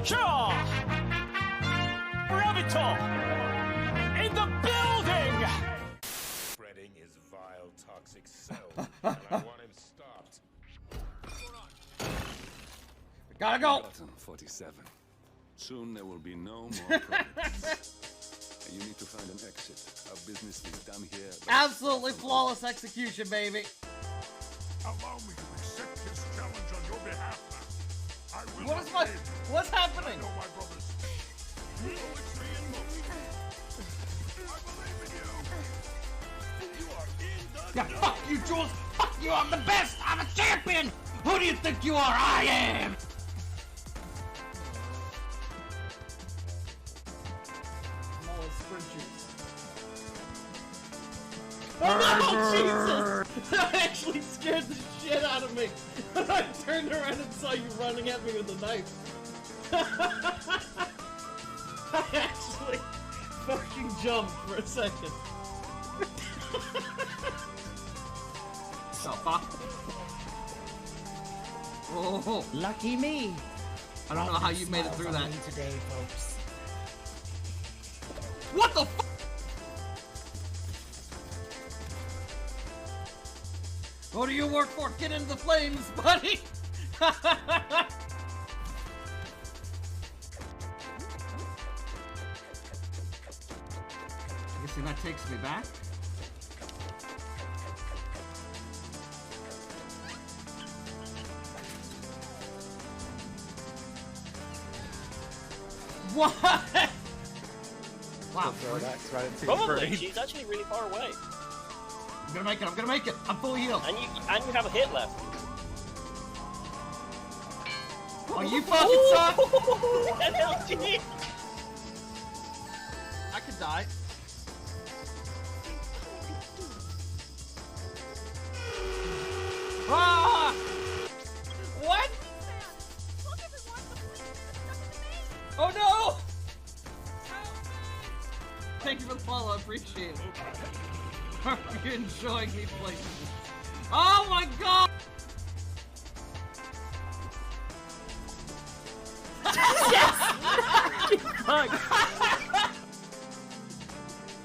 Shaw! Bravito! In the building! Spreading his vile, toxic self, and I want him stopped. Gotta go! Button 47. Soon there will be no more credits. You need to find an exit. Our business is done here. Absolutely flawless execution, baby. Allow me to accept his challenge on your behalf, now. I will What is my... What's happening? I know my brothers. Poetry in motion. I believe in you. You are in the Yeah, fuck you, Jules! Fuck you, I'm the best! I'm a champion! Who do you think you are? I am! Oh no, Jesus! That actually scared the shit out of me. I turned around and saw you running at me with a knife. I actually fucking jumped for a second. So fuck. Oh, Lucky me. I don't know how you made it through that. Today, folks. What the fuck? Who do you work for? Get into the flames, buddy! Guessing that takes me back. What? Wow. Probably, she's actually really far away. I'm gonna make it, I'm gonna make it! I'm fully healed! And you have a hit left. Oh, you fucking suck! NLG! I could die. Ah! What? Oh no! Thank you for the follow, I appreciate it. Are you enjoying me playing? Oh my god!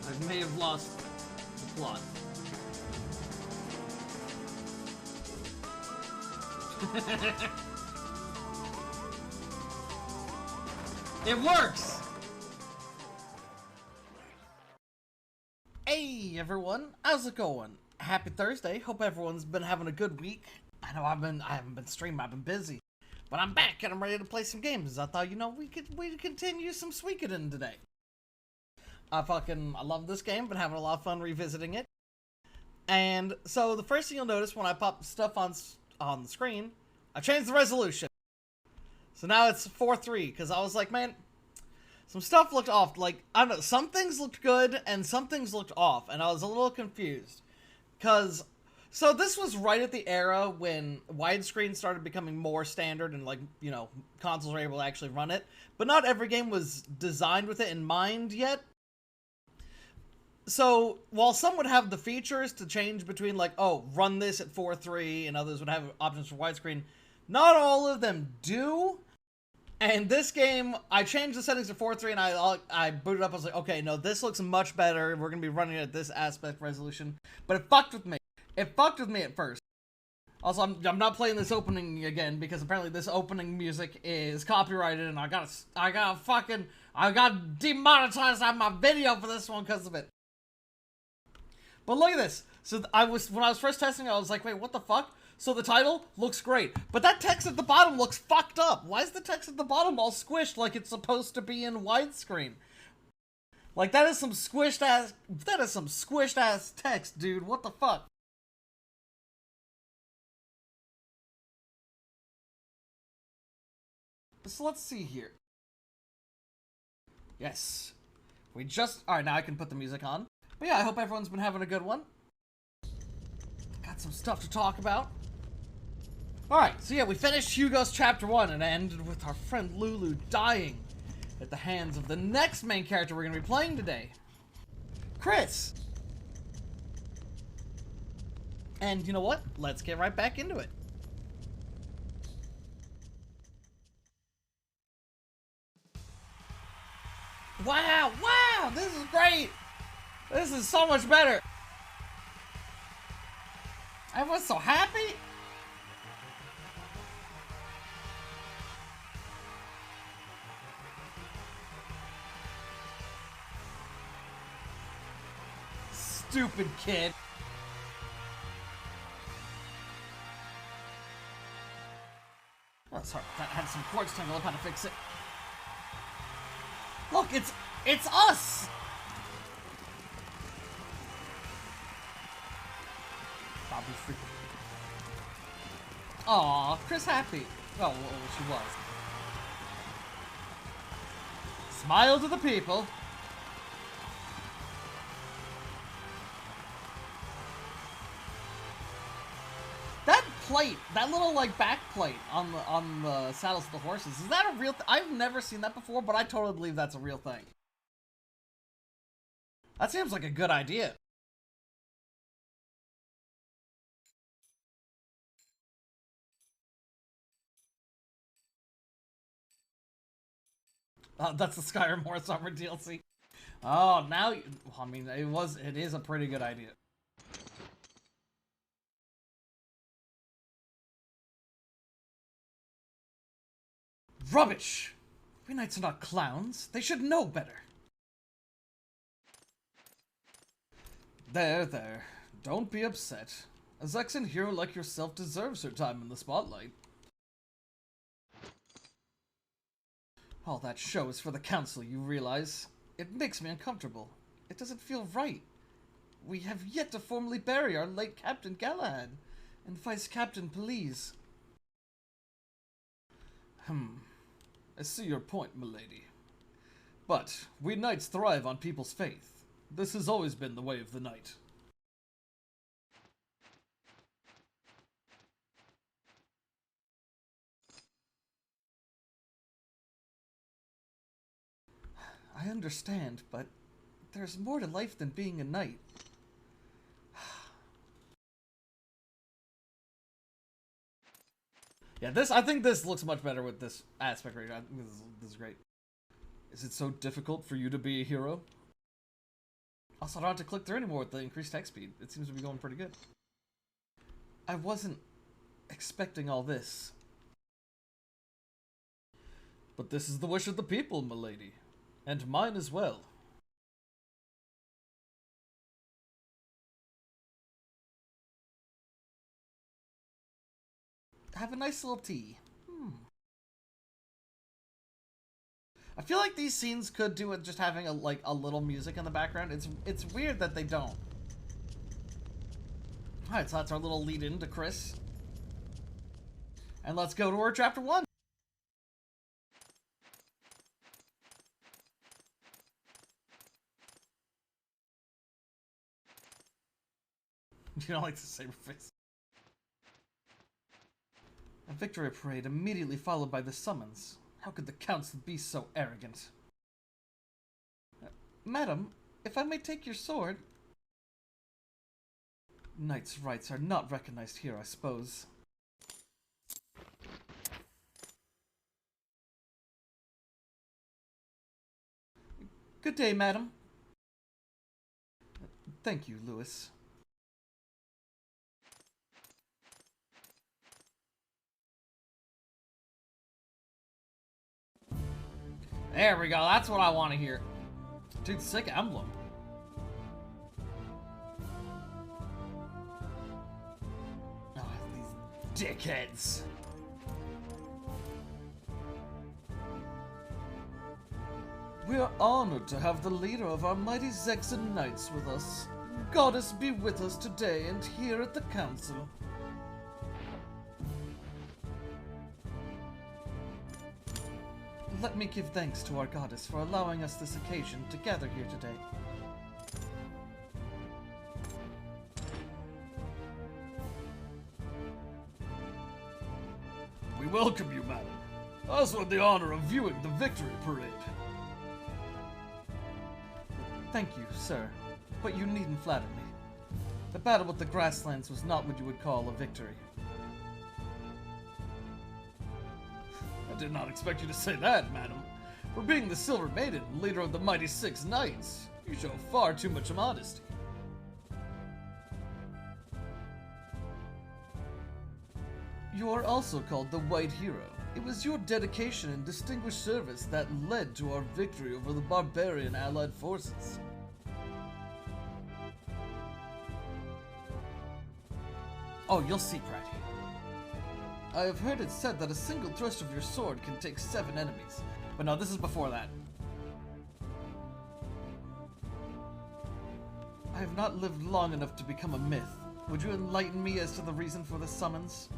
I may have lost the plot. It works! Hey everyone, how's it going? Happy Thursday. Hope everyone's been having a good week. I know I haven't been streaming, I've been busy. But I'm back and I'm ready to play some games. I thought, you know, we could continue some Suikoden today. I love this game, been having a lot of fun revisiting it. And so the first thing you'll notice when I pop stuff on the screen, I changed the resolution. So now it's 4:3, because I was like, man, some stuff looked off. Like, I don't know, some things looked good and some things looked off, and I was a little confused. So this was right at the era when widescreen started becoming more standard and, like, you know, consoles were able to actually run it. But not every game was designed with it in mind yet. So, while some would have the features to change between, like, oh, run this at 4:3, and others would have options for widescreen, not all of them do. And this game, I changed the settings to 4:3, and I booted up. I was like, okay, no, this looks much better. We're going to be running it at this aspect resolution. But it fucked with me. It fucked with me at first. Also, I'm not playing this opening again, because apparently this opening music is copyrighted, and I got demonetized on my video for this one because of it. But look at this. So when I was first testing, I was like, wait, what the fuck? So the title looks great, but that text at the bottom looks fucked up. Why is the text at the bottom all squished like it's supposed to be in widescreen? Like, that is some squished ass text, dude. What the fuck? So let's see here. Yes. Alright, now I can put the music on. But yeah, I hope everyone's been having a good one. Got some stuff to talk about. Alright, so yeah, we finished Hugo's Chapter 1 and it ended with our friend Lulu dying at the hands of the next main character we're going to be playing today. Chris! And you know what? Let's get right back into it. Wow, wow, this is great. This is so much better. Everyone's so happy. Stupid kid. Oh, sorry, that had some cords tangled up. How to fix it? Look, it's us. Bobby freaking. Aw, Chris happy. Oh, well, she was. Smile to the people. That plate, that little like back plate on the saddles of the horses, is that a real thing? I've never seen that before, but I totally believe that's a real thing. That seems like a good idea. That's the Skyrim More Summer DLC. Oh, now, I mean, it is a pretty good idea. Rubbish! We knights are not clowns. They should know better. There, there. Don't be upset. A Zexan hero like yourself deserves her time in the spotlight. All that show is for the council, you realize. It makes me uncomfortable. It doesn't feel right. We have yet to formally bury our late Captain Galahad and Vice Captain Please. I see your point, milady. But we knights thrive on people's faith. This has always been the way of the knight. I understand, but there's more to life than being a knight. Yeah, I think this looks much better with this aspect ratio. I think this is great. Is it so difficult for you to be a hero? Also, I don't have to click through anymore with the increased text speed. It seems to be going pretty good. I wasn't expecting all this. But this is the wish of the people, milady. And mine as well. Have a nice little tea. I feel like these scenes could do with just having a little music in the background. It's weird that they don't. Alright, so that's our little lead in to Chris. And let's go to our chapter 1. You don't like the saber face. A victory parade immediately followed by the summons. How could the council be so arrogant? Madam, if I may take your sword... Knights' rights are not recognized here, I suppose. Good day, madam. Thank you, Lewis. There we go, that's what I want to hear. Dude, sick emblem. Oh, these dickheads. We are honored to have the leader of our mighty Zexan Knights with us. Goddess be with us today and here at the council. Let me give thanks to our goddess for allowing us this occasion to gather here today. We welcome you, madam. Also had the honor of viewing the victory parade. Thank you, sir, but you needn't flatter me. The battle with the grasslands was not what you would call a victory. I did not expect you to say that, madam. For being the Silver Maiden, leader of the mighty Six Knights, you show far too much modesty. You are also called the White Hero. It was your dedication and distinguished service that led to our victory over the barbarian allied forces. Oh, you'll see, Pratty. I have heard it said that a single thrust of your sword can take 7 enemies. But no, this is before that. I have not lived long enough to become a myth. Would you enlighten me as to the reason for the summons?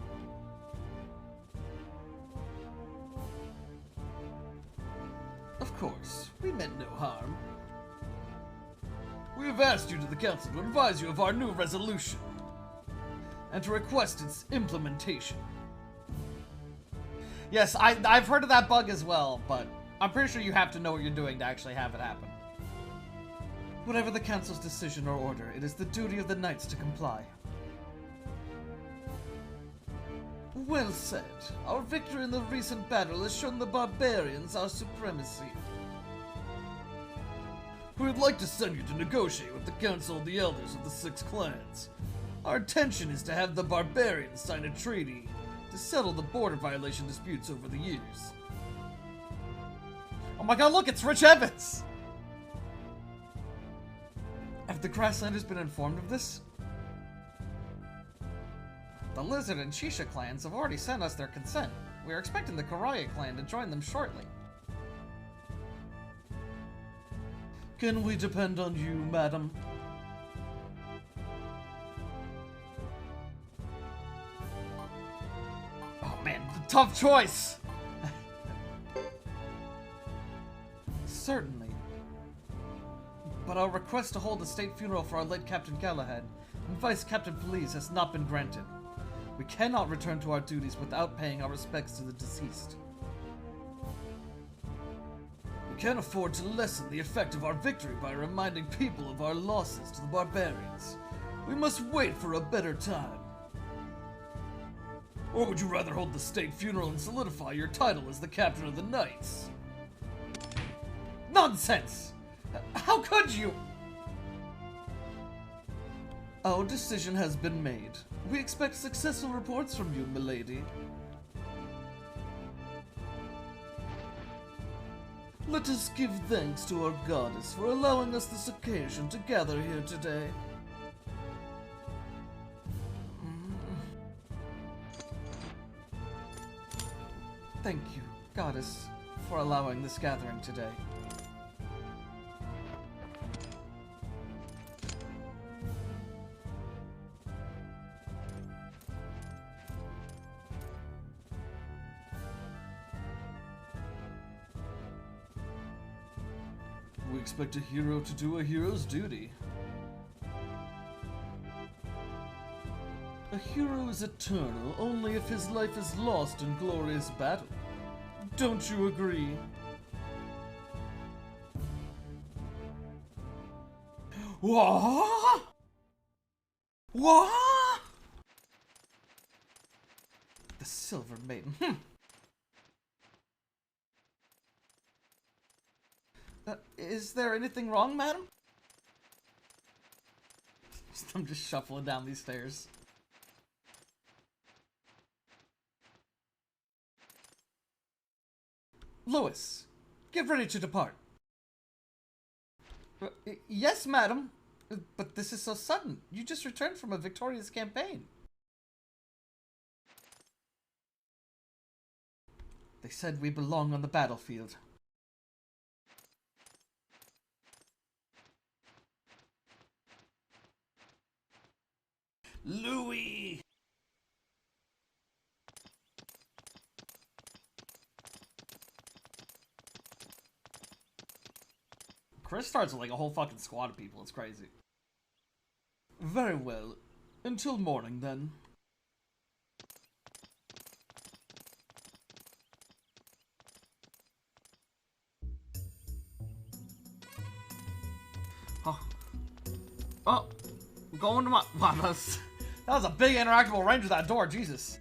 Of course, we meant no harm. We have asked you to the council to advise you of our new resolution, and to request its implementation. Yes, I've heard of that bug as well, but I'm pretty sure you have to know what you're doing to actually have it happen. Whatever the council's decision or order, it is the duty of the knights to comply. Well said. Our victory in the recent battle has shown the barbarians our supremacy. We would like to send you to negotiate with the Council of the Elders of the 6 clans. Our intention is to have the barbarians sign a treaty to settle the border violation disputes over the years. Oh my god, look, it's Rich Evans! Have the Grasslanders been informed of this? The Lizard and Shisha clans have already sent us their consent. We are expecting the Karaya clan to join them shortly. Can we depend on you, madam? Oh man, tough choice! Certainly. But our request to hold a state funeral for our late Captain Galahad and Vice Captain Police has not been granted. We cannot return to our duties without paying our respects to the deceased. We can't afford to lessen the effect of our victory by reminding people of our losses to the barbarians. We must wait for a better time. Or would you rather hold the state funeral and solidify your title as the captain of the knights? Nonsense! How could you? Our decision has been made. We expect successful reports from you, milady. Let us give thanks to our goddess for allowing us this occasion to gather here today. Thank you, goddess, for allowing this gathering today. We expect a hero to do a hero's duty. A hero is eternal only if his life is lost in glorious battle. Don't you agree? What? What? The Silver Maiden. Is there anything wrong, madam? I'm just shuffling down these stairs. Louis, get ready to depart. Yes, madam. But this is so sudden. You just returned from a victorious campaign. They said we belong on the battlefield. Louis! Chris starts with like a whole fucking squad of people. It's crazy. Very well. Until morning, then. Oh. Oh. Going to my... Wow, that was a big interactable range of that door. Jesus.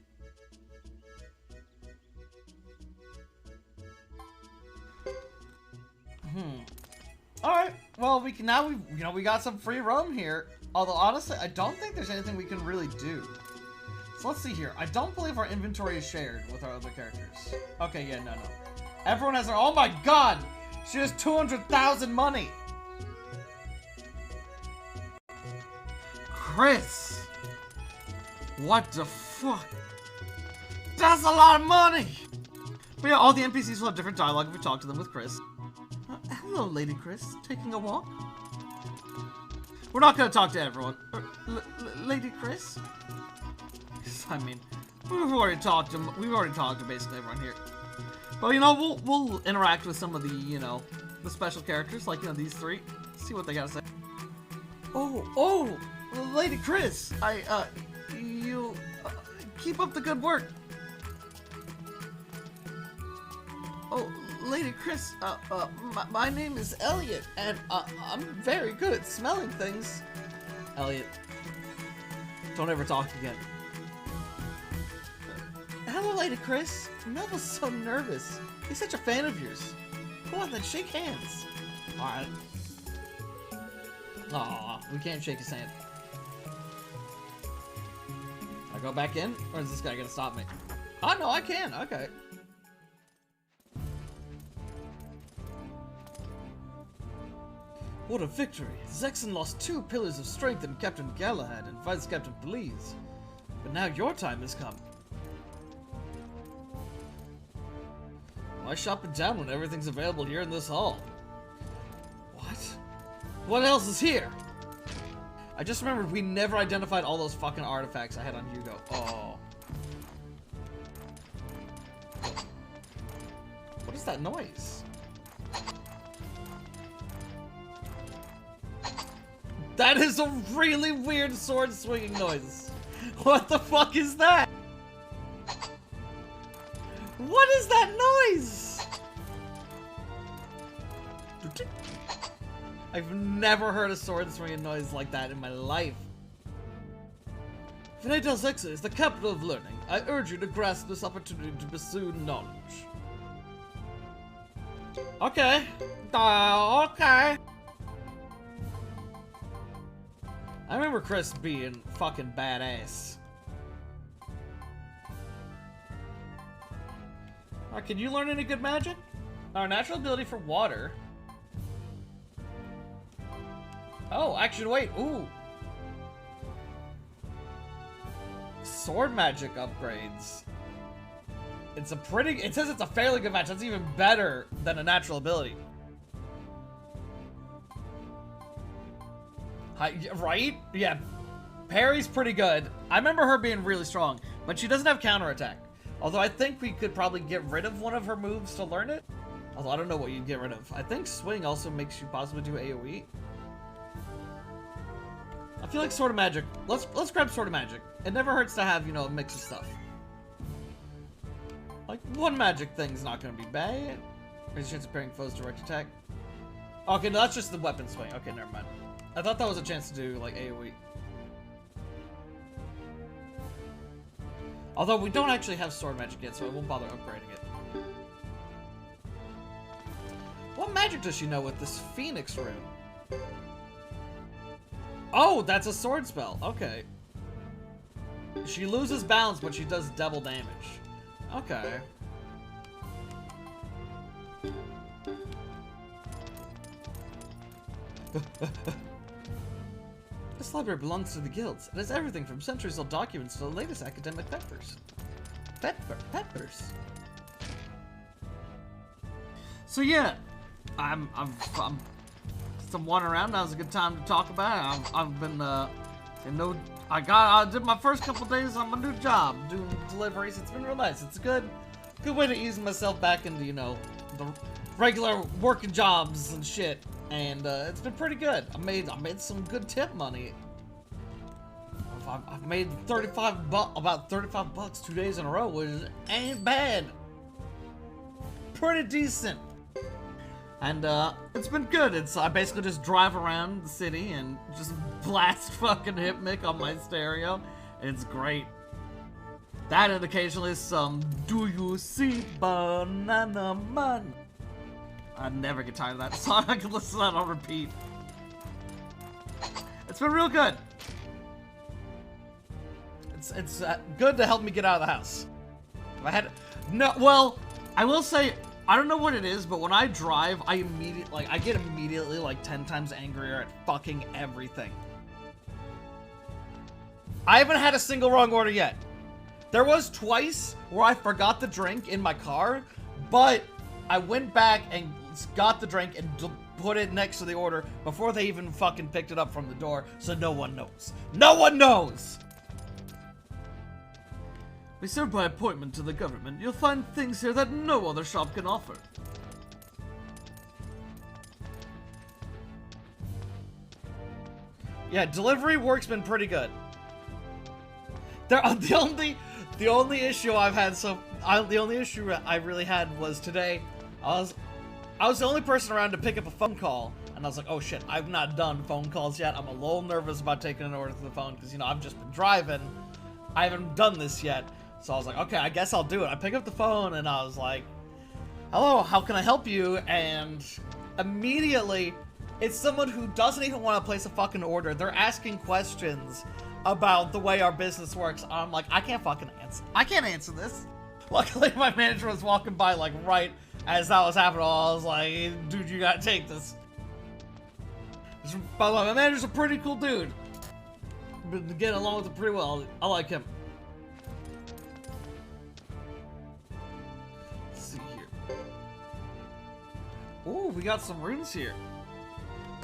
Alright, well, we can now, we got some free roam here. Although, honestly, I don't think there's anything we can really do. So let's see here. I don't believe our inventory is shared with our other characters. Okay, yeah, no. Everyone has their, oh my god! She has 200,000 money! Chris! What the fuck? That's a lot of money! But yeah, all the NPCs will have different dialogue if we talk to them with Chris. Hello, Lady Chris. Taking a walk? We're not gonna talk to everyone. Lady Chris? I mean, we've already talked to basically everyone here. But you know, we'll interact with some of the, you know, the special characters, like, you know, these three. See what they gotta say. Oh, Lady Chris, you keep up the good work. Oh, Lady Chris, my name is Elliot, and I'm very good at smelling things. Elliot, don't ever talk again. Hello, Lady Chris. Melva's so nervous. He's such a fan of yours. Go on, then shake hands. Alright. Aw, we can't shake his hand. Can I go back in? Or is this guy gonna stop me? Oh, no, I can. Okay. What a victory! Zexon lost 2 pillars of strength in Captain Galahad and Vice Captain Please. But now your time has come. Why shop it down when everything's available here in this hall? What? What else is here? I just remembered we never identified all those fucking artifacts I had on Hugo. Oh. What is that noise? That is a really weird sword swinging noise. What the fuck is that? What is that noise? I've never heard a sword swinging noise like that in my life. Venetal Zexa is the capital of learning. I urge you to grasp this opportunity to pursue knowledge. Okay. Okay. I remember Chris being fucking badass. Can you learn any good magic? Our natural ability for water. Oh, actually, wait. Ooh. Sword magic upgrades. It's a pretty... It says it's a fairly good match. That's even better than a natural ability. Right? Yeah. Parry's pretty good. I remember her being really strong, but she doesn't have counterattack. Although I think we could probably get rid of one of her moves to learn it. Although I don't know what you'd get rid of. I think swing also makes you possibly do AoE. I feel like Sword of Magic. Let's grab Sword of Magic. It never hurts to have, you know, a mix of stuff. Like, one magic thing's not gonna be bad. Raise chance of parrying foes direct attack. Okay, no, that's just the weapon swing. Okay, never mind. I thought that was a chance to do, like, AoE. Although we don't actually have sword magic yet, so I won't bother upgrading it. What magic does she know with this Phoenix rune? Oh, that's a sword spell. Okay. She loses balance, but she does double damage. Okay. This library belongs to the guilds. It has everything from centuries-old documents to the latest academic peppers. Peppers. So yeah, I'm wandering around. Now's a good time to talk about it. I've been I did my first couple days on my new job doing deliveries. It's been real nice. It's a good way to ease myself back into, you know, the regular working jobs and shit. And it's been pretty good. I made some good tip money. I've made about 35 bucks 2 days in a row, which ain't bad. Pretty decent. And it's been good. I basically just drive around the city and just blast fucking Hypmic on my stereo. It's great. That and occasionally some Do You See Banana Man? I never get tired of that song. I can listen to that on repeat. It's been real good. It's good to help me get out of the house. If I had well, I will say I don't know what it is, but when I drive, I get immediately like 10 times angrier at fucking everything. I haven't had a single wrong order yet. There was twice where I forgot the drink in my car, but I went back and got the drink and put it next to the order before they even fucking picked it up from the door, so no one knows. No one knows! We serve by appointment to the government. You'll find things here that no other shop can offer. Yeah, delivery work's been pretty good. The only issue I've had the only issue I really had was today. I was the only person around to pick up a phone call, and I was like, oh shit, I've not done phone calls yet. I'm a little nervous about taking an order to the phone because, you know, I've just been driving. I haven't done this yet. So I was like, okay, I guess I'll do it. I pick up the phone and I was like, hello, how can I help you? And immediately, it's someone who doesn't even want to place a fucking order. They're asking questions about the way our business works. I'm like, I can't fucking answer. I can't answer this. Luckily, my manager was walking by like right as that was happening. I was like, hey, dude, you gotta take this. By the way, my manager's a pretty cool dude. Been getting along with him pretty well. I like him. Ooh, we got some runes here.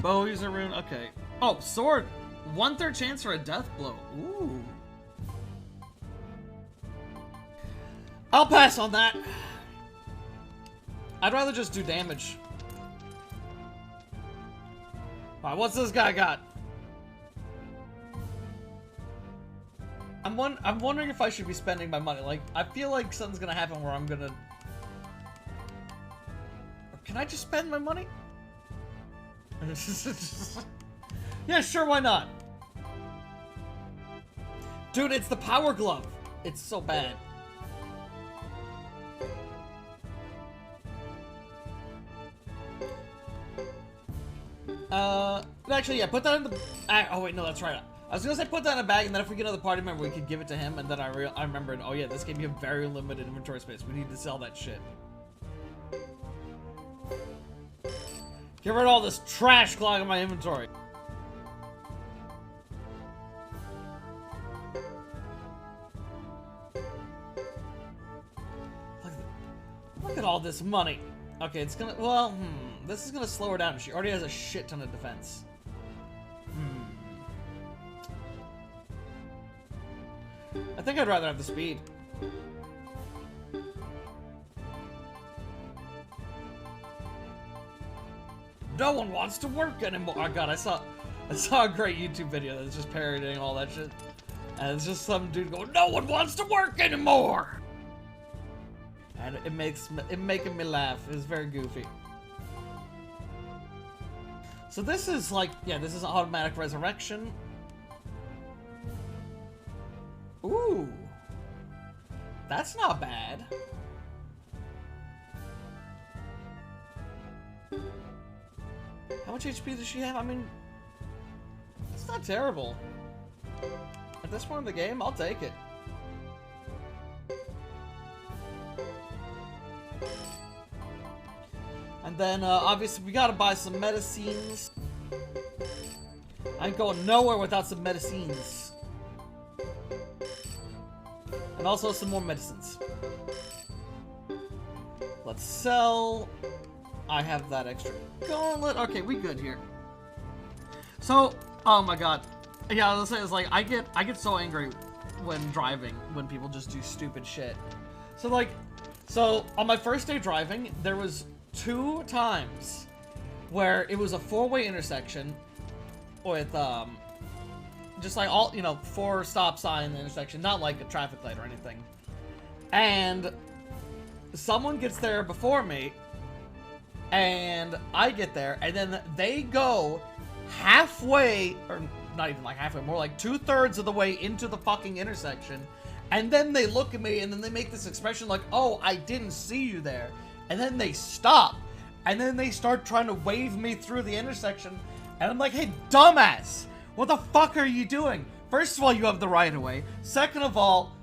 Bow user rune, okay. Oh, sword. 1/3 chance for a death blow. Ooh. I'll pass on that. I'd rather just do damage. Alright, what's this guy got? I'm wondering if I should be spending my money. Like, I feel like something's gonna happen where I'm gonna... Can I just spend my money? Yeah, sure, why not? Dude, it's the power glove. It's so bad. Actually, yeah, put that in the... oh, wait, no, that's right. I was gonna say put that in a bag, and then if we get another party member, we could give it to him, and then I remembered, oh yeah, this gave me a very limited inventory space. We need to sell that shit. Get rid of all this trash clogging my inventory. Look at all this money. Okay, it's gonna, well, this is gonna slow her down. She already has a shit ton of defense. I think I'd rather have the speed. No one wants to work anymore. Oh god, I saw a great YouTube video that's just parodying all that shit. And it's just some dude going, no one wants to work anymore! And it making me laugh. It's very goofy. So this is like, yeah, this is automatic resurrection. Ooh. That's not bad. How much HP does she have? I mean, it's not terrible. At this point in the game, I'll take it. And then, obviously, we gotta buy some medicines. I ain't going nowhere without some medicines. And also some more medicines. Let's sell. I have that extra gauntlet. Okay, we good here. So, oh my god. Yeah, I was gonna say, it's like, I get so angry when driving, when people just do stupid shit. So like, on my first day driving, there was 2 times where it was a 4-way intersection with, just like all, you know, 4 stop sign intersection, not like a traffic light or anything. And someone gets there before me, and I get there, and then they go halfway, or not even like halfway, more like 2/3 of the way into the fucking intersection, and then they look at me, and then they make this expression like, oh, I didn't see you there, and then they stop, And then they start trying to wave me through the intersection. And I'm like, hey, dumbass, what the fuck are you doing? First of all, you have the right of way. Second of all,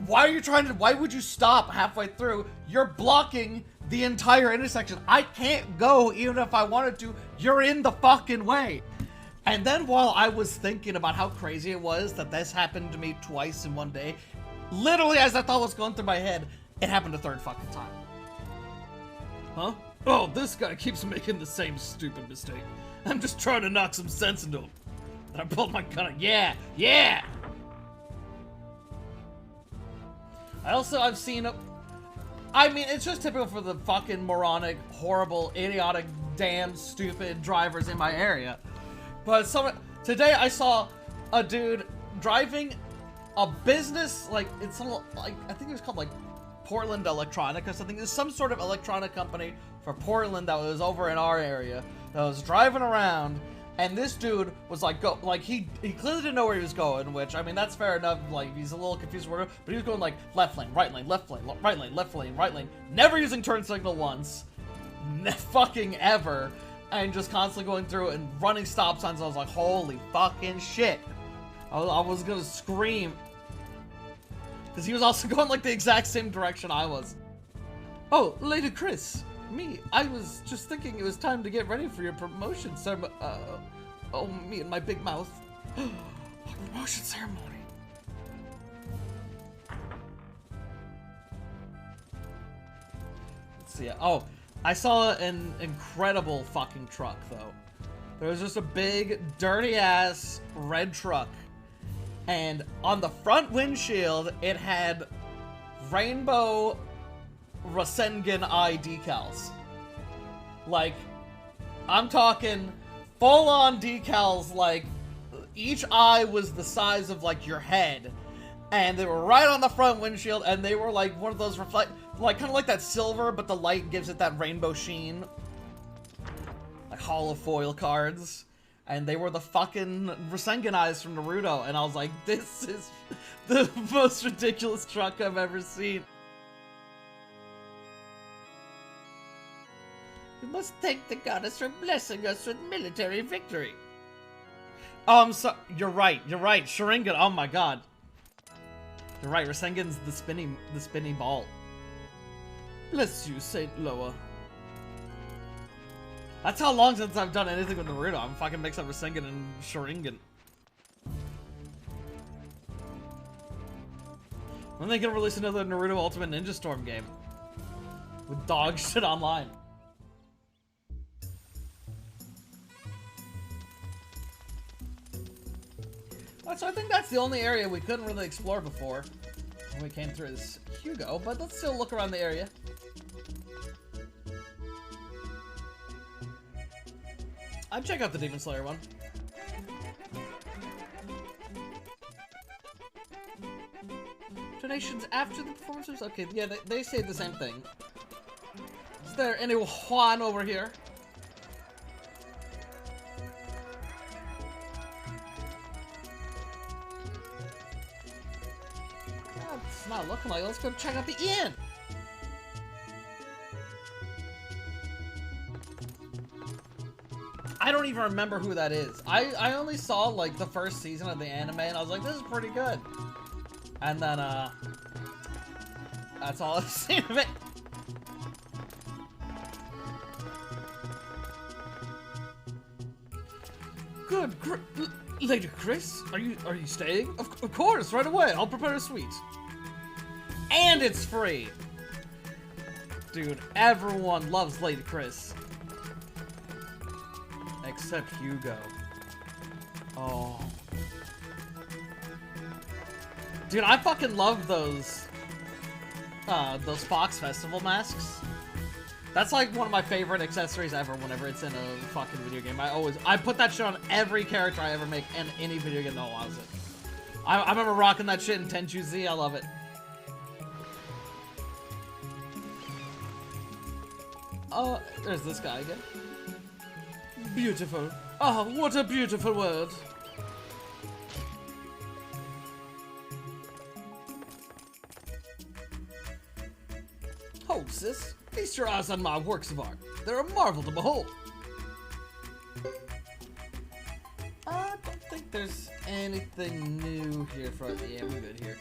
why would you stop halfway through? You're blocking the entire intersection. I can't go even if I wanted to. You're in the fucking way. And then while I was thinking about how crazy it was that this happened to me twice in one day, literally as that thought was going through my head, it happened a third fucking time. Huh? Oh, this guy keeps making the same stupid mistake. I'm just trying to knock some sense into him. And I pulled my gun out. Yeah! Yeah! I've seen I mean, it's just typical for the fucking moronic, horrible, idiotic, damn stupid drivers in my area. But today I saw a dude driving a business, like, it's like, I think it was called, like, Portland Electronic or something. There's some sort of electronic company for Portland that was over in our area that was driving around, and this dude was like, he clearly didn't know where he was going, which, I mean, that's fair enough. Like, he's a little confused, but he was going like left lane, right lane, left lane, right lane, left lane, right lane, never using turn signal once, fucking ever, and just constantly going through and running stop signs. I was like, holy fucking shit. I was gonna scream. Because he was also going like the exact same direction I was. Oh, Lady Chris. Me. I was just thinking it was time to get ready for your promotion ceremony. Oh, me and my big mouth. Promotion ceremony. Let's see. Oh, I saw an incredible fucking truck, though. There was just a big, dirty-ass red truck. And on the front windshield, it had rainbow Rasengan eye decals. Like, I'm talking full-on decals, like, each eye was the size of, like, your head. And they were right on the front windshield, and they were, like, one of those kind of like that silver, but the light gives it that rainbow sheen. Like hollow foil cards. And they were the fucking Rasengan eyes from Naruto, and I was like, this is the most ridiculous truck I've ever seen. We must thank the goddess for blessing us with military victory. Oh, I'm sorry. You're right. Sharingan. Oh my god. You're right. Rasengan's the spinny ball. Bless you, Saint Loa. That's how long since I've done anything with Naruto. I'm fucking mixed up Rasengan and Sharingan. When are they gonna release another Naruto Ultimate Ninja Storm game? With dog shit online. So I think that's the only area we couldn't really explore before when we came through this Hugo, but let's still look around the area. I'd check out the Demon Slayer one. Donations after the performances? Okay, yeah, they say the same thing. Is there any Juan over here? It's not looking like it. Let's go check out the inn! I don't even remember who that is. I only saw, like, the first season of the anime, and I was like, this is pretty good. And then, that's all I've seen of it. Good, Lady Chris, are you staying? Of course, right away. I'll prepare a suite. And it's free. Dude, everyone loves Lady Chris. Except Hugo. Oh. Dude, I fucking love those Fox Festival masks. That's like one of my favorite accessories ever whenever it's in a fucking video game. I put that shit on every character I ever make in any video game that allows it. I remember rocking that shit in Tenchu Z, I love it. There's this guy again. Beautiful. Oh, what a beautiful word. Oh, sis. Be Feast your eyes on my works of art. They're a marvel to behold. I don't think there's anything new here for us. Yeah, we're good here.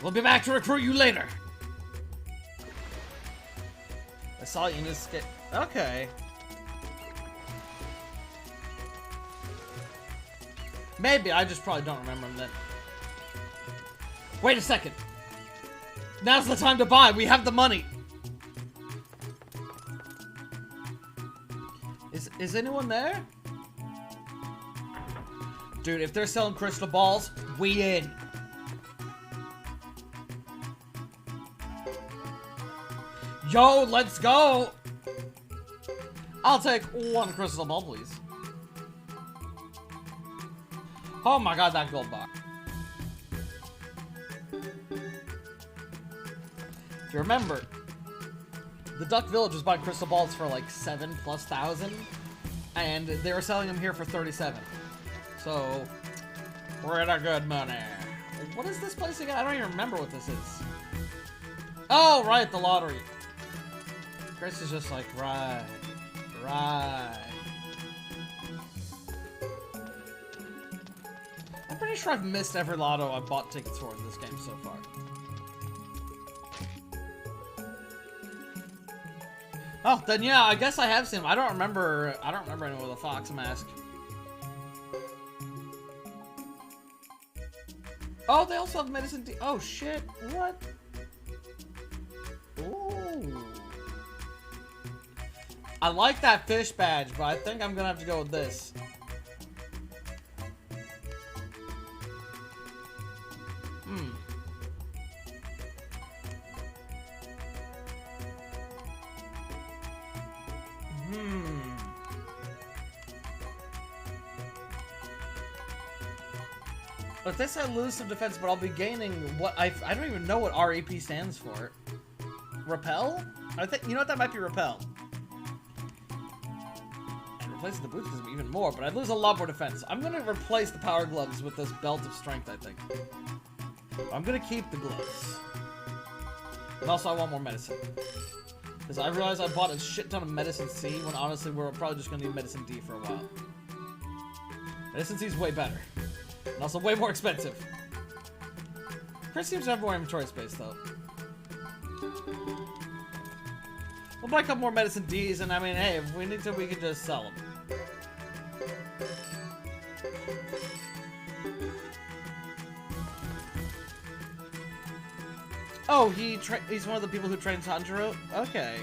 We'll be back to recruit you later. I saw you in this skit. Okay. Maybe, I just probably don't remember him then. Wait a second. Now's the time to buy. We have the money. Is anyone there? Dude, if they're selling crystal balls, we in. Yo, let's go. I'll take one crystal ball, please. Oh my god, that gold bar. If you remember, the Duck Village was buying crystal balls for like 7,000+, and they were selling them here for 37. So, we're in a good money. What is this place again? I don't even remember what this is. Oh, right, the lottery. Chris is just like, right. I'm pretty sure I've missed every lotto I've bought tickets for in this game so far. Oh, then yeah, I guess I have seen him. I don't remember anyone with a fox mask. Oh, they also have medicine D. Oh shit, what? Ooh. I like that fish badge, but I think I'm gonna have to go with this. But this I lose some defense, but I'll be gaining what I don't even know what RAP stands for. Repel? I think, you know what, that might be repel. And replacing the boots gives me even more, but I'd lose a lot more defense. I'm gonna replace the power gloves with this belt of strength, I think. I'm gonna keep the gloves. And also I want more medicine. Because I realized I bought a shit ton of medicine C when honestly we're probably just gonna need medicine D for a while. Medicine C is way better. And also way more expensive. Chris seems to have more inventory space though. We'll buy a couple more medicine Ds, and I mean, hey, if we need to, we can just sell them. Oh, he's one of the people who trains Tanjiro? Okay.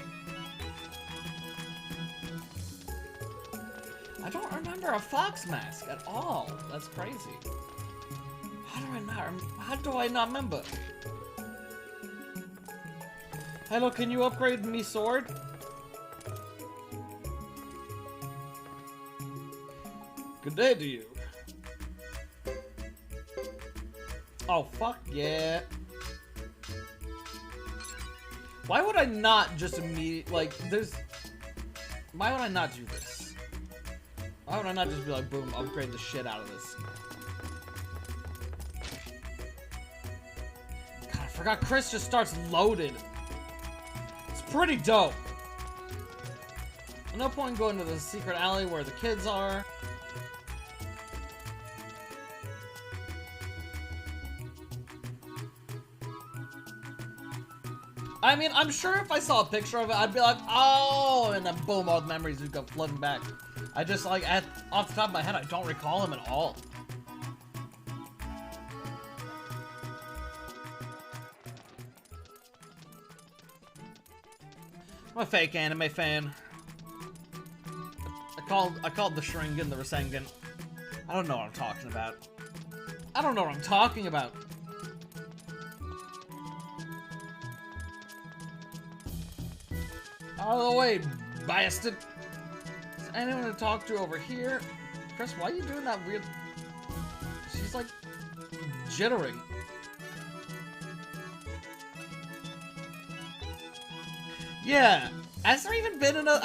I don't remember a fox mask at all. That's crazy. How do I not remember? Hello, can you upgrade me sword? Good day to you. Oh, fuck yeah. Why would I not just immediately, like, why would I not do this? Why would I not just be like, boom, upgrade the shit out of this? God, I forgot Chris just starts loaded. It's pretty dope. No point in going to the secret alley where the kids are. I mean, I'm sure if I saw a picture of it, I'd be like, oh, and then boom, all the memories would go flooding back. I just, like, off the top of my head, I don't recall him at all. I'm a fake anime fan. I called the Shringen the Rasengan. I don't know what I'm talking about. I don't know what I'm talking about. Out of the way, bastard. Is anyone to talk to over here? Chris, why are you doing that weird... She's like... jittering. Yeah. Has there even been another...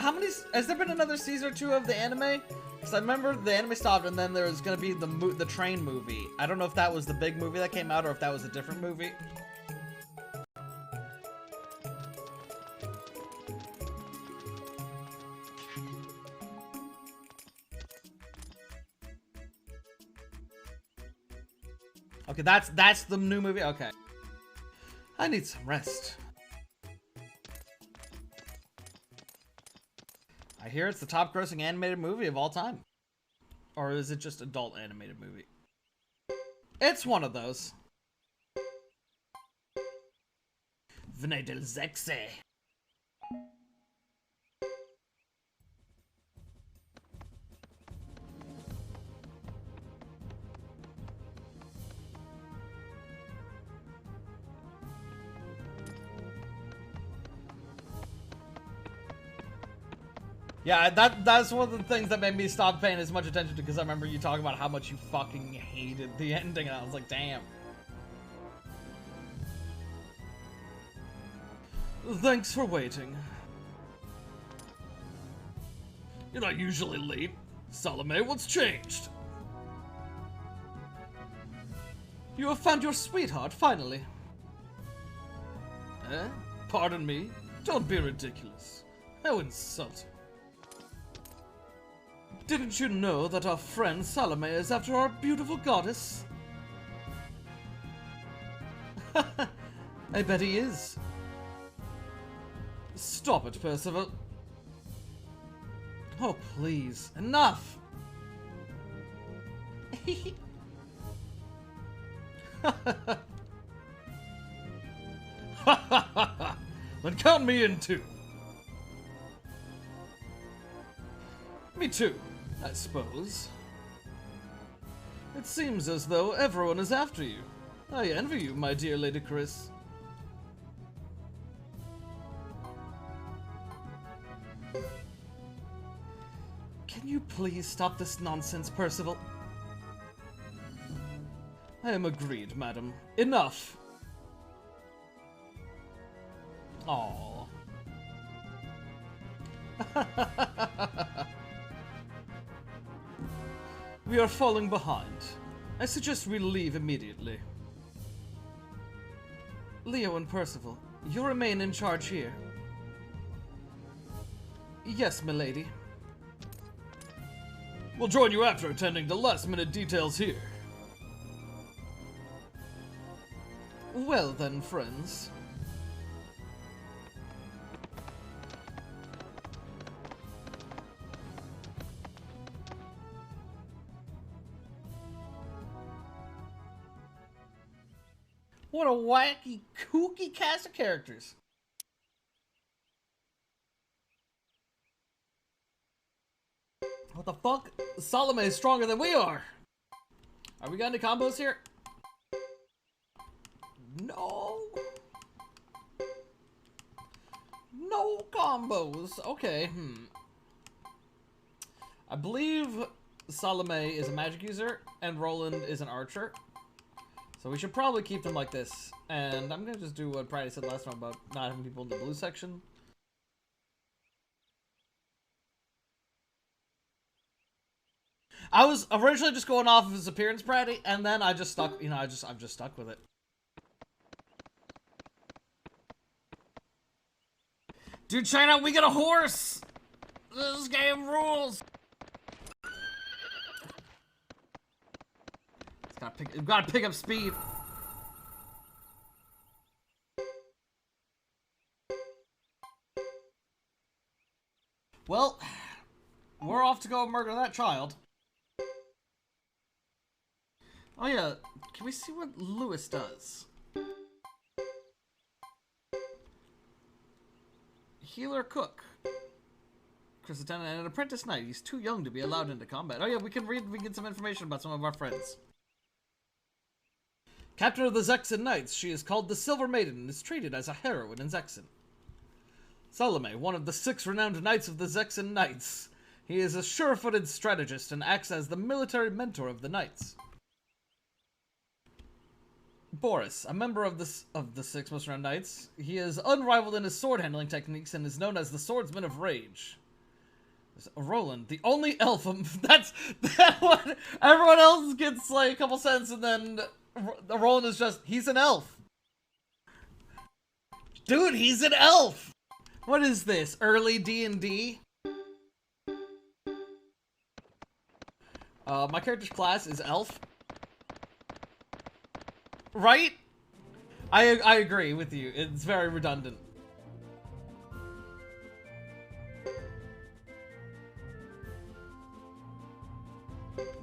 Has there been another season or two of the anime? Because I remember the anime stopped and then there was going to be the train movie. I don't know if that was the big movie that came out or if that was a different movie. Okay, that's the new movie? Okay. I need some rest. I hear it's the top grossing animated movie of all time. Or is it just adult animated movie? It's one of those. Venez del Zexe. Yeah, that's one of the things that made me stop paying as much attention to, because I remember you talking about how much you fucking hated the ending, and I was like, damn. Thanks for waiting. You're not usually late. Salome, what's changed? You have found your sweetheart, finally. Eh? Pardon me? Don't be ridiculous. How insulting. Didn't you know that our friend Salome is after our beautiful goddess? I bet he is. Stop it, Percival. Oh, please. Enough! Then count me in too. Me too, I suppose. It seems as though everyone is after you. I envy you, my dear Lady Chris. Can you please stop this nonsense, Percival? I am agreed, madam. Enough! Aww. We are falling behind. I suggest we leave immediately. Leo and Percival, you remain in charge here. Yes, milady. We'll join you after attending to last-minute details here. Well then, friends. What a wacky, kooky cast of characters. What the fuck? Salome is stronger than we are. Are we got any combos here? No. No combos. Okay, I believe Salome is a magic user and Roland is an archer. So we should probably keep them like this. And I'm gonna just do what Pride said last time about not having people in the blue section. I was originally just going off of his appearance, Pratty, and then I just stuck, you know, I'm just stuck with it. Dude, China, we got a horse! This game rules! It's gotta pick up speed. Well, we're off to go murder that child. Oh yeah, can we see what Lewis does? Healer cook. Chris attendant and an apprentice knight. He's too young to be allowed into combat. Oh yeah, we can get some information about some of our friends. Captain of the Zexen Knights, she is called the Silver Maiden and is treated as a heroine in Zexen. Salome, one of the 6 renowned knights of the Zexen Knights. He is a sure-footed strategist and acts as the military mentor of the knights. Boris, a member of the 6 most renowned knights. He is unrivaled in his sword-handling techniques and is known as the Swordsman of Rage. Roland, the only elf. That's that one. Everyone else gets like a couple cents, and then Roland is just, he's an elf. Dude, he's an elf. What is this? Early D&D? My character's class is elf. Right? I agree with you. It's very redundant.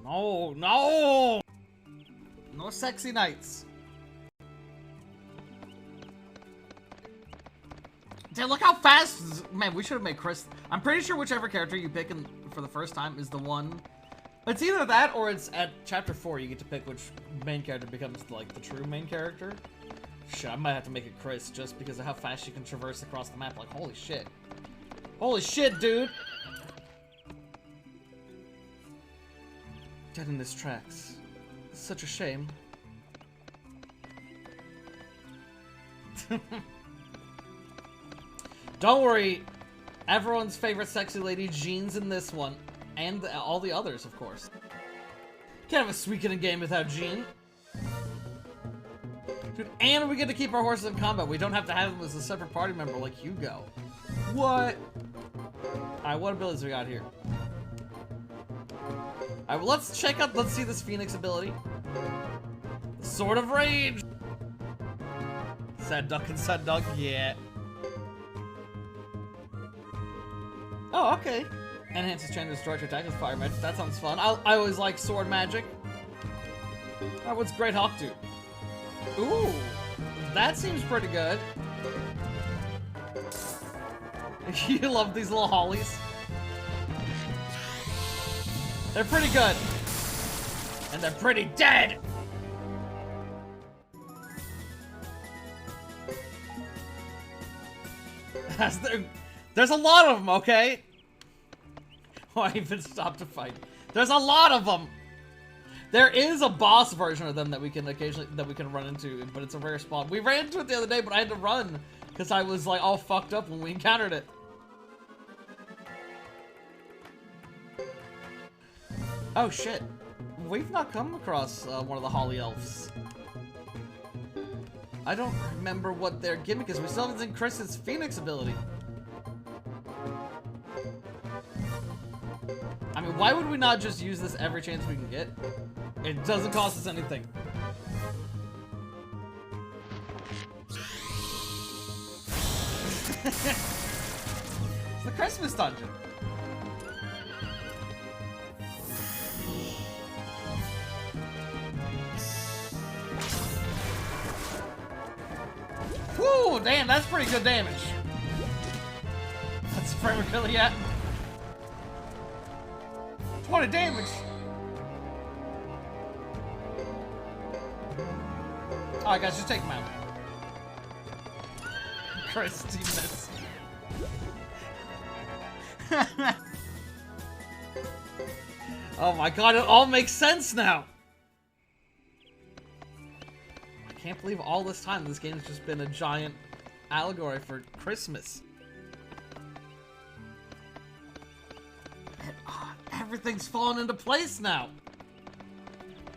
No, no! No sexy nights. Damn, look how fast... Man, we should have made Chris... I'm pretty sure whichever character you pick for the first time is the one... It's either that or it's at chapter 4 you get to pick which main character becomes, like, the true main character. Shit, I might have to make it Chris just because of how fast you can traverse across the map. Like, holy shit. Holy shit, dude! Dead in his tracks. It's such a shame. Don't worry, everyone's favorite sexy lady, Jean's in this one. And all the others, of course. Can't have a Suikoden game without Jean. Dude, and we get to keep our horses in combat. We don't have to have them as a separate party member like Hugo. What? Alright, what abilities we got here? Alright, well, let's check out, let's see this Phoenix ability. The Sword of Rage! Sad duck and sad duck, yeah. Oh, okay. Enhances Chandra's direct attack with fire magic. That sounds fun. I always like sword magic. Alright, what's Great Hawk do? Ooh, that seems pretty good. You love these little hollies. They're pretty good. And they're pretty dead! There's a lot of them, okay? Why even stop to fight? There's a lot of them! There is a boss version of them that we can occasionally, run into, but it's a rare spawn. We ran into it the other day, but I had to run because I was like all fucked up when we encountered it. Oh shit. We've not come across one of the Holly Elves. I don't remember what their gimmick is. We still haven't seen Chris's Phoenix ability. I mean, why would we not just use this every chance we can get? It doesn't cost us anything. It's the Christmas dungeon. Woo, damn, that's pretty good damage. That's the frame kill yet. 20 damage. Alright guys, just take him out. Chris, you miss. Oh my god, it all makes sense now! I can't believe all this time this game's just been a giant allegory for Christmas. Everything's falling into place now.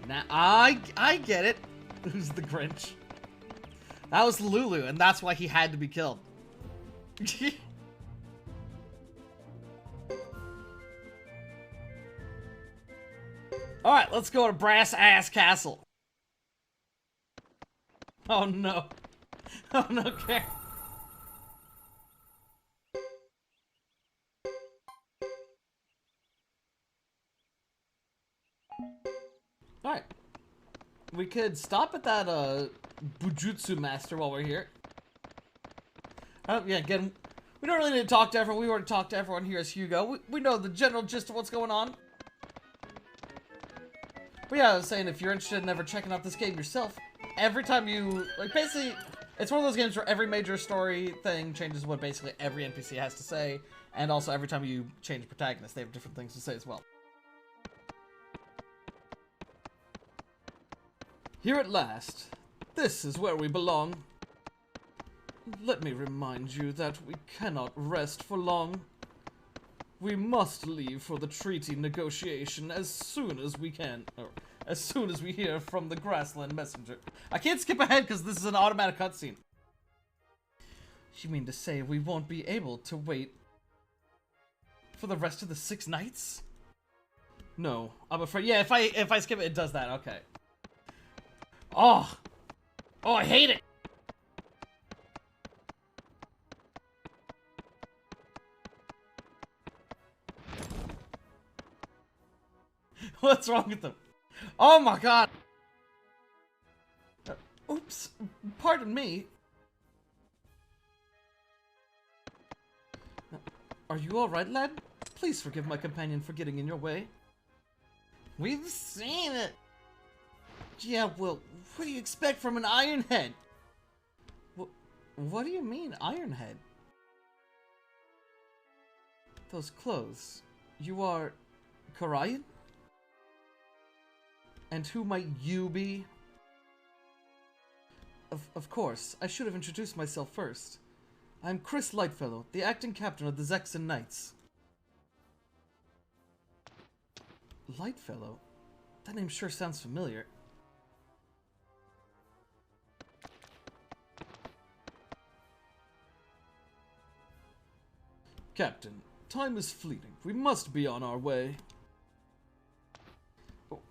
Now I get it. Who's the Grinch? That was Lulu, and that's why he had to be killed. Alright, let's go to Brass Ass Castle. Oh no. Oh no, okay. Alright. We could stop at that, Bujutsu Master while we're here. Yeah, again, we don't really need to talk to everyone. We already talked to everyone here as Hugo. We know the general gist of what's going on. But yeah, I was saying, if you're interested in ever checking out this game yourself, every time you, like, basically, it's one of those games where every major story thing changes what basically every NPC has to say, and also every time you change protagonists, they have different things to say as well. Here at last, this is where we belong. Let me remind you that we cannot rest for long. We must leave for the treaty negotiation as soon as we can, or as soon as we hear from the Grassland Messenger. I can't skip ahead because this is an automatic cutscene. You mean to say we won't be able to wait for the rest of the 6 nights? No, I'm afraid. Yeah, if I skip it, it does that. Okay. Oh, Oh, I hate it! What's wrong with them? Oh my god! Oops. Pardon me. Are you alright, lad? Please forgive my companion for getting in your way. We've seen it! Yeah, well, what do you expect from an Ironhead? What do you mean, Ironhead? Those clothes. You are... Karayan? And who might you be? Of course, I should have introduced myself first. I'm Chris Lightfellow, the acting captain of the Zexon Knights. Lightfellow? That name sure sounds familiar. Captain, time is fleeting. We must be on our way.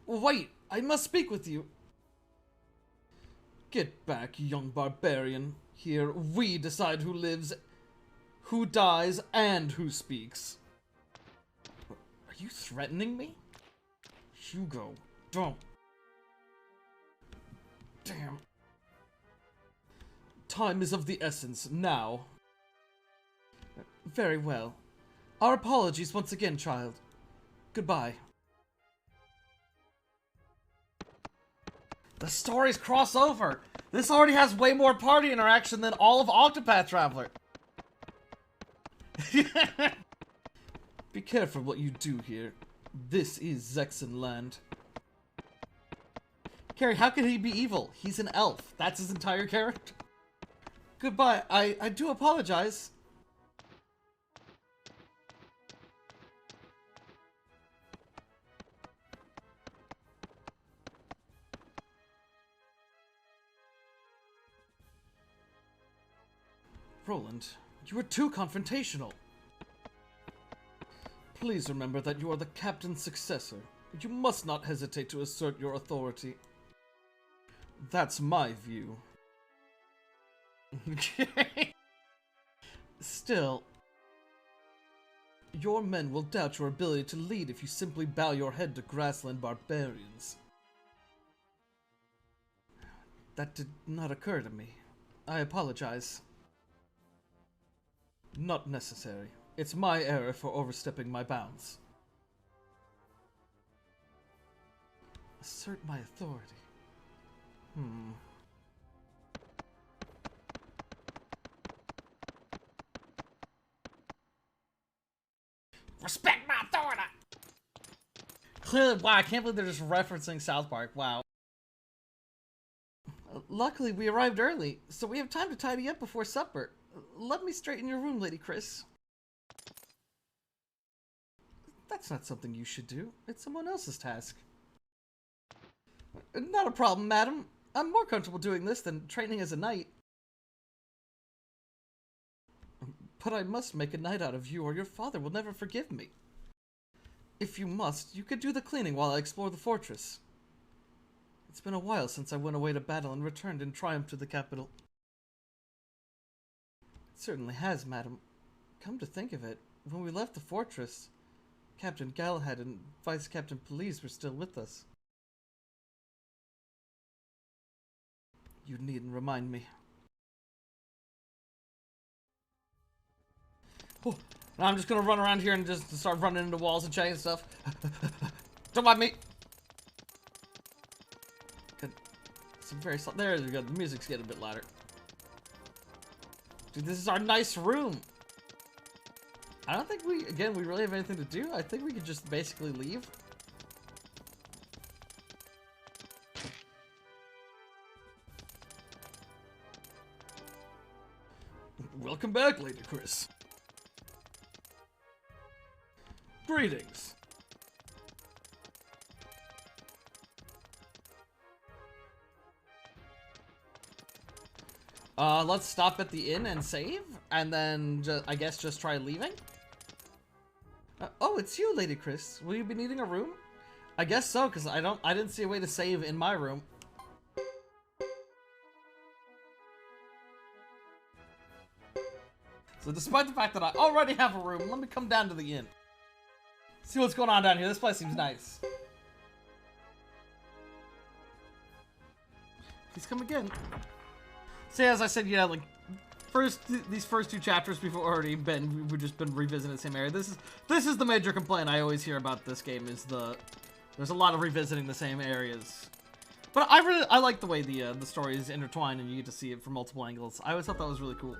Wait, I must speak with you. Get back, young barbarian. Here, we decide who lives, who dies, and who speaks. Are you threatening me? Hugo, don't. Damn. Time is of the essence, now. Very well. Our apologies once again, child. Goodbye. The stories cross over! This already has way more party interaction than all of Octopath Traveler! Be careful what you do here. This is Zexon land. Carrie, how could he be evil? He's an elf. That's his entire character. Goodbye. I do apologize. Roland, you are too confrontational. Please remember that you are the captain's successor. You must not hesitate to assert your authority. That's my view. Still, your men will doubt your ability to lead if you simply bow your head to grassland barbarians. That did not occur to me. I apologize. Not necessary. It's my error for overstepping my bounds. Assert my authority. Respect my authority! Clearly, wow, I can't believe they're just referencing South Park. Wow. Luckily, we arrived early, so we have time to tidy up before supper. Let me straighten your room, Lady Chris. That's not something you should do. It's someone else's task. Not a problem, madam. I'm more comfortable doing this than training as a knight. But I must make a knight out of you or your father will never forgive me. If you must, you could do the cleaning while I explore the fortress. It's been a while since I went away to battle and returned in triumph to the capital. It certainly has, madam. Come to think of it, when we left the fortress, Captain Galahad and Vice Captain Police were still with us. You needn't remind me. Oh, now I'm just gonna run around here and just start running into walls and checking stuff. Don't mind me. Good. Some very slow. There we go. The music's getting a bit louder. Dude, this is our nice room. I don't think we really have anything to do. I think we could just basically leave. Welcome back, Lady Chris. Greetings. Let's stop at the inn and save, and then I guess just try leaving. Oh, it's you, Lady Chris. Will you be needing a room? I guess so, because I didn't see a way to save in my room. So despite the fact that I already have a room, let me come down to the inn. See what's going on down here. This place seems nice. Please come again. See, as I said, yeah, like, these first two chapters we've already been, we've just been revisiting the same area. This is the major complaint I always hear about this game, is there's a lot of revisiting the same areas. But I like the way the story is intertwined and you get to see it from multiple angles. I always thought that was really cool.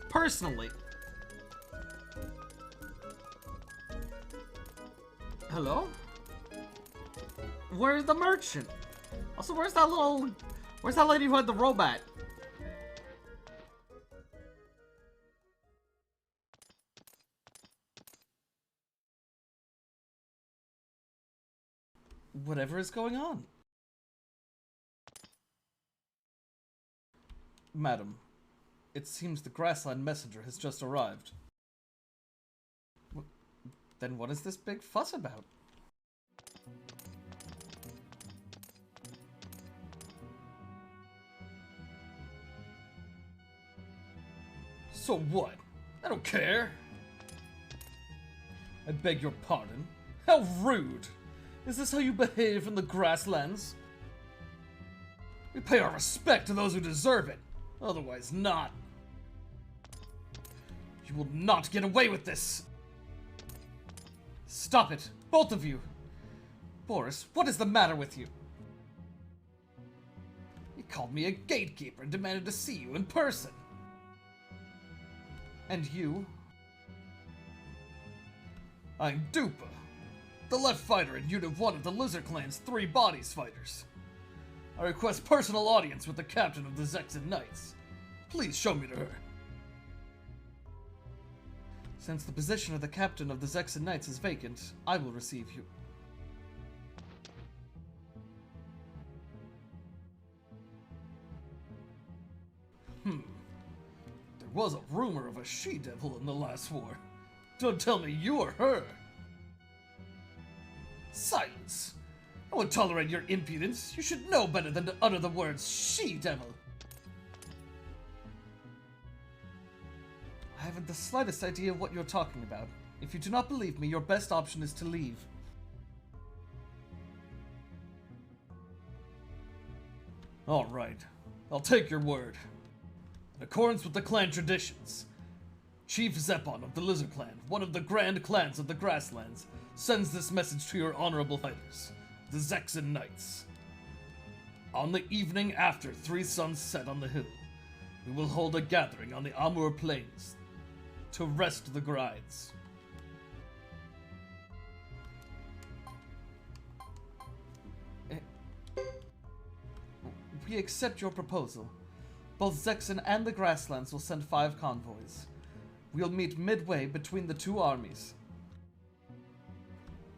Personally. Hello? Where's the merchant? Also, where's that lady who had the robot? Whatever is going on? Madam, it seems the Grassland messenger has just arrived. Then what is this big fuss about? So what? I don't care. I beg your pardon. How rude! Is this how you behave in the Grasslands? We pay our respect to those who deserve it. Otherwise not. You will not get away with this! Stop it, both of you! Boris, what is the matter with you? He called me a gatekeeper and demanded to see you in person. And you? I'm Dupa, the left fighter in Unit 1 of the Lizard Clan's 3 Bodies fighters. I request personal audience with the captain of the Zexan Knights. Please show me to her. Since the position of the captain of the Zexan Knights is vacant, I will receive you. There was a rumor of a she-devil in the last war. Don't tell me you are her. Silence. I won't tolerate your impudence. You should know better than to utter the words she-devil. I haven't the slightest idea of what you're talking about. If you do not believe me, your best option is to leave. All right. I'll take your word. In accordance with the clan traditions, Chief Zeppon of the Lizard Clan, one of the grand clans of the Grasslands, sends this message to your honorable fighters, the Zexan Knights. On the evening after 3 suns set on the hill, we will hold a gathering on the Amur Plains to rest the grides. We accept your proposal. Both Zexan and the Grasslands will send 5 convoys. We'll meet midway between the 2 armies.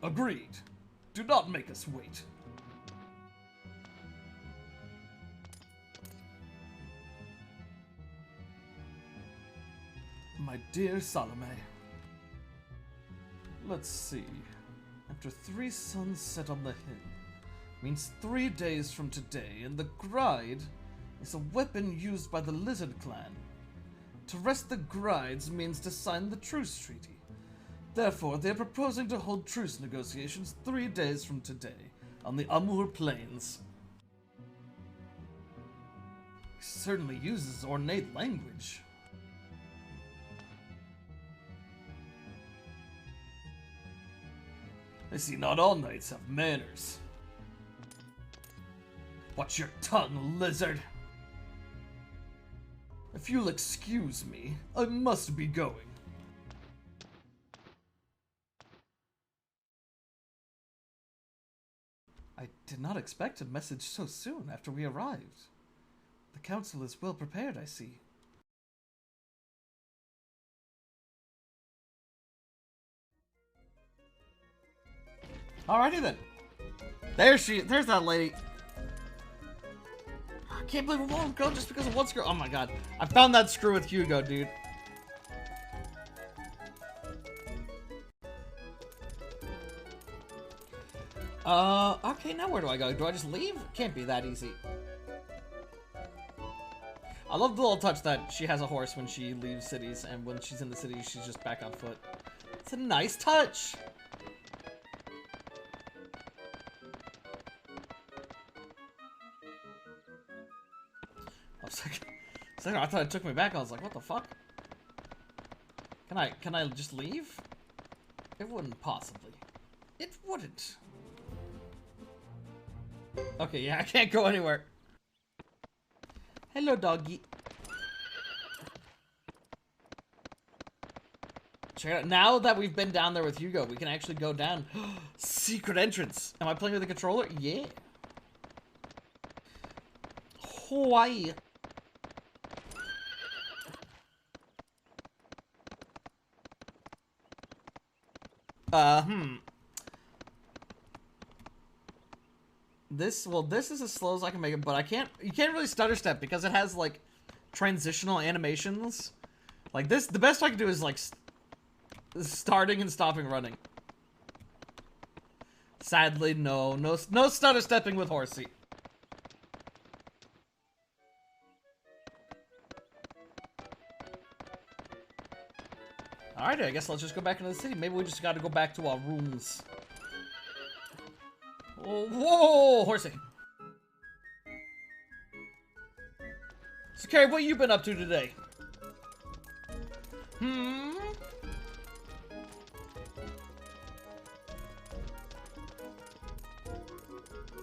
Agreed. Do not make us wait. My dear Salome. Let's see. After 3 suns set on the hill, means 3 days from today, and the Gride is a weapon used by the Lizard Clan. To rest the Grides means to sign the truce treaty. Therefore, they are proposing to hold truce negotiations 3 days from today, on the Amur Plains. He certainly uses ornate language. I see not all knights have manners. Watch your tongue, lizard! If you'll excuse me, I must be going. I did not expect a message so soon after we arrived. The council is well prepared, I see. Alrighty then. There's that lady. I can't believe it won't go just because of one screw. Oh my god. I found that screw with Hugo, dude. Okay, now where do I go? Do I just leave? It can't be that easy. I love the little touch that she has a horse when she leaves cities, and when she's in the city, she's just back on foot. It's a nice touch. I was like, I thought it took me back. I was like, what the fuck? Can I just leave? It wouldn't possibly. It wouldn't. Okay, yeah, I can't go anywhere. Hello, doggy. Check it out. Now that we've been down there with Hugo, we can actually go down. Secret entrance. Am I playing with the controller? Yeah. Hawaii. This is as slow as I can make it, but you can't really stutter step because it has, like, transitional animations. Like, this, the best I can do is, like, starting and stopping running. Sadly, no stutter stepping with Horsey. Alright, I guess let's just go back into the city. Maybe we just gotta go back to our rooms. Oh, whoa, Horsey. So, Carrie, what you been up to today?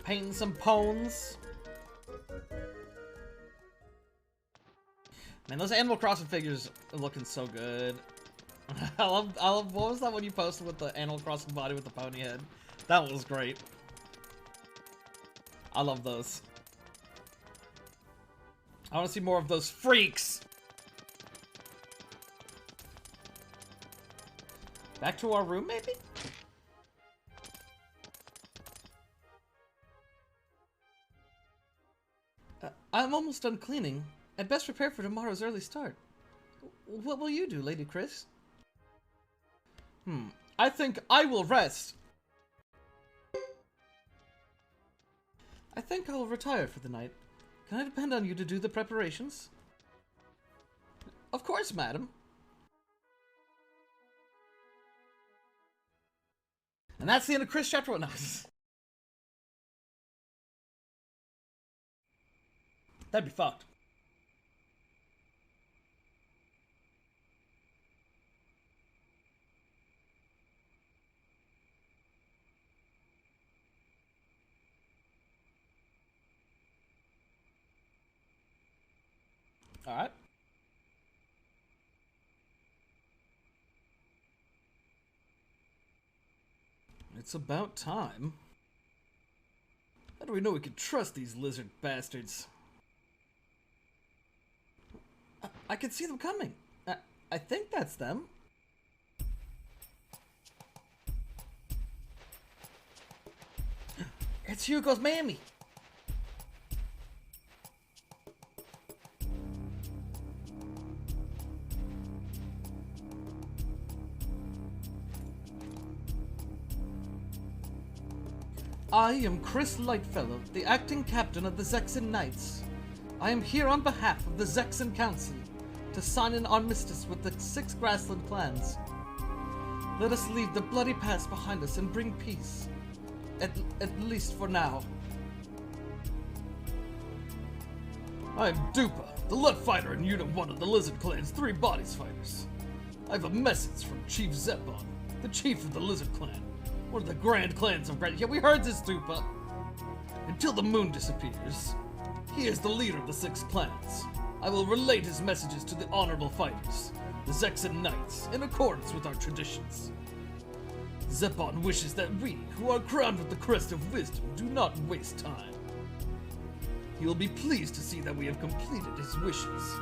Painting some pones. Man, those Animal Crossing figures are looking so good. I love, what was that one you posted with the Animal Crossing body with the pony head? That was great. I love those. I want to see more of those freaks. Back to our room, maybe? I'm almost done cleaning. I'd best prepare for tomorrow's early start. What will you do, Lady Chris? I think I will rest. I think I'll retire for the night. Can I depend on you to do the preparations? Of course, madam. And that's the end of Chris chapter 1. That'd be fucked. Alright. It's about time. How do we know we can trust these lizard bastards? I can see them coming. I think that's them. It's Hugo's mammy. I am Chris Lightfellow, the acting captain of the Zexan Knights. I am here on behalf of the Zexan Council to sign an armistice with the 6 grassland clans. Let us leave the bloody past behind us and bring peace. At least for now. I am Dupa, the Lut Fighter in Unit 1 of the Lizard Clan's 3 Bodies Fighters. I have a message from Chief Zepon, the chief of the Lizard Clan. One of the grand clans of Grand. Yeah, we heard this, Dupa. Until the moon disappears, he is the leader of the 6 clans. I will relate his messages to the honorable fighters, the Zexan Knights, in accordance with our traditions. Zepon wishes that we, who are crowned with the crest of wisdom, do not waste time. He will be pleased to see that we have completed his wishes.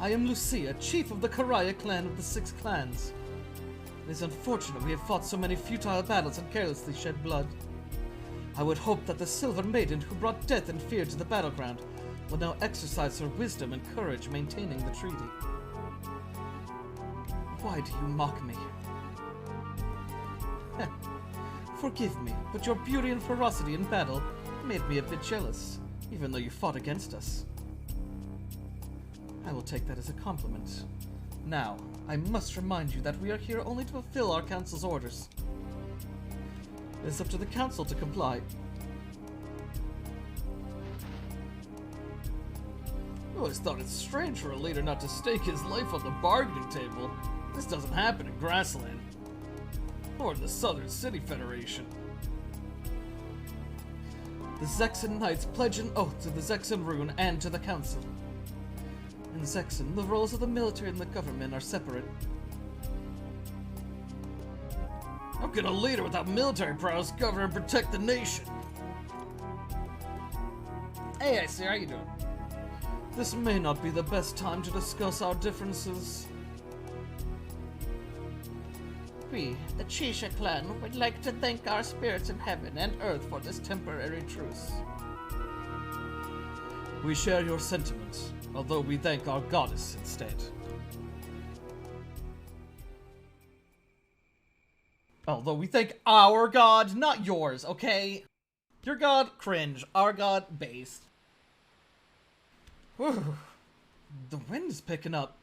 I am Lucia, chief of the Karaya clan of the 6 clans. It is unfortunate we have fought so many futile battles and carelessly shed blood. I would hope that the Silver Maiden who brought death and fear to the battleground will now exercise her wisdom and courage maintaining the treaty. Why do you mock me? Forgive me, but your beauty and ferocity in battle made me a bit jealous. even though you fought against us. I will take that as a compliment. Now, I must remind you that we are here only to fulfill our council's orders. It is up to the council to comply. I always thought it's strange for a leader not to stake his life on the bargaining table. This doesn't happen in Grassland. Or the Southern City Federation. The Zexan Knights pledge an oath to the Zexan Rune and to the Council. In Zexan, the roles of the military and the government are separate. How can a leader without military prowess govern and protect the nation? Hey, I see. How you doing? This may not be the best time to discuss our differences. We, the Chisha clan, would like to thank our spirits in heaven and earth for this temporary truce. We share your sentiment, although we thank our goddess instead. Although we thank our god, not yours, okay? Your god, cringe. Our god, based. Whew. The wind is picking up.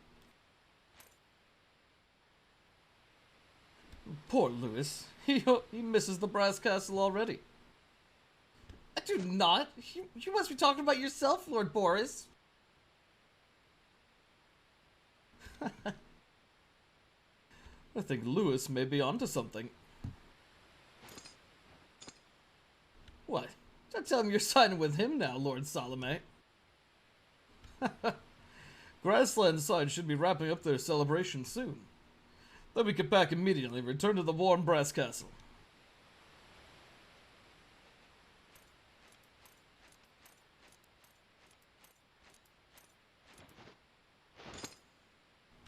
Poor Louis. He misses the brass castle already. I do not. You must be talking about yourself, Lord Boris. I think Louis may be onto something. What? Don't tell him you're signing with him now, Lord Salome. Grassland side should be wrapping up their celebration soon. Then we get back immediately and return to the warm brass castle.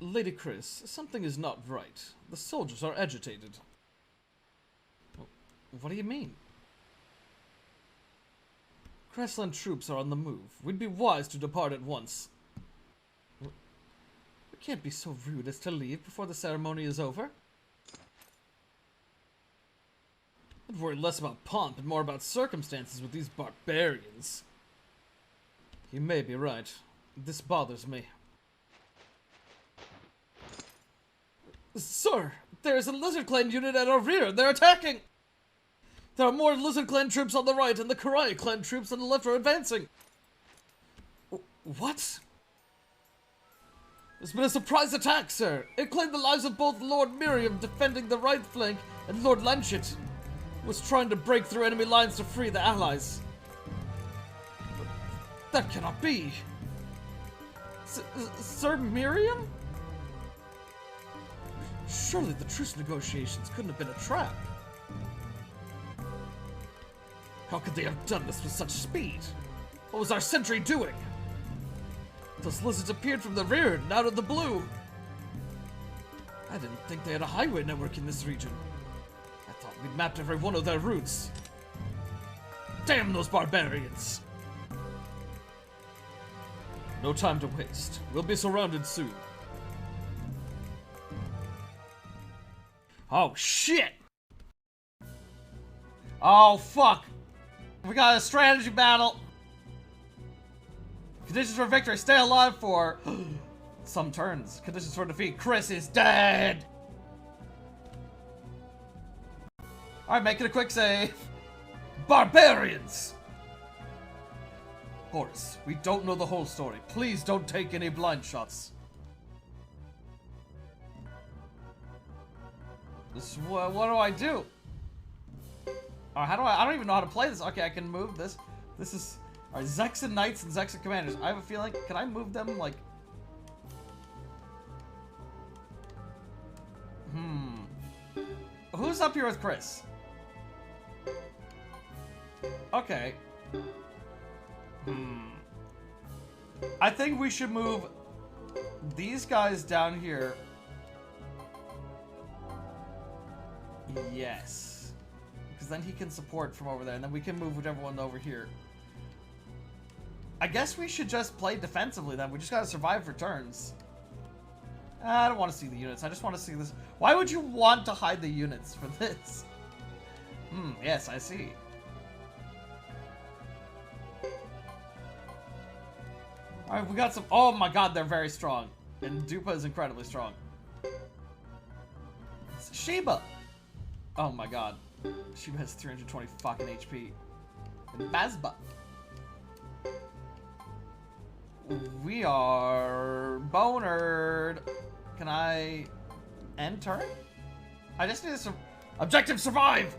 Lady Chris, something is not right. The soldiers are agitated. What do you mean? Grassland troops are on the move. We'd be wise to depart at once. We can't be so rude as to leave before the ceremony is over. I'd worry less about pomp and more about circumstances with these barbarians. You may be right. This bothers me. Sir, there's a Lizard Clan unit at our rear. They're attacking! There are more Lizard Clan troops on the right, and the Karaya Clan troops on the left are advancing. What? There's been a surprise attack, sir. It claimed the lives of both Lord Miriam defending the right flank and Lord Lanchet was trying to break through enemy lines to free the allies. But that cannot be. Sir Miriam? Surely the truce negotiations couldn't have been a trap. How could they have done this with such speed? What was our sentry doing? Those lizards appeared from the rear and out of the blue. I didn't think they had a highway network in this region. I thought we'd mapped every one of their routes. Damn those barbarians! No time to waste. We'll be surrounded soon. Oh, shit! Oh, fuck! We got a strategy battle! Conditions for victory, stay alive for some turns. Conditions for defeat, Chris is dead! Alright, making a quick save. Barbarians! Boris, we don't know the whole story. Please don't take any blind shots. What do I do? How do I don't even know how to play this. Okay, I can move this. This is... Alright, Zexan Knights and Zexan Commanders. I have a feeling... Can I move them, like... Who's up here with Chris? Okay. I think we should move these guys down here. Yes. Because then he can support from over there, and then we can move whichever one over here. I guess we should just play defensively then. We just gotta survive for turns. I don't want to see the units. I just want to see this. Why would you want to hide the units for this? Yes, I see. Alright, we got some. Oh my god, they're very strong. And Dupa is incredibly strong. It's Sheba! Oh my god. Sheba has 320 fucking HP. And Bazba. We are bonered. Can I enter? I just need some objective survive.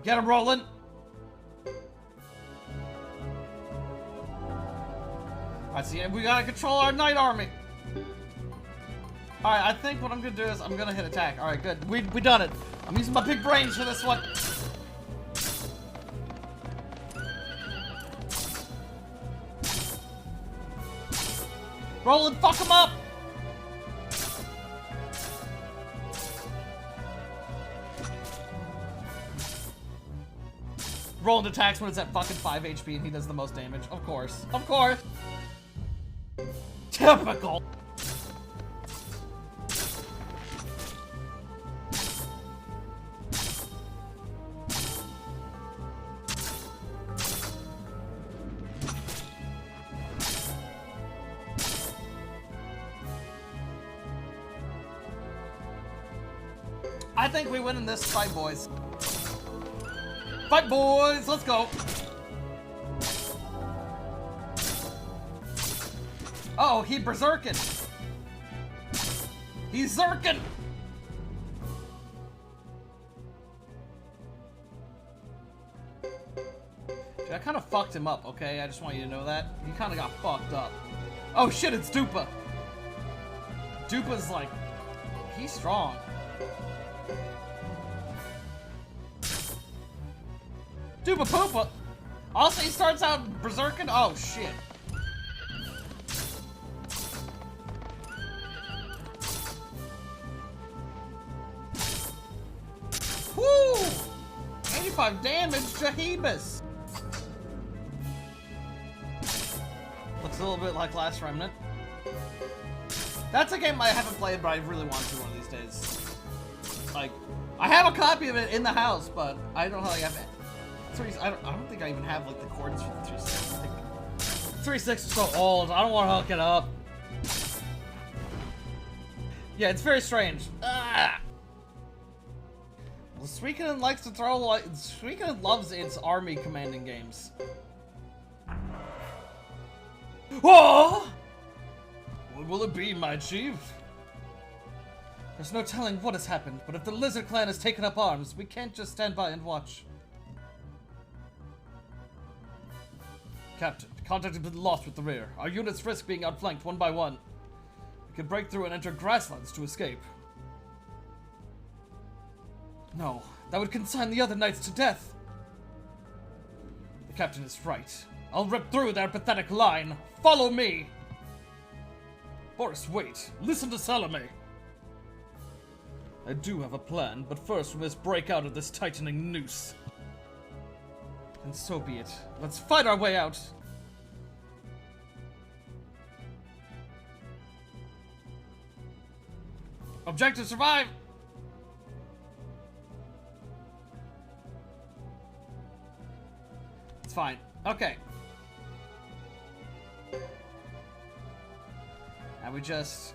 Get him rolling. Alright, see, we gotta control our knight army. Alright, I think what I'm gonna do is I'm gonna hit attack. Alright, good. We done it. I'm using my big brains for this one. Roll and fuck him up! Rolling attacks when it's at fucking 5 HP and he does the most damage. Of course. Of course! Typical! I think we win in this fight, boys. Fight, boys! Let's go! Oh, he berserkin'! He's zerkin'! Dude, I kind of fucked him up, okay? I just want you to know that. He kind of got fucked up. Oh shit, it's Dupa! Dupa's like... he's strong. Dupa Poopa! Also, he starts out berserking. Oh, shit. Woo! 85 damage, Jahibus! Looks a little bit like Last Remnant. That's a game I haven't played, but I really want to one of these days. Like, I have a copy of it in the house, but I don't know how I have it. I don't think I even have like the coordinates for the 360. I think 360 is so old. I don't want to hook it up. Yeah, it's very strange. Ah! Well, Suikoden likes to throw like Suikoden loves its army commanding games. Oh! What will it be, my chief? There's no telling what has happened, but if the Lizard Clan has taken up arms, we can't just stand by and watch. Captain, contact has been lost with the rear. Our units risk being outflanked one by one. We can break through and enter grasslands to escape. No, that would consign the other knights to death. The captain is right. I'll rip through their pathetic line. Follow me! Boris, wait. Listen to Salome. I do have a plan, but first we must break out of this tightening noose. And so be it. Let's fight our way out. Objective survive! It's fine. Okay. And we just...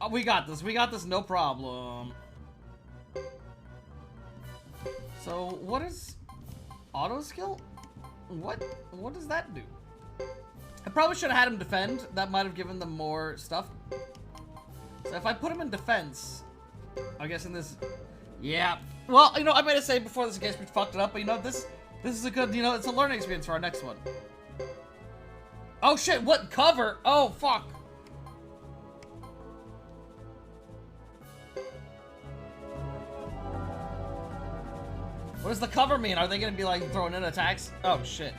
oh, we got this. We got this, no problem. So, what is auto skill? What does that do? I probably should have had him defend. That might have given them more stuff. So if I put him in defense, I guess in this, yeah. Well, you know, I made a say before this against me fucked it up, but you know, this is a good, you know, it's a learning experience for our next one. Oh shit! What cover? Oh fuck! What does the cover mean? Are they gonna be like throwing in attacks? Oh shit.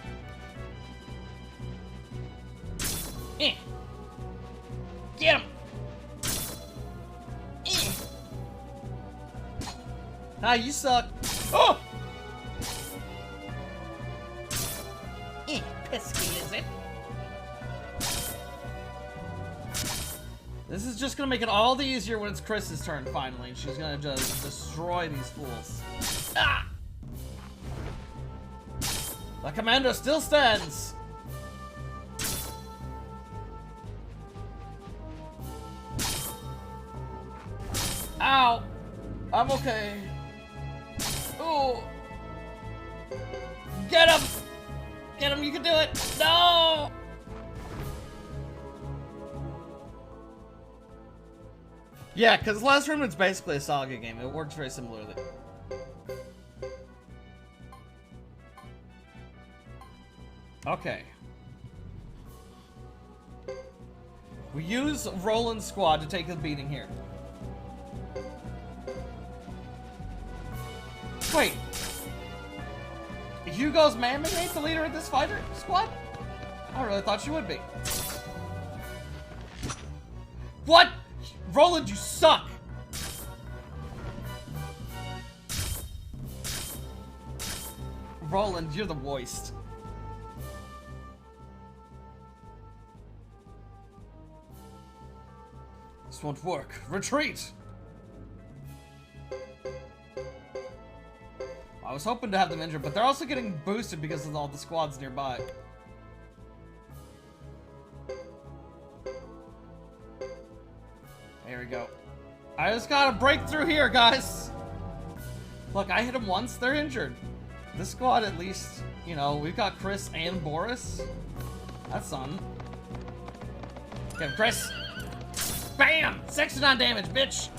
Eh. Get him! Eh. Ah, you suck. Oh! Eh, pesky lizard. This is just gonna make it all the easier when it's Chris's turn finally, and she's gonna just destroy these fools. Ah! The commander still stands! Ow! I'm okay. Ooh! Get him! Get him, you can do it! No! Yeah, because Last Rumored's basically a Saga game. It works very similarly. Okay. We use Roland's squad to take the beating here. Wait. Hugo's Mammy ain't the leader of this fighter squad? I really thought she would be. What? Roland, you suck! Roland, you're the worst. This won't work. Retreat! I was hoping to have them injured, but they're also getting boosted because of all the squads nearby. There we go. I just gotta break through here, guys! Look, I hit them once, they're injured. This squad, at least, you know, we've got Chris and Boris. That's something. Okay, Chris. Bam! 69 damage, bitch!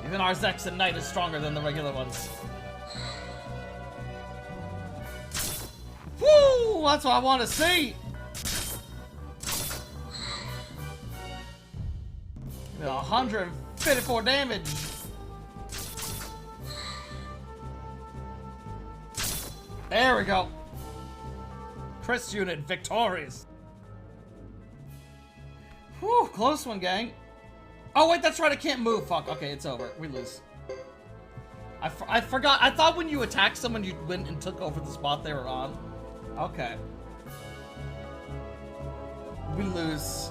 Even our Zexan Knight is stronger than the regular ones. Woo! That's what I want to see! 154 damage. There we go. Chris unit victorious. Whew, close one, gang. Oh wait, that's right, I can't move. Fuck, okay, it's over. We lose. I forgot. I thought when you attacked someone, you went and took over the spot they were on. Okay. We lose.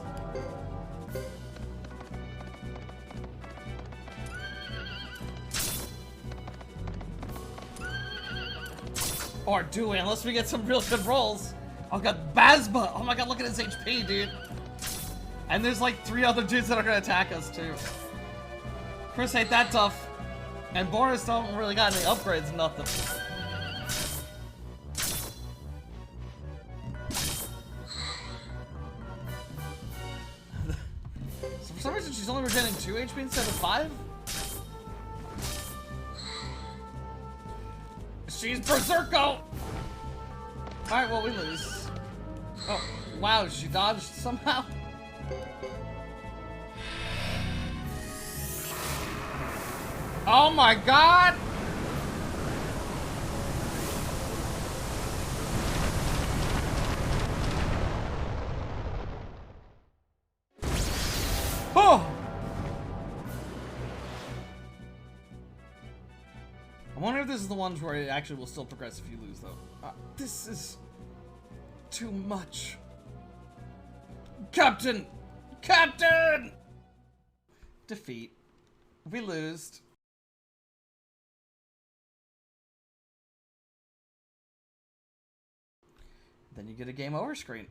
Or do we? Unless we get some real good rolls. Oh god, Bazba! Oh my god, look at his HP, dude. And there's like 3 other dudes that are gonna attack us too. Chris ain't that tough. And Boris don't really got any upgrades, nothing. So for some reason she's only regenerating 2 HP instead of 5? She's Berserko! Alright, well, we lose. Oh, wow, she dodged somehow? Oh my god! Oh! I wonder if this is the ones where it actually will still progress if you lose, though. This is too much. Captain! Captain! Defeat. We lose. Then you get a game over screen.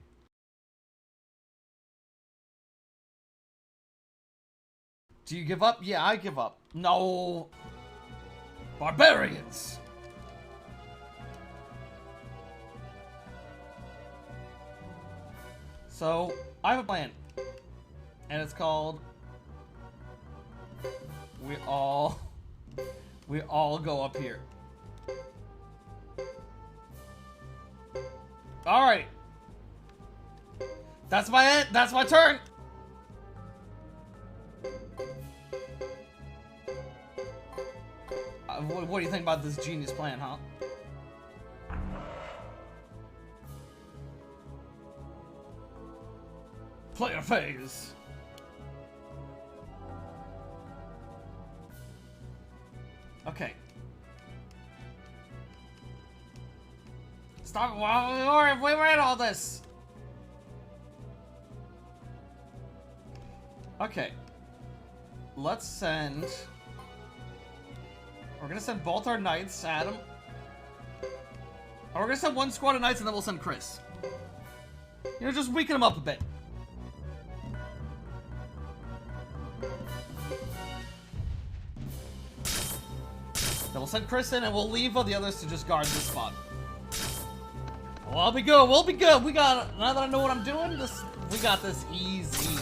Do you give up? Yeah, I give up. No! Barbarians! So, I have a plan. And it's called... We all go up here. Alright. That's my turn! What do you think about this genius plan, huh? Player phase. Okay. Stop. We read all this. Okay. Let's send... We're gonna send both our knights at him. Or we're gonna send one squad of knights and then we'll send Chris. You know, just weaken him up a bit. Then we'll send Chris in and we'll leave all the others to just guard this spot. Well, I'll be good. We'll be good. We got, now that I know what I'm doing, we got this easy.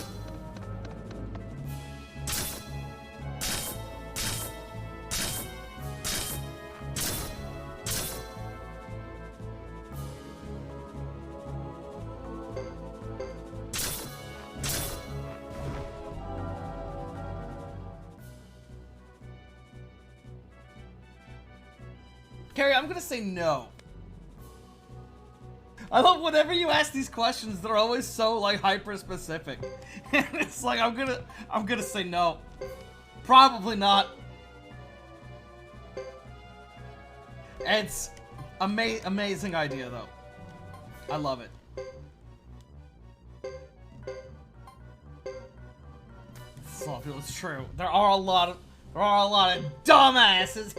Carrie, I'm gonna say no. I love whenever you ask these questions, they're always so like hyper specific. And it's like I'm gonna say no. Probably not. It's amazing idea though. I love it. Some people, it's true. There are a lot of dumbasses.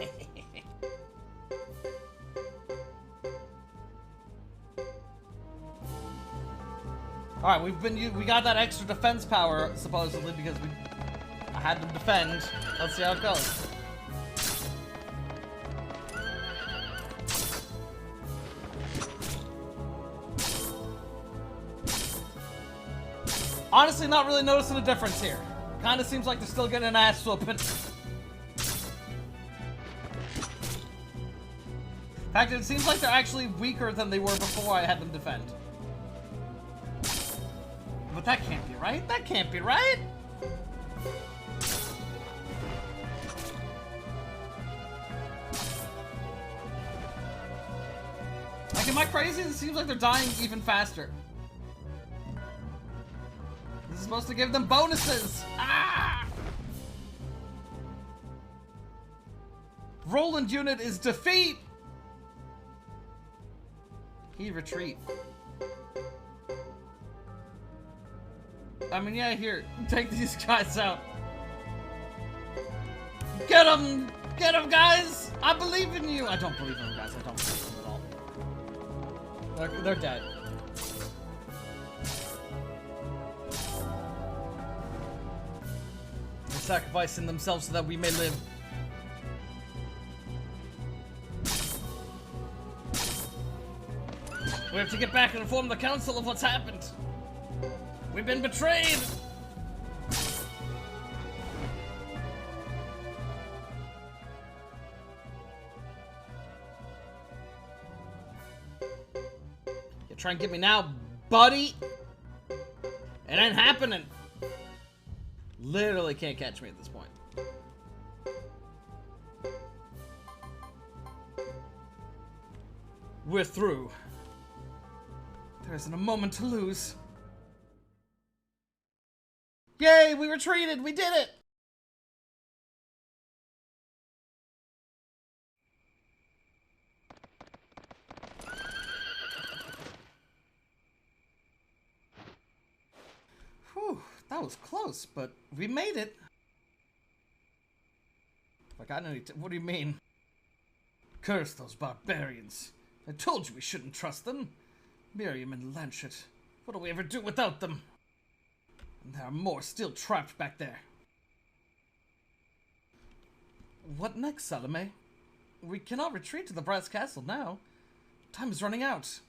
All right, we got that extra defense power supposedly because I had to defend. Let's see how it goes. Honestly, not really noticing a difference here. Kind of seems like they're still getting an ass whooping. In fact, it seems like they're actually weaker than they were before I had them defend. But that can't be right. That can't be right. Like, am I crazy? It seems like they're dying even faster. This is supposed to give them bonuses. Ah! Roland unit is defeat. He retreat. I mean, yeah, here, take these guys out. Get them! Get them, guys! I believe in you! I don't believe in them, guys. I don't believe in them at all. They're dead. They're sacrificing themselves so that we may live. We have to get back and inform the council of what's happened. We've been betrayed! You try and get me now, buddy? It ain't happening. Literally can't catch me at this point. We're through. There isn't a moment to lose. Yay, we retreated! We did it! Whew, that was close, but we made it. I got any what do you mean? Curse those barbarians. I told you we shouldn't trust them. Miriam and Lanchet. What do we ever do without them? And there are more still trapped back there. What next, Salome? We cannot retreat to the Brass Castle now. Time is running out.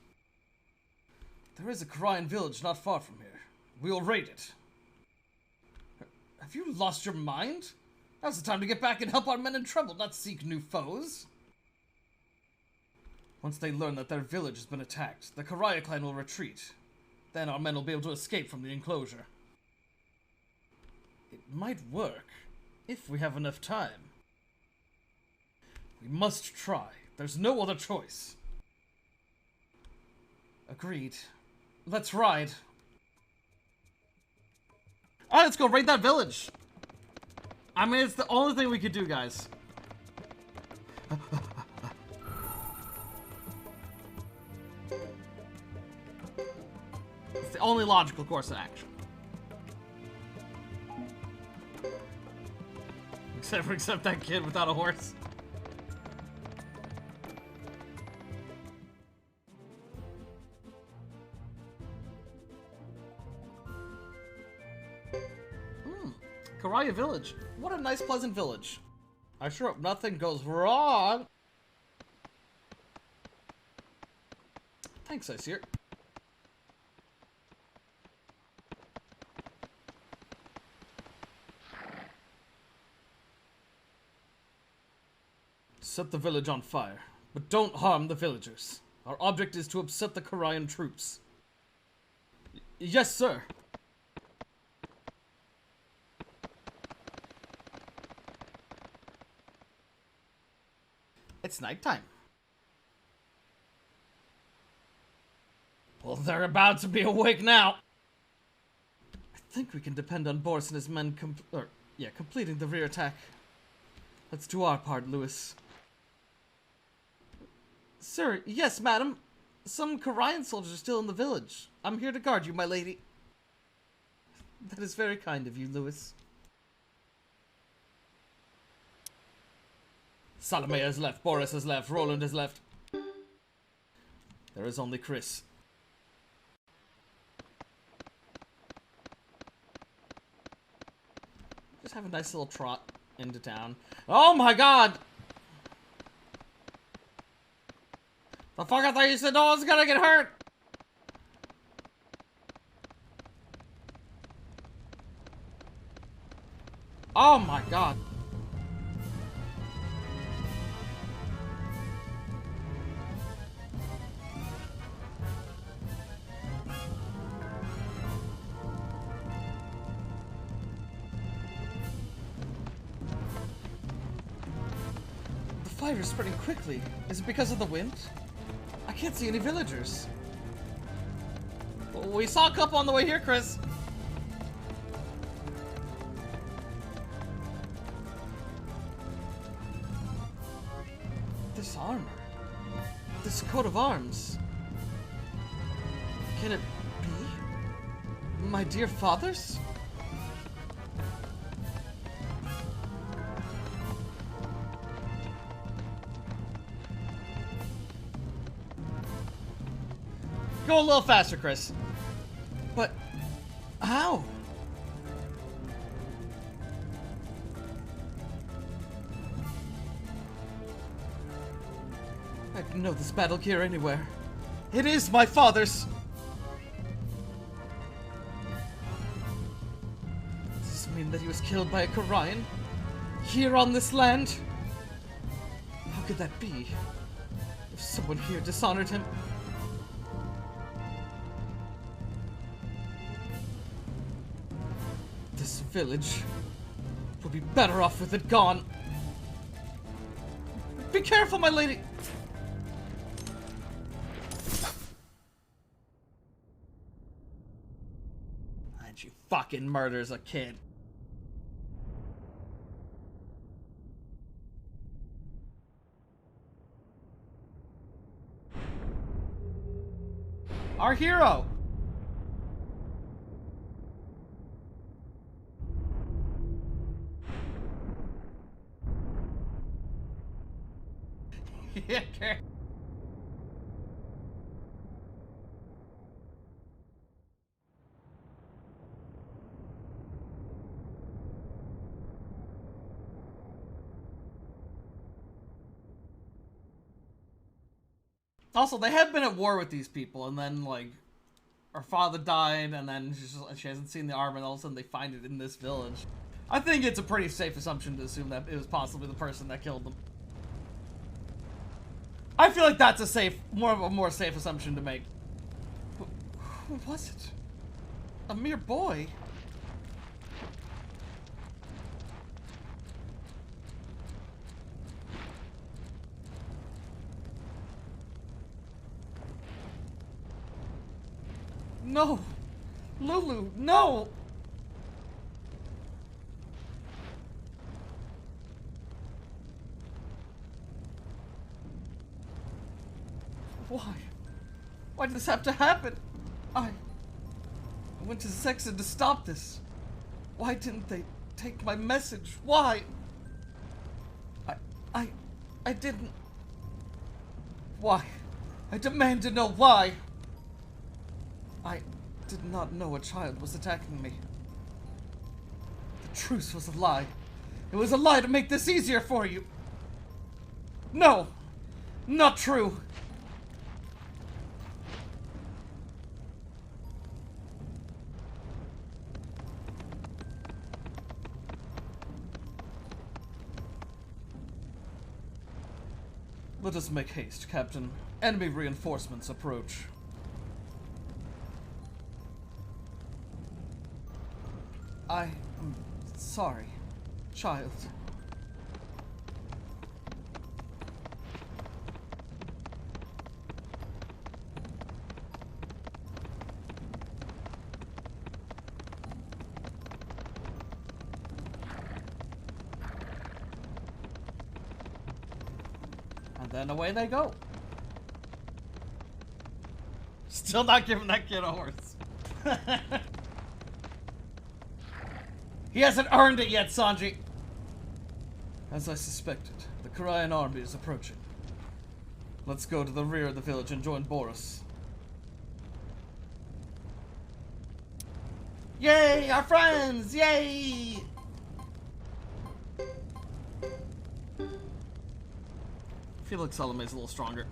There is a Karayan village not far from here. We will raid it. Have you lost your mind? Now's the time to get back and help our men in trouble, not seek new foes. Once they learn that their village has been attacked, the Karaya clan will retreat. Then our men will be able to escape from the enclosure. It might work, if we have enough time. We must try. There's no other choice. Agreed. Let's ride. Alright, let's go raid that village. I mean, it's the only thing we could do, guys. It's the only logical course of action. Except that kid without a horse. Karaya Village. What a nice, pleasant village. I sure hope nothing goes wrong. Thanks, I see it. Set the village on fire, but don't harm the villagers. Our object is to upset the Karayan troops. Yes, sir. It's nighttime. Well, they're about to be awake now. I think we can depend on Boris and his men completing the rear attack. Let's do our part, Lewis. Sir, yes, madam. Some Karayan soldiers are still in the village. I'm here to guard you, my lady. That is very kind of you, Lewis. Salome has left, Boris has left, Roland has left. There is only Chris. Just have a nice little trot into town. Oh my god! The fuck, I thought you said no one's gonna get hurt! Oh my god. The fire is spreading quickly. Is it because of the wind? I can't see any villagers. Well, we saw a couple on the way here, Chris. This armor. This coat of arms. Can it be my dear father's? Go a little faster, Chris. But how? I didn't know this battle gear anywhere. It is my father's. Does this mean that he was killed by a Karayan? Here on this land? How could that be? If someone here dishonored him? This village will be better off with it gone. Be careful, my lady! And she fucking murders a kid. Our hero! Yeah, okay. Also, they have been at war with these people, and then, like, her father died, and then she hasn't seen the armor, and all of a sudden they find it in this village. I think it's a pretty safe assumption to assume that it was possibly the person that killed them. I feel like that's a more safe assumption to make. Who was it? A mere boy? No! Lulu, no! Why? Why did this have to happen? I went to Sexton to stop this. Why didn't they take my message? Why? I didn't... Why? I demand to know why! I did not know a child was attacking me. The truce was a lie. It was a lie to make this easier for you. No! Not true! Let us make haste, Captain. Enemy reinforcements approach. I am sorry, child. And then away they go. Still not giving that kid a horse. He hasn't earned it yet, Sanji. As I suspected, the Korean army is approaching. Let's go to the rear of the village and join Boris. Yay, our friends! Yay! I feel like Salome's a little stronger.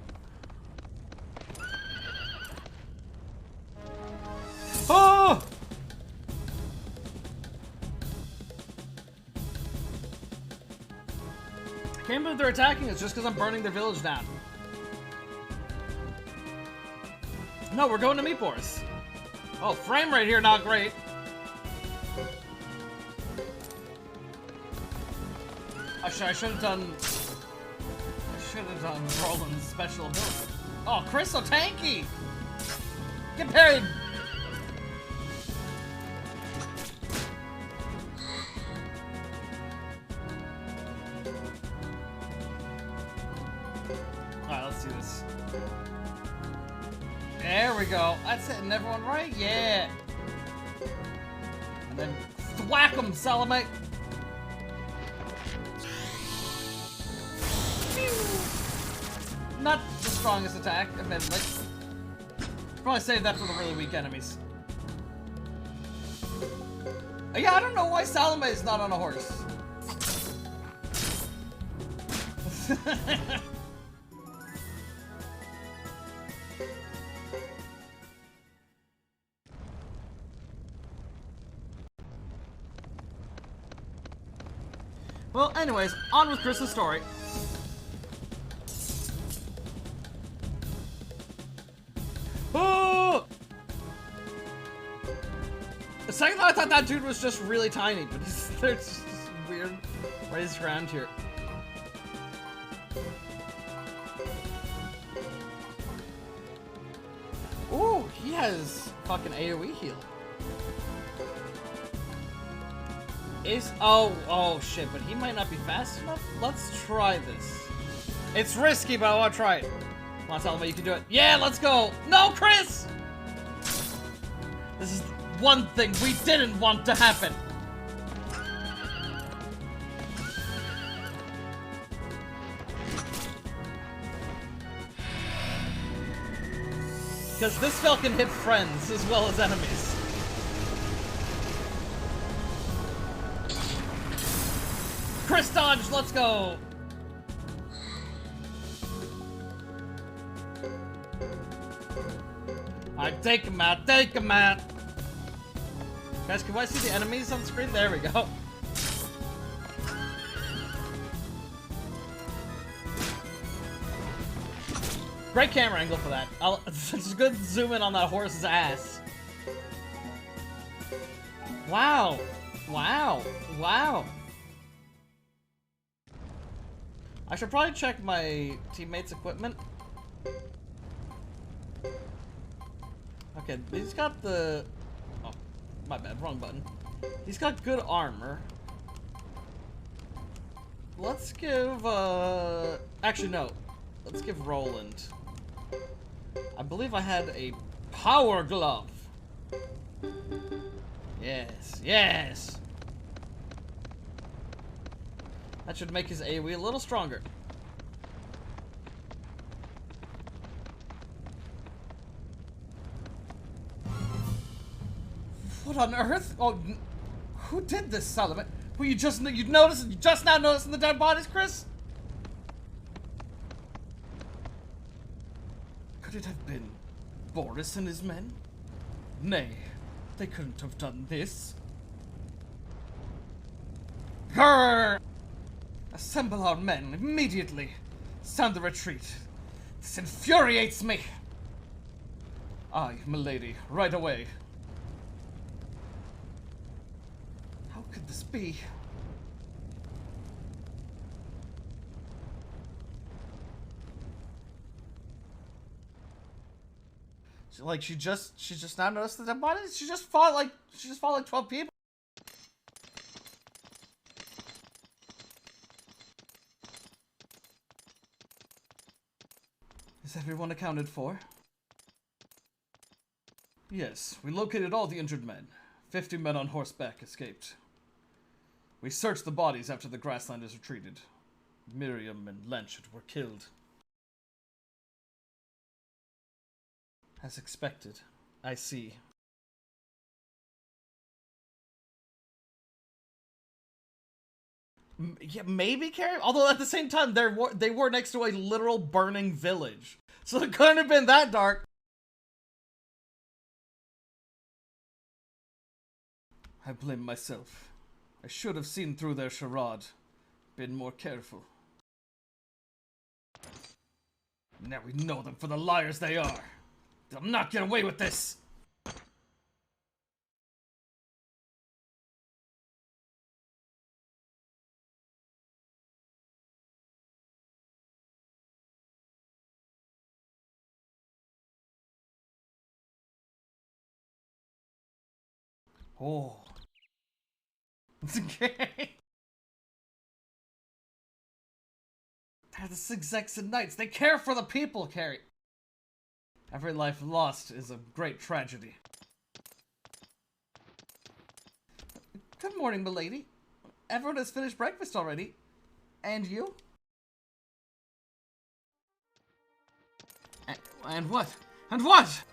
Oh! I can't believe they're attacking us just because I'm burning their village down. No, we're going to meet Boris. Oh, frame rate here not great. I should have done Roland's special ability. Oh, Chris so tanky! Get parried! Alright, let's do this. There we go. That's hitting everyone right? Yeah! And then thwack him, Salome! Not the strongest attack, admittedly. Probably save that for the really weak enemies. Yeah, I don't know why Salome is not on a horse. Well, anyways, on with Chris's story. Oh! The second thought, I thought that dude was just really tiny, but there's just weird raised around here. Ooh, he has fucking AoE heal. Oh shit, but he might not be fast enough? Let's try this. It's risky, but I want to try it. Come on, Salome, you can do it. Yeah, let's go! No, Chris! This is one thing we didn't want to happen. Because this spell can hit friends as well as enemies. Chris dodge, let's go! Alright, take him out, take him out! Guys, can I see the enemies on the screen? There we go. Great camera angle for that. It's a good zoom in on that horse's ass. Wow. Wow. Wow. I should probably check my teammates' equipment. Okay, he's got the... Oh, my bad, wrong button. He's got good armor. Let's give, actually, no. Let's give Roland. I believe I had a power glove. Yes, yes! That should make his AoE a little stronger. What on earth? Oh, who did this, Solomon? Well, you just now noticing the dead bodies, Chris? Could it have been Boris and his men? Nay, they couldn't have done this. Grrr! Assemble our men immediately. Sound the retreat. This infuriates me. Aye, milady, right away. How could this be? Like she just now noticed the dead bodies? She just fought like 12 people. Is everyone accounted for? Yes, we located all the injured men. 50 men on horseback escaped. We searched the bodies after the grasslanders retreated. Miriam and Lanchet were killed. As expected. I see. Yeah, maybe Carrie? Although at the same time, they were next to a literal burning village. So it couldn't have been that dark. I blame myself. I should have seen through their charade. Been more careful. Now we know them for the liars they are. They'll not get away with this! Oh. It's okay. They're the Six-Exit Knights. They care for the people, Carrie. Every life lost is a great tragedy. Good morning, milady. Everyone has finished breakfast already. And you? And what? And what?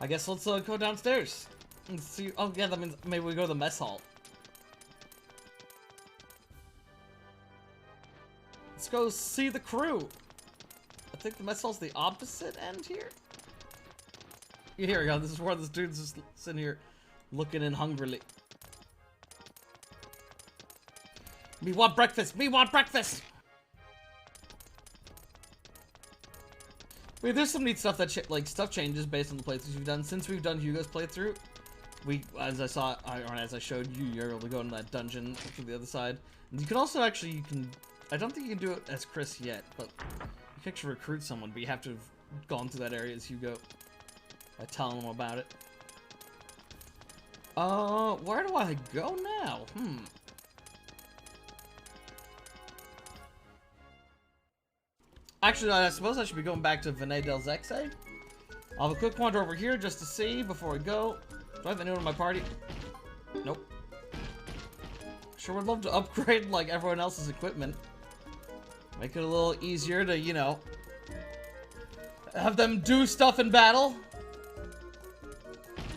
I guess let's go downstairs and see. Oh yeah, that means maybe we go to the mess hall. Let's go see the crew. I think the mess hall's the opposite end here. Yeah, here we go. This is where this dude's just sitting here looking in hungrily. Me want breakfast! Me want breakfast! Wait, there's some neat stuff that stuff changes based on the playthroughs you've done. Since we've done Hugo's playthrough, as I showed you, you're able to go in that dungeon to the other side. And you can also actually, I don't think you can do it as Chris yet, but you can actually recruit someone, but you have to have gone through that area as Hugo by telling them about it. Where do I go now? Actually, I suppose I should be going back to Venet del Zexe. I'll have a quick wander over here just to see before we go. Do I have anyone in my party? Nope. Sure would love to upgrade, like, everyone else's equipment. Make it a little easier to, you know, have them do stuff in battle.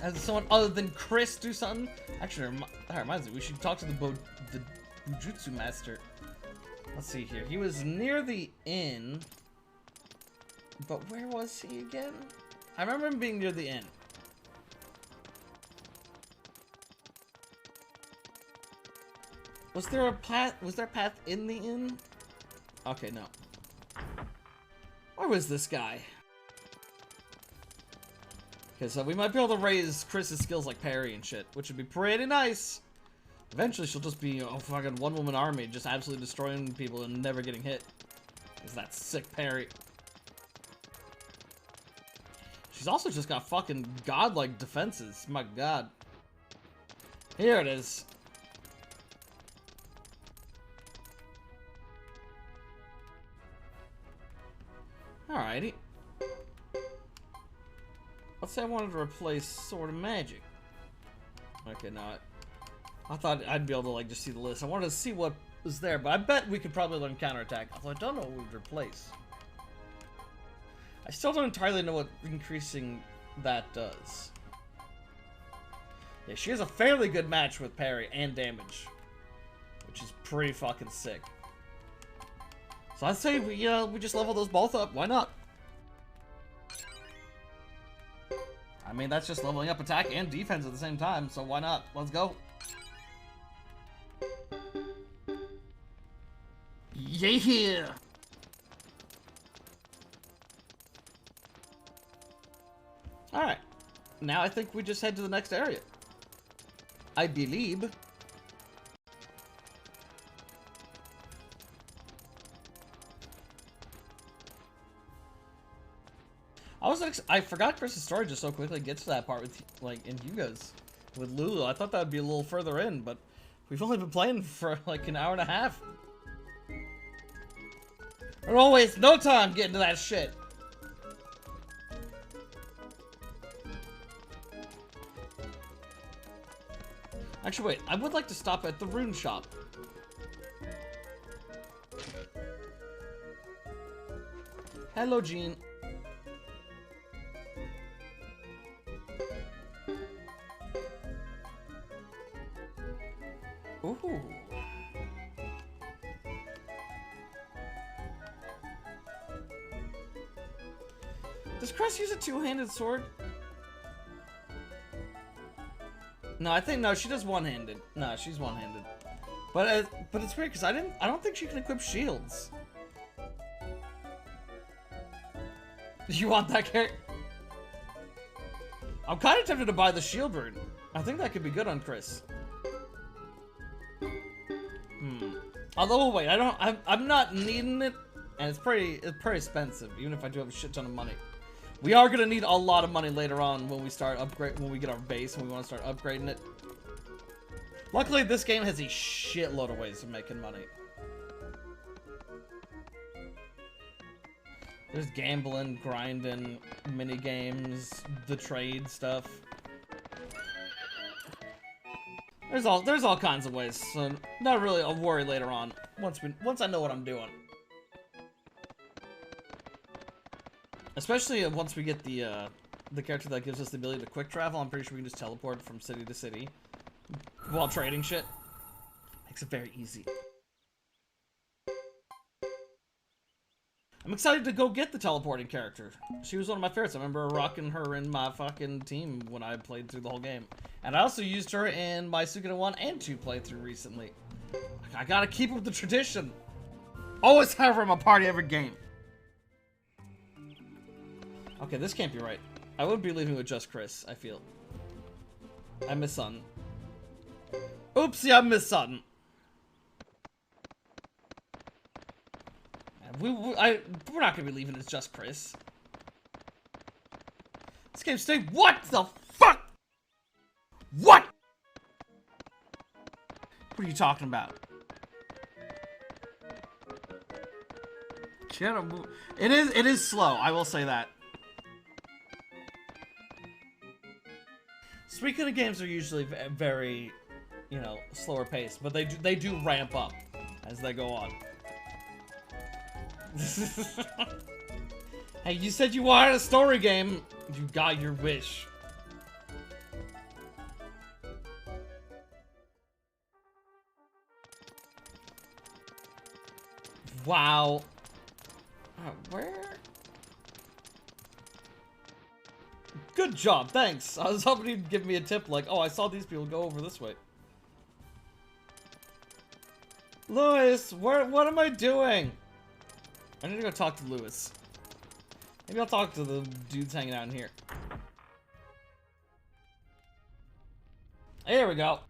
Have someone other than Chris do something. Actually, that reminds me, we should talk to the Bujutsu Master. Let's see here. He was near the inn. But where was he again? I remember him being near the inn. Was there a path? Was there a path in the inn? Okay, no. Where was this guy? Okay, so we might be able to raise Chris's skills like parry and shit, which would be pretty nice. Eventually, she'll just be a fucking one-woman army, just absolutely destroying people and never getting hit. Is that sick parry? She's also just got fucking godlike defenses. My god. Here it is. Alrighty. Let's say I wanted to replace Sword of Magic. Okay, no, I thought I'd be able to like just see the list. I wanted to see what was there, but I bet we could probably learn counterattack. Although I don't know what we'd replace. I still don't entirely know what increasing that does. Yeah, she has a fairly good match with parry and damage, which is pretty fucking sick. So I'd say we just level those both up. Why not? I mean, that's just leveling up attack and defense at the same time, so why not? Let's go. Yeah! Alright. Now I think we just head to the next area. I believe. I forgot Chris's story just so quickly gets to that part with, like, in Hugo's. With Lulu. I thought that would be a little further in, but we've only been playing for, like, an hour and a half. There's always no time getting to that shit. Actually, wait. I would like to stop at the rune shop. Hello, Jean. Ooh. Does Chris use a two-handed sword? No, I think no. She does one-handed. No, she's one-handed. But it's weird because I don't think she can equip shields. You want that character? I'm kind of tempted to buy the shield rune. I think that could be good on Chris. Although, wait, I'm not needing it, and it's pretty expensive, even if I do have a shit ton of money. We are gonna need a lot of money later on when we get our base and we want to start upgrading it. Luckily, this game has a shitload of ways of making money. There's gambling, grinding, mini games, the trade stuff. There's all kinds of ways, so not really a worry later on. Once I know what I'm doing. Especially once we get the character that gives us the ability to quick travel. I'm pretty sure we can just teleport from city to city while trading shit. Makes it very easy. I'm excited to go get the teleporting character. She was one of my favorites. I remember rocking her in my fucking team when I played through the whole game. And I also used her in my Suikoden 1 and 2 playthrough recently. I gotta keep up with the tradition. Always have her in my party every game. Okay, this can't be right. I wouldn't be leaving with just Chris, I feel. I miss Sutton. Oopsie, I miss Sutton. We're not gonna be leaving as just Chris. This game's staying. What the fuck? What? What are you talking about? It is slow. I will say that. Suikoden games are usually very, you know, slower paced, but they do ramp up as they go on. Hey, you said you wanted a story game. You got your wish. Wow. Where? Good job, thanks. I was hoping you'd give me a tip like, oh, I saw these people go over this way. Louis, what am I doing? I need to go talk to Louis. Maybe I'll talk to the dudes hanging out in here. Here we go.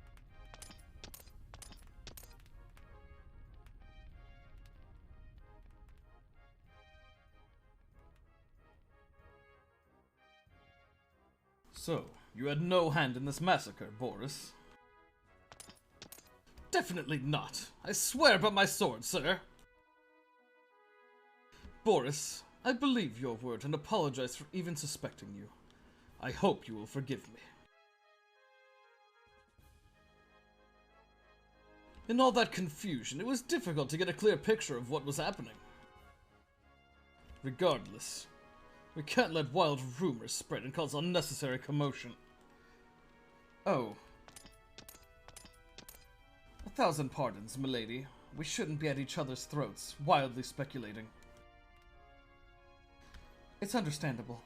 So, you had no hand in this massacre, Boris? Definitely not. I swear by my sword, sir. Boris, I believe your word and apologize for even suspecting you. I hope you will forgive me. In all that confusion, it was difficult to get a clear picture of what was happening. Regardless, we can't let wild rumors spread and cause unnecessary commotion. Oh. 1,000 pardons, milady. We shouldn't be at each other's throats, wildly speculating. It's understandable.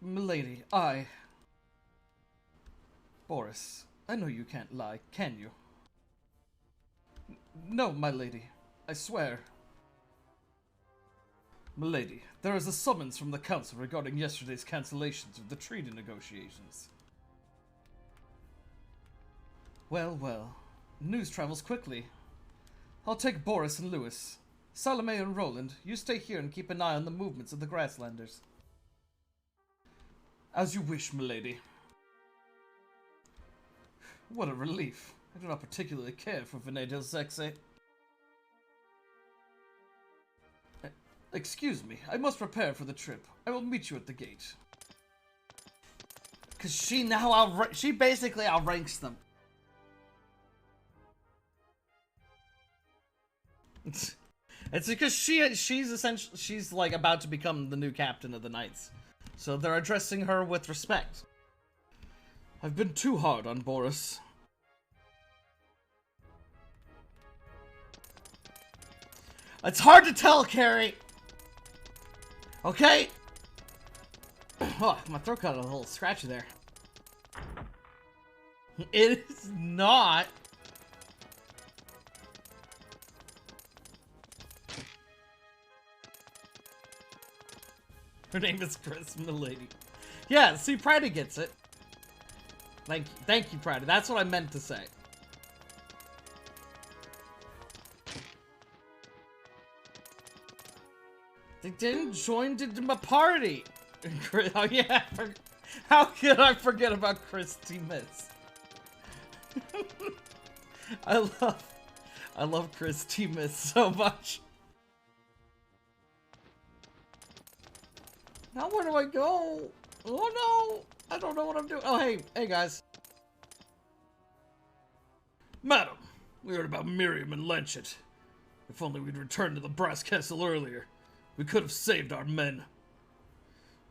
Milady, Boris, I know you can't lie, can you? No, my lady. I swear. Milady, there is a summons from the council regarding yesterday's cancellations of the treaty negotiations. Well, well. News travels quickly. I'll take Boris and Louis. Salome and Roland, you stay here and keep an eye on the movements of the Grasslanders. As you wish, milady. What a relief. I do not particularly care for Vinay del Sexe. Excuse me, I must prepare for the trip. I will meet you at the gate. Cause she now she basically outranks them. It's because she's essentially she's like about to become the new captain of the Knights. So they're addressing her with respect. I've been too hard on Boris. It's hard to tell, Carrie. Okay? Oh, my throat got a little scratchy there. It is not. Her name is Chris Milady. Yeah, see, Pryda gets it. Thank you, Pryda. That's what I meant to say. They didn't join my party. Oh yeah, how could I forget about Chris T. Miss? I love Chris T. Miss so much. Now where do I go? Oh no! I don't know what I'm doing. Oh hey guys. Madam, we heard about Miriam and Lanchet. If only we'd returned to the Brass Castle earlier, we could have saved our men.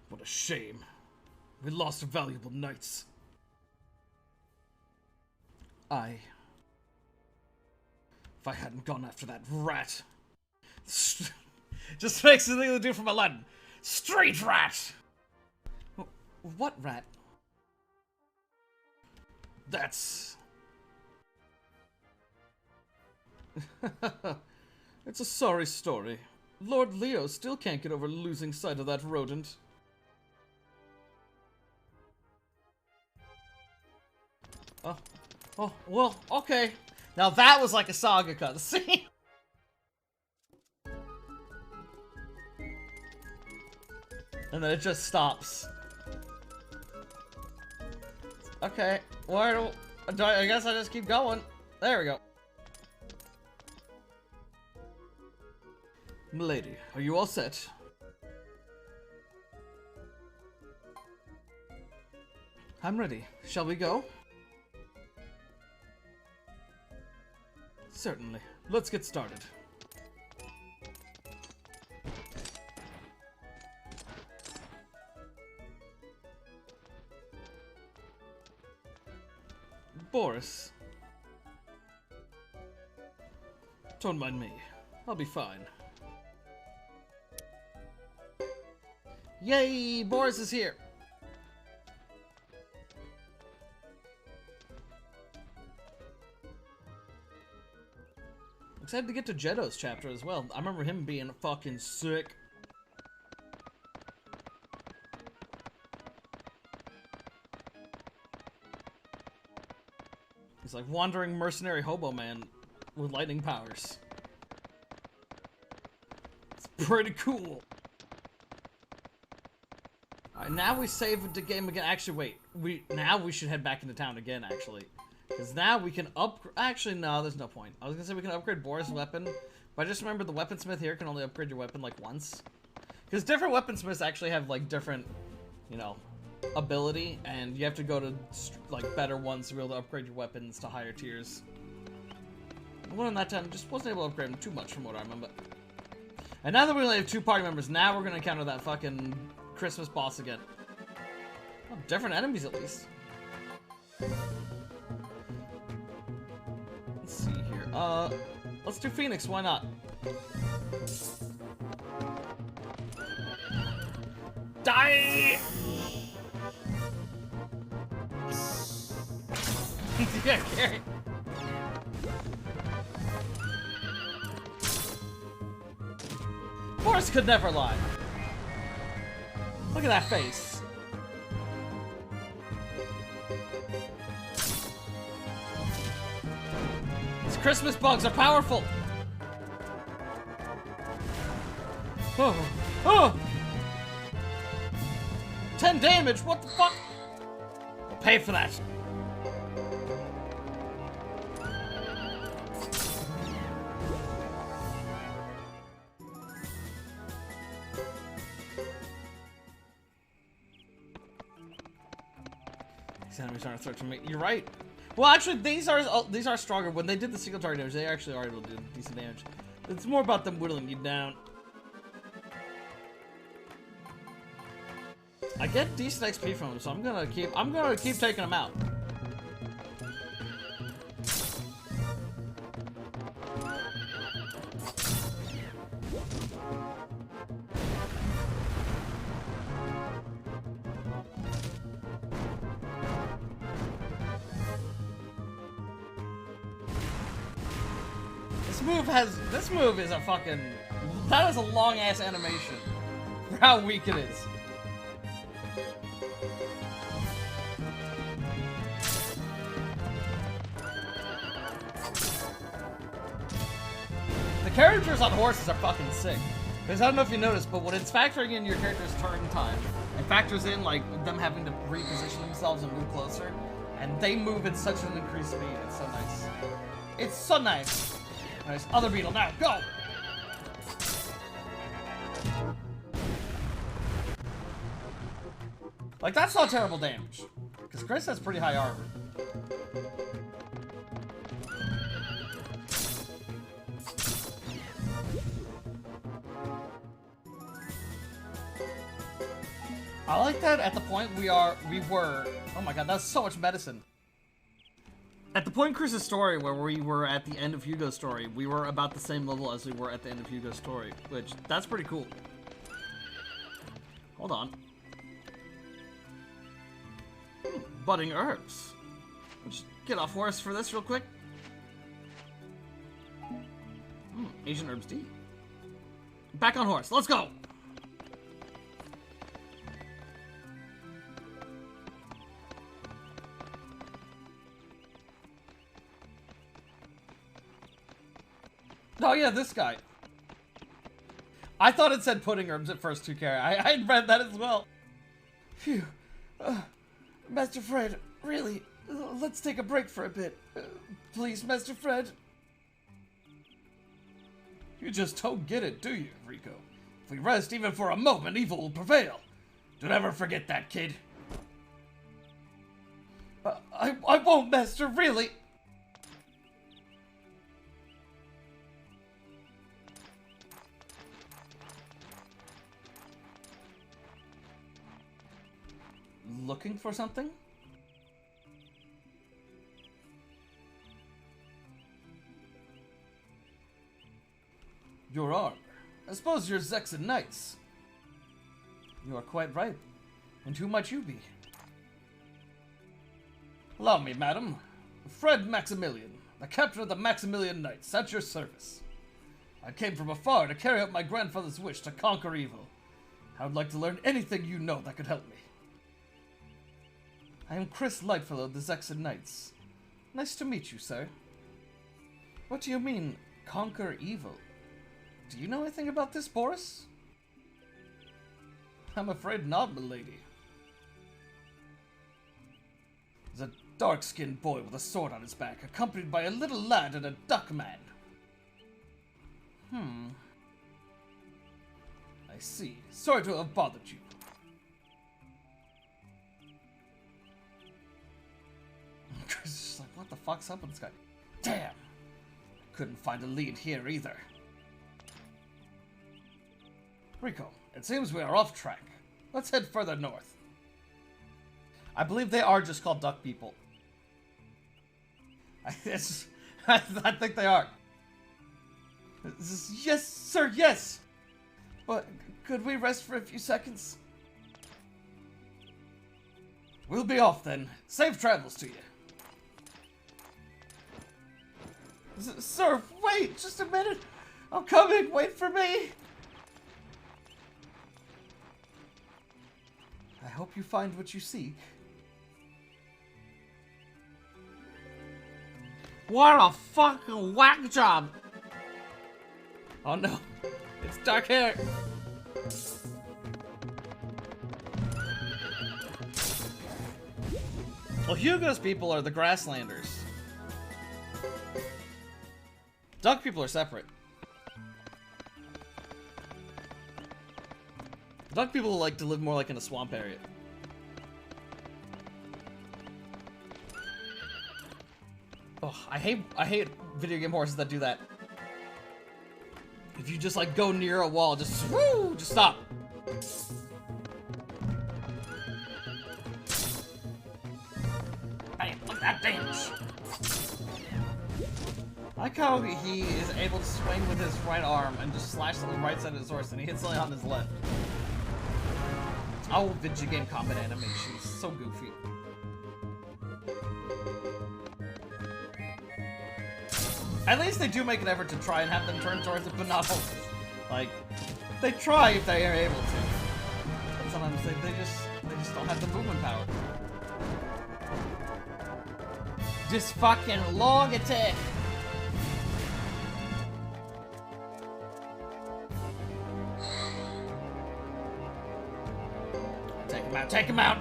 What a shame. We lost valuable knights. If I hadn't gone after that rat. Just makes the thing to do from Aladdin. Street rat! What rat? That's... It's a sorry story. Lord Leo still can't get over losing sight of that rodent. Oh, well, okay. Now that was like a saga cutscene. And then it just stops. Okay, where do I guess I just keep going. There we go. Milady, are you all set? I'm ready. Shall we go? Certainly. Let's get started. Boris. Don't mind me. I'll be fine. Yay! Boris is here! Excited to get to Jeddo's chapter as well. I remember him being fucking sick. He's like wandering mercenary hobo man with lightning powers. It's pretty cool. Alright, now we save the game again. Actually, wait. Now we should head back into town again, actually. Because now we can actually, no, there's no point. I was gonna say we can upgrade Boris' weapon, but I just remember the weaponsmith here can only upgrade your weapon, like, once. Because different weaponsmiths actually have, like, different you know, ability, and you have to go to like better ones to be able to upgrade your weapons to higher tiers. One in that time just wasn't able to upgrade them too much from what I remember. And now that we only have 2 party members, now we're gonna encounter that fucking Christmas boss again. Oh, different enemies at least. Let's see here. Let's do Phoenix, why not? Die! Yeah, Gary. Forrest could never lie. Look at that face. These Christmas bugs are powerful. Oh, oh! 10 damage, what the fuck? I'll pay for that. These enemies aren't a threat to me. You're right. Well, actually, these are stronger. When they did the single target damage, they actually are able to do decent damage. It's more about them whittling you down. I get decent XP from them, so I'm gonna keep taking them out. This move is a fucking, that is a long ass animation for how weak it is. The characters on horses are fucking sick. Because I don't know if you noticed, but when it's factoring in your character's turn time, it factors in like them having to reposition themselves and move closer, and they move at such an increased speed. It's so nice. It's so nice. Nice. Other beetle now, go! Like, that's not terrible damage. Because Chris has pretty high armor. I like that at the point we were, oh my god, that's so much medicine. At the point in Chris's story where we were at the end of Hugo's story, we were about the same level as we were at the end of Hugo's story, which, that's pretty cool. Hold on. Budding herbs. Just get off horse for this real quick. Asian herbs D. Back on horse, let's go! Oh yeah, this guy. I thought it said pudding herbs at first, too, Carrie. I read that as well. Phew. Master Fred, really, let's take a break for a bit. Please, Master Fred. You just don't get it, do you, Rico? If we rest even for a moment, evil will prevail. Don't ever forget that, kid. I won't, Master, really. Looking for something? Your armor. I suppose you're Zexan Knights. You are quite right. And who might you be? Allow me, madam. Fred Maximilian, the captain of the Maximilian Knights, at your service. I came from afar to carry out my grandfather's wish to conquer evil. I would like to learn anything you know that could help me. I am Chris Lightfellow of the Zexan Knights. Nice to meet you, sir. What do you mean, conquer evil? Do you know anything about this, Boris? I'm afraid not, milady. There's a dark-skinned boy with a sword on his back, accompanied by a little lad and a duck man. I see. Sorry to have bothered you. fuck's up with this guy? Damn! Couldn't find a lead here either. Rico, it seems we are off track. Let's head further north. I believe they are just called duck people. I think they are. Yes, sir, yes! But could we rest for a few seconds? We'll be off then. Safe travels to you. Sir, wait just a minute. I'm coming. Wait for me. I hope you find what you seek. What a fucking whack job. Oh no. It's dark hair. Well, Hugo's people are the Grasslanders. Duck people are separate. Duck people like to live more like in a swamp area. Oh, I hate video game horses that do that. If you just like go near a wall, just woo, just stop. Bam, look at that damage. I like how he is able to swing with his right arm and just slash on the right side of his horse, and he hits something on his left. Oh, video game combat animations, so goofy. At least they do make an effort to try and have them turn towards it, but not always. Like, they try if they are able to. But sometimes they just don't have the movement power. Just fucking long attack. Take him out, take him out!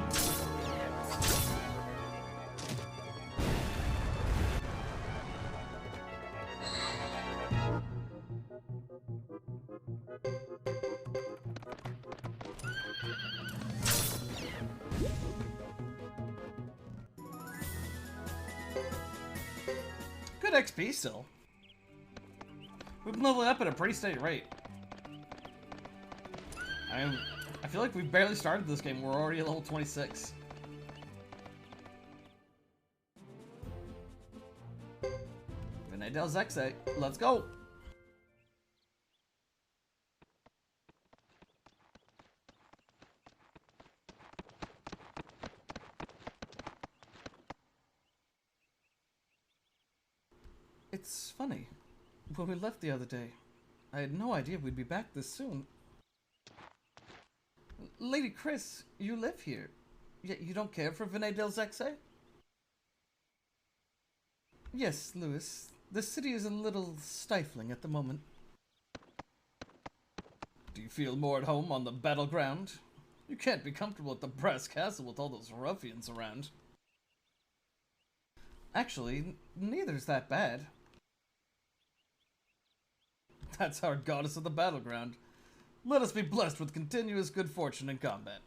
Good XP still. We've been leveling up at a pretty steady rate. I feel like we've barely started this game. We're already at level 26. Vinaydel's Exe. Let's go. It's funny. When we left the other day, I had no idea we'd be back this soon. Lady Chris, you live here, yet you don't care for Vinaydel's Exe? Yes, Louis. The city is a little stifling at the moment. Do you feel more at home on the battleground? You can't be comfortable at the brass castle with all those ruffians around. Actually, neither's that bad. That's our goddess of the battleground. Let us be blessed with continuous good fortune in combat.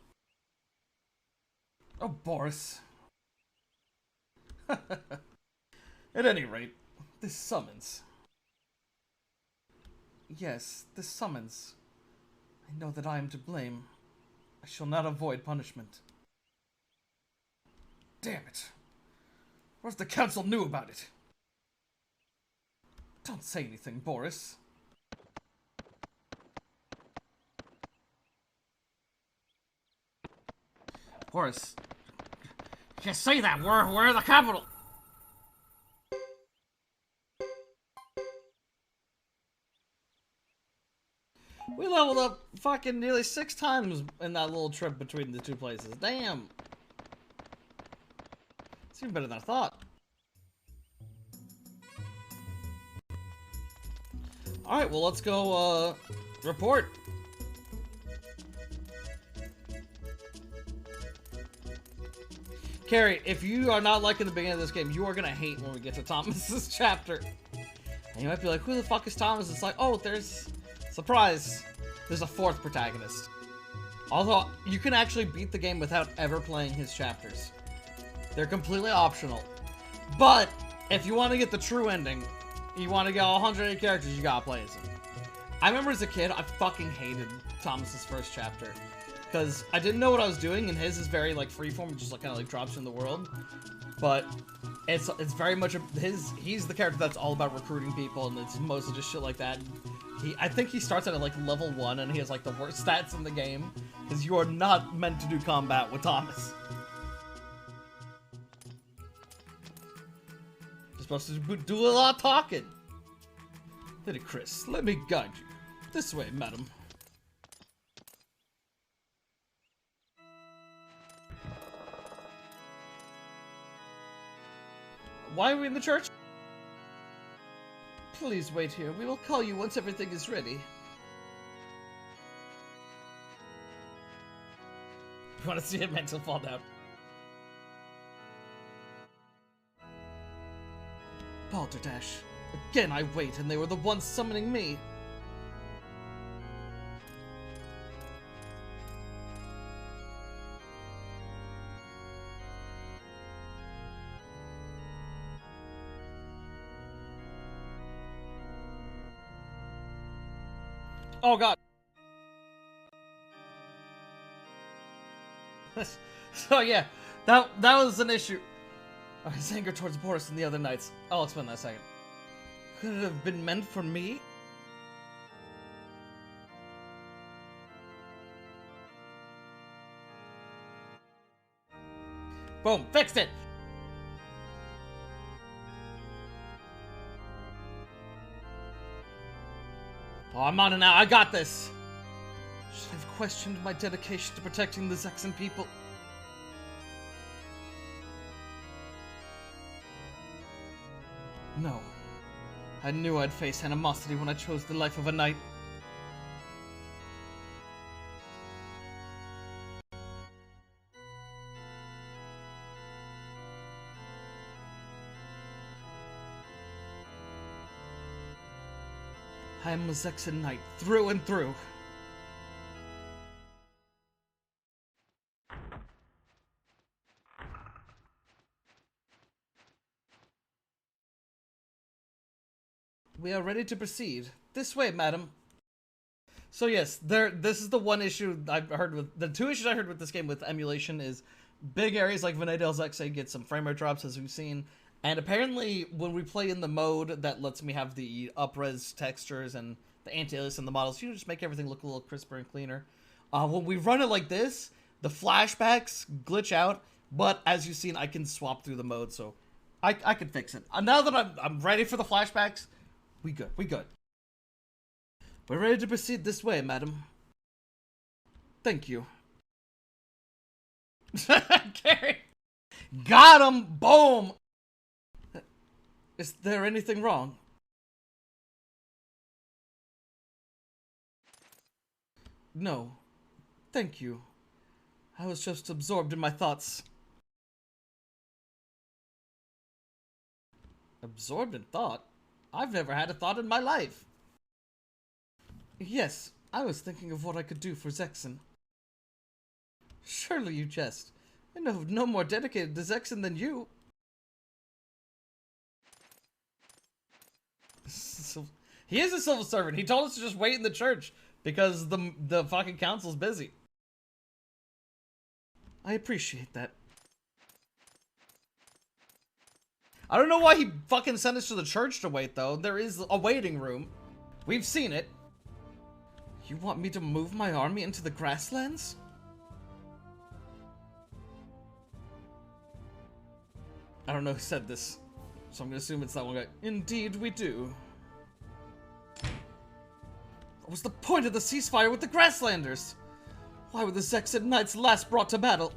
Oh, Boris. At any rate, this summons. Yes, this summons. I know that I am to blame. I shall not avoid punishment. Damn it. What if the council knew about it? Don't say anything, Boris. Boris, you can't say that. We're in the capital. We leveled up fucking nearly 6 times in that little trip between the two places. Damn. It's even better than I thought. Alright, well, let's go, report. Carrie, if you are not liking the beginning of this game, you are gonna hate when we get to Thomas's chapter. And you might be like, who the fuck is Thomas? It's like, oh, there's... Surprise! There's a 4th protagonist. Although, you can actually beat the game without ever playing his chapters. They're completely optional. But, if you want to get the true ending, you want to get all 108 characters, you gotta play as him. I remember as a kid, I fucking hated Thomas's first chapter. Because I didn't know what I was doing, and his is very, like, freeform, just, like, kind of, like, drops in the world. But it's very much, he's the character that's all about recruiting people, and it's mostly just shit like that. I think he starts at, like, level 1, and he has, like, the worst stats in the game. Because you are not meant to do combat with Thomas. You're supposed to do a lot of talking. Lady Chris, let me guide you. This way, madam. Why are we in the church? Please wait here. We will call you once everything is ready. You want to see a mental fall down? Balderdash. Again I wait, and they were the ones summoning me. Oh god. So yeah, that was an issue. His anger towards Boris and the other knights. I'll explain that in a second. Could it have been meant for me? Boom, fixed it! Oh, I'm on it now. I got this. Should I have questioned my dedication to protecting the Zexan people? No. I knew I'd face animosity when I chose the life of a knight. I am a Zexan knight, through and through. We are ready to proceed. This way, madam. So yes, this is the one issue I've heard with, the two issues I heard with this game with emulation is big areas like Venedale's Exe get some frame rate drops, as we've seen. And apparently, when we play in the mode that lets me have the up-res textures and the anti-alias and the models, you just make everything look a little crisper and cleaner. When we run it like this, the flashbacks glitch out, but as you've seen, I can swap through the mode, so I can fix it. Now that I'm ready for the flashbacks, we good. We're ready to proceed this way, madam. Thank you. Gary. Got him! Boom! Is there anything wrong? No. Thank you. I was just absorbed in my thoughts. Absorbed in thought? I've never had a thought in my life. Yes, I was thinking of what I could do for Zexan. Surely you jest. I know no more dedicated to Zexan than you. He is a civil servant. He told us to just wait in the church because the fucking council's busy. I appreciate that. I don't know why he fucking sent us to the church to wait, though. There is a waiting room. We've seen it. You want me to move my army into the grasslands? I don't know who said this, so I'm gonna assume it's that one guy. Indeed, we do. What was the point of the ceasefire with the Grasslanders? Why were the Zexan Knights last brought to battle?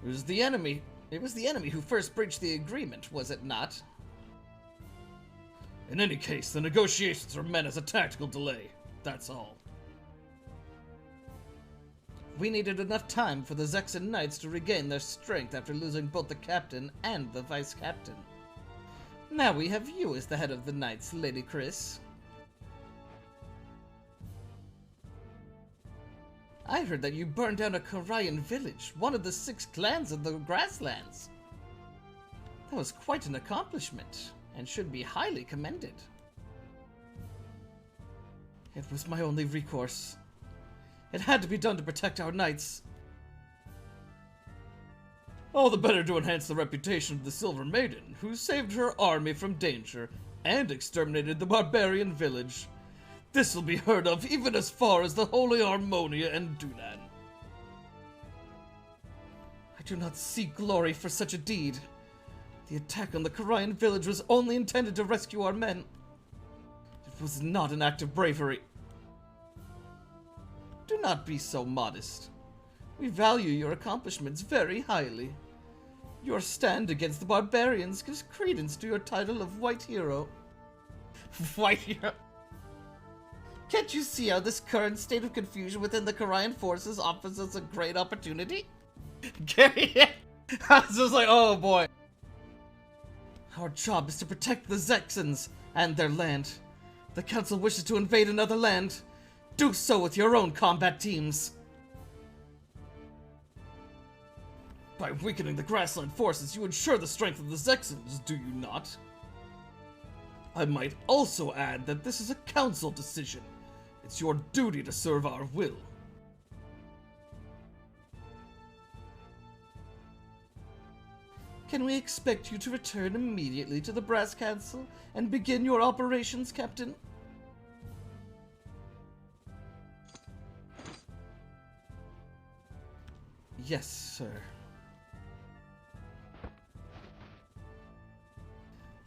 It was the enemy. It was the enemy who first breached the agreement, was it not? In any case, the negotiations were meant as a tactical delay. That's all. We needed enough time for the Zexan Knights to regain their strength after losing both the captain and the vice captain. Now we have you as the head of the Knights, Lady Chris. I heard that you burned down a Korean village, one of the 6 clans of the grasslands. That was quite an accomplishment, and should be highly commended. It was my only recourse. It had to be done to protect our knights. All the better to enhance the reputation of the Silver Maiden, who saved her army from danger and exterminated the barbarian village. This will be heard of even as far as the Holy Harmonia and Dunan. I do not seek glory for such a deed. The attack on the Korean village was only intended to rescue our men. It was not an act of bravery. Do not be so modest. We value your accomplishments very highly. Your stand against the barbarians gives credence to your title of White Hero. White Hero? Can't you see how this current state of confusion within the Korean forces offers us a great opportunity? I was just like, oh boy. Our job is to protect the Zexans and their land. The council wishes to invade another land. Do so with your own combat teams. By weakening the grassland forces, you ensure the strength of the Zexans, do you not? I might also add that this is a council decision. It's your duty to serve our will. Can we expect you to return immediately to the Brass Council and begin your operations, Captain? Yes, sir.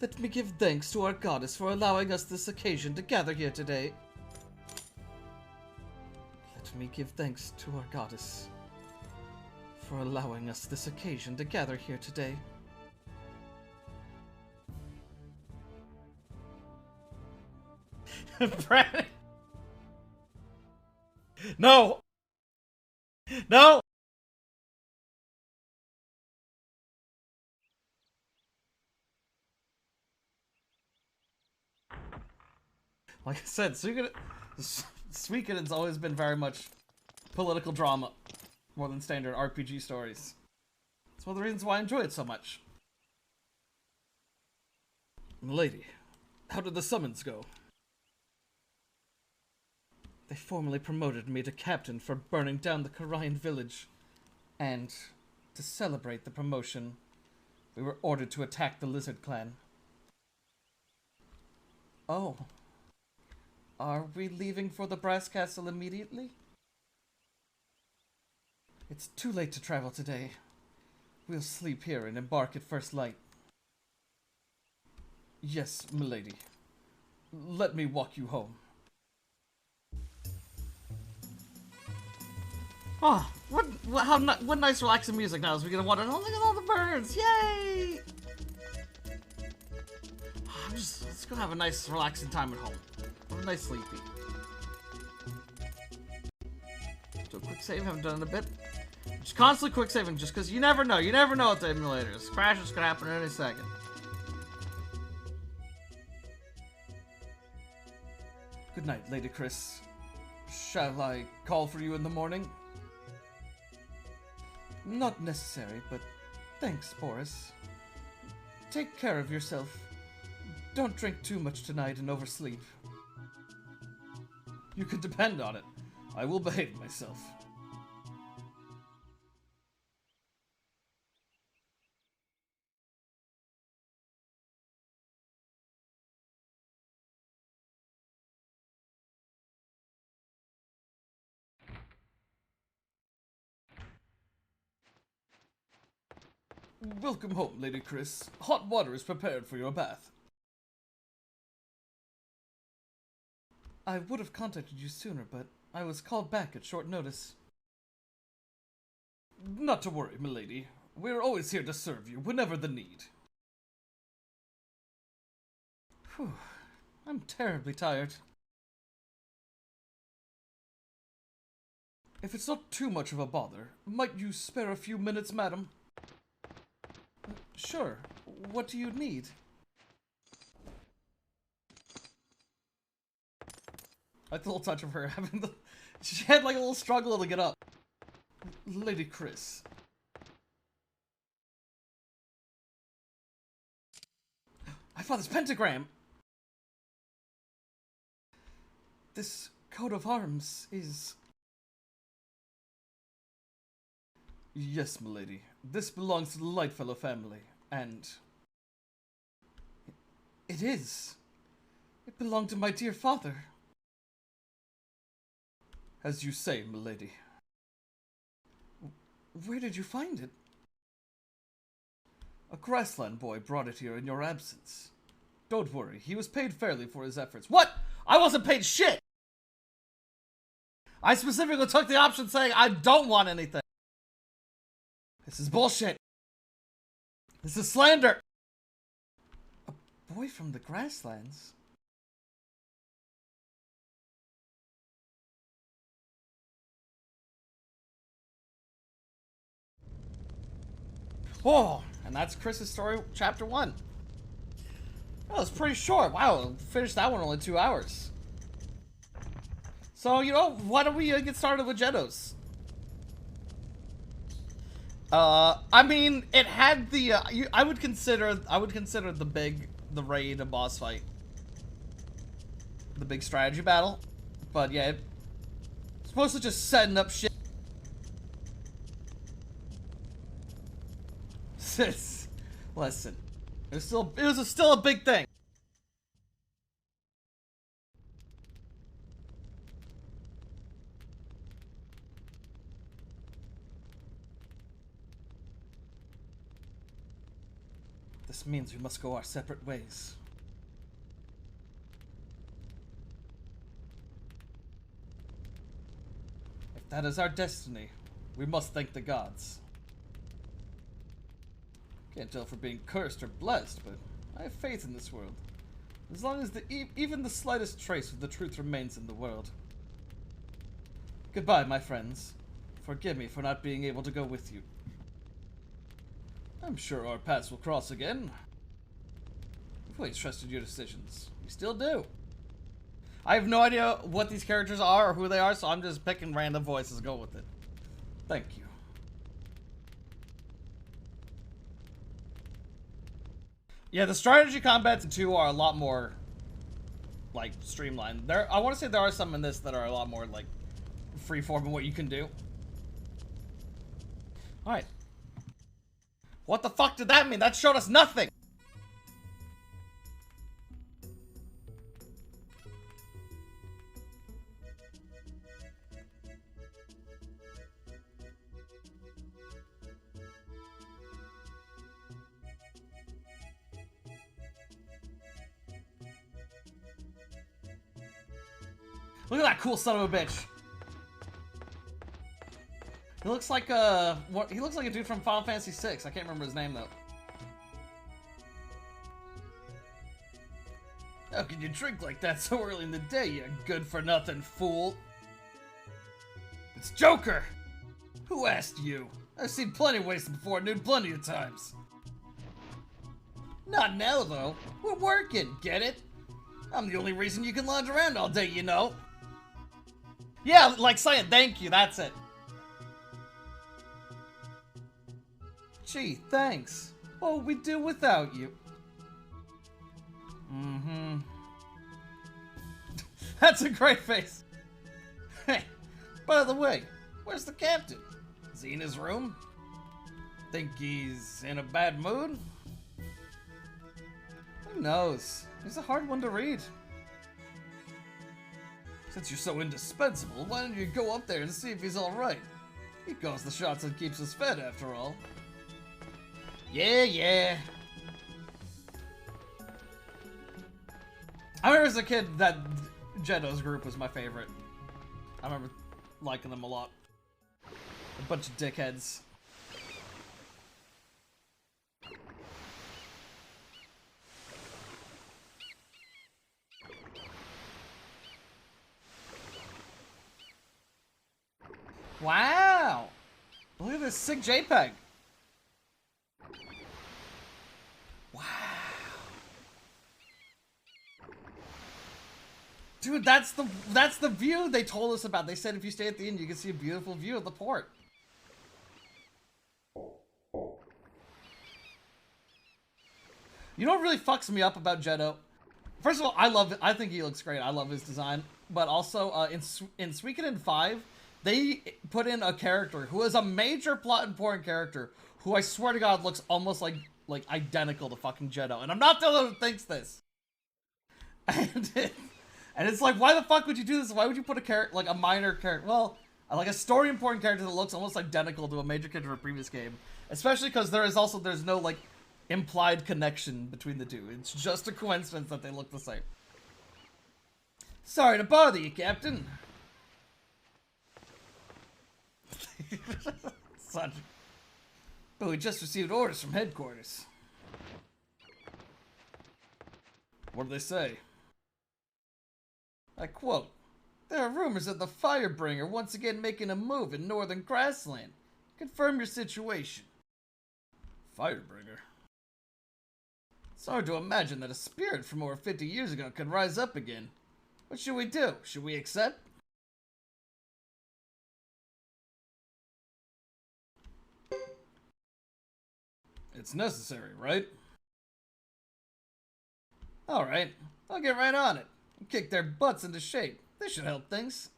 Let me give thanks to our goddess for allowing us this occasion to gather here today. Let me give thanks to our goddess for allowing us this occasion to gather here today. Brandon! No! No! Like I said, Suikoden's always been very much political drama, more than standard RPG stories. It's one of the reasons why I enjoy it so much. Milady, how did the summons go? They formally promoted me to captain for burning down the Korean village. And, to celebrate the promotion, we were ordered to attack the Lizard Clan. Oh. Are we leaving for the Brass Castle immediately? It's too late to travel today. We'll sleep here and embark at first light. Yes, milady. Let me walk you home. Oh, what nice relaxing music now as we get to water. Oh, look at all the birds! Yay! Let's go have a nice relaxing time at home. Have a nice sleepy. Do a quick save, haven't done it in a bit. Just constantly quick saving, just because you never know. You never know with the emulators. Crashes could happen at any second. Good night, Lady Chris. Shall I call for you in the morning? Not necessary, but thanks, Boris. Take care of yourself. Don't drink too much tonight and oversleep. You can depend on it. I will behave myself. Welcome home, Lady Chris. Hot water is prepared for your bath. I would have contacted you sooner, but I was called back at short notice. Not to worry, milady. We're always here to serve you whenever the need. Whew. I'm terribly tired. If it's not too much of a bother, might you spare a few minutes, madam? Sure. What do you need? I like the little touch of her having She had like a little struggle to get up. Lady Chris. I found this pentagram. This coat of arms is... Yes, milady. This belongs to the Lightfellow family, and... It is. It belonged to my dear father. As you say, milady. Where did you find it? A grassland boy brought it here in your absence. Don't worry, he was paid fairly for his efforts. What? I wasn't paid shit! I specifically took the option saying I don't want anything. This is bullshit. This is slander. A boy from the grasslands? Oh, and that's Chris's story, chapter 1. That was pretty short. Wow, finished that one in only 2 hours. So, you know, why don't we get started with Gedos? I mean, it had the, I would consider the raid a boss fight. The big strategy battle. But yeah, it's mostly just setting up shit. Listen, it was still a big thing. This means we must go our separate ways. If that is our destiny, we must thank the gods. Can't tell if we're being cursed or blessed, but I have faith in this world. As long as even the slightest trace of the truth remains in the world. Goodbye, my friends. Forgive me for not being able to go with you. I'm sure our paths will cross again. I've always trusted your decisions. You still do. I have no idea what these characters are or who they are, so I'm just picking random voices and go with it. Thank you. Yeah, the strategy combats in 2 are a lot more, like, streamlined. I want to say there are some in this that are a lot more, like, freeform in what you can do. Alright. What the fuck did that mean? That showed us nothing! Look at that cool son of a bitch. He looks like he looks like a dude from Final Fantasy VI. I can't remember his name though. How can you drink like that so early in the day, you good-for-nothing fool? It's Joker! Who asked you? I've seen plenty wasted before noon plenty of times. Not now, though. We're working, get it? I'm the only reason you can lounge around all day, you know? Yeah, like saying thank you, that's it. Gee, thanks. What would we do without you? Mm-hmm. That's a great face. Hey, by the way, where's the captain? Is he in his room? Think he's in a bad mood? Who knows? He's a hard one to read. Since you're so indispensable, why don't you go up there and see if he's alright? He calls the shots and keeps us fed, after all. Yeah. I remember as a kid that Gedo's group was my favorite. I remember liking them a lot. A bunch of dickheads. Wow! Look at this sick JPEG. Wow. Dude, that's the view they told us about. They said if you stay at the inn, you can see a beautiful view of the port. You know what really fucks me up about Jeddo? First of all, I think he looks great. I love his design. But also, in Suikoden 5, they put in a character who is a major plot important character who I swear to God looks almost like identical to fucking Jeddo. And I'm not the only one who thinks this. And it's like, why the fuck would you do this? Why would you put a character, like a minor character, well, like a story important character that looks almost identical to a major character of a previous game? Especially because there's no, like, implied connection between the two. It's just a coincidence that they look the same. Sorry to bother you, Captain. But we just received orders from headquarters. What do they say? I quote, "There are rumors of the Firebringer once again making a move in northern Grassland. Confirm your situation." Firebringer? It's hard to imagine that a spirit from over 50 years ago could rise up again. What should we do? Should we accept? It's necessary, right? Alright, I'll get right on it. And kick their butts into shape. This should help things.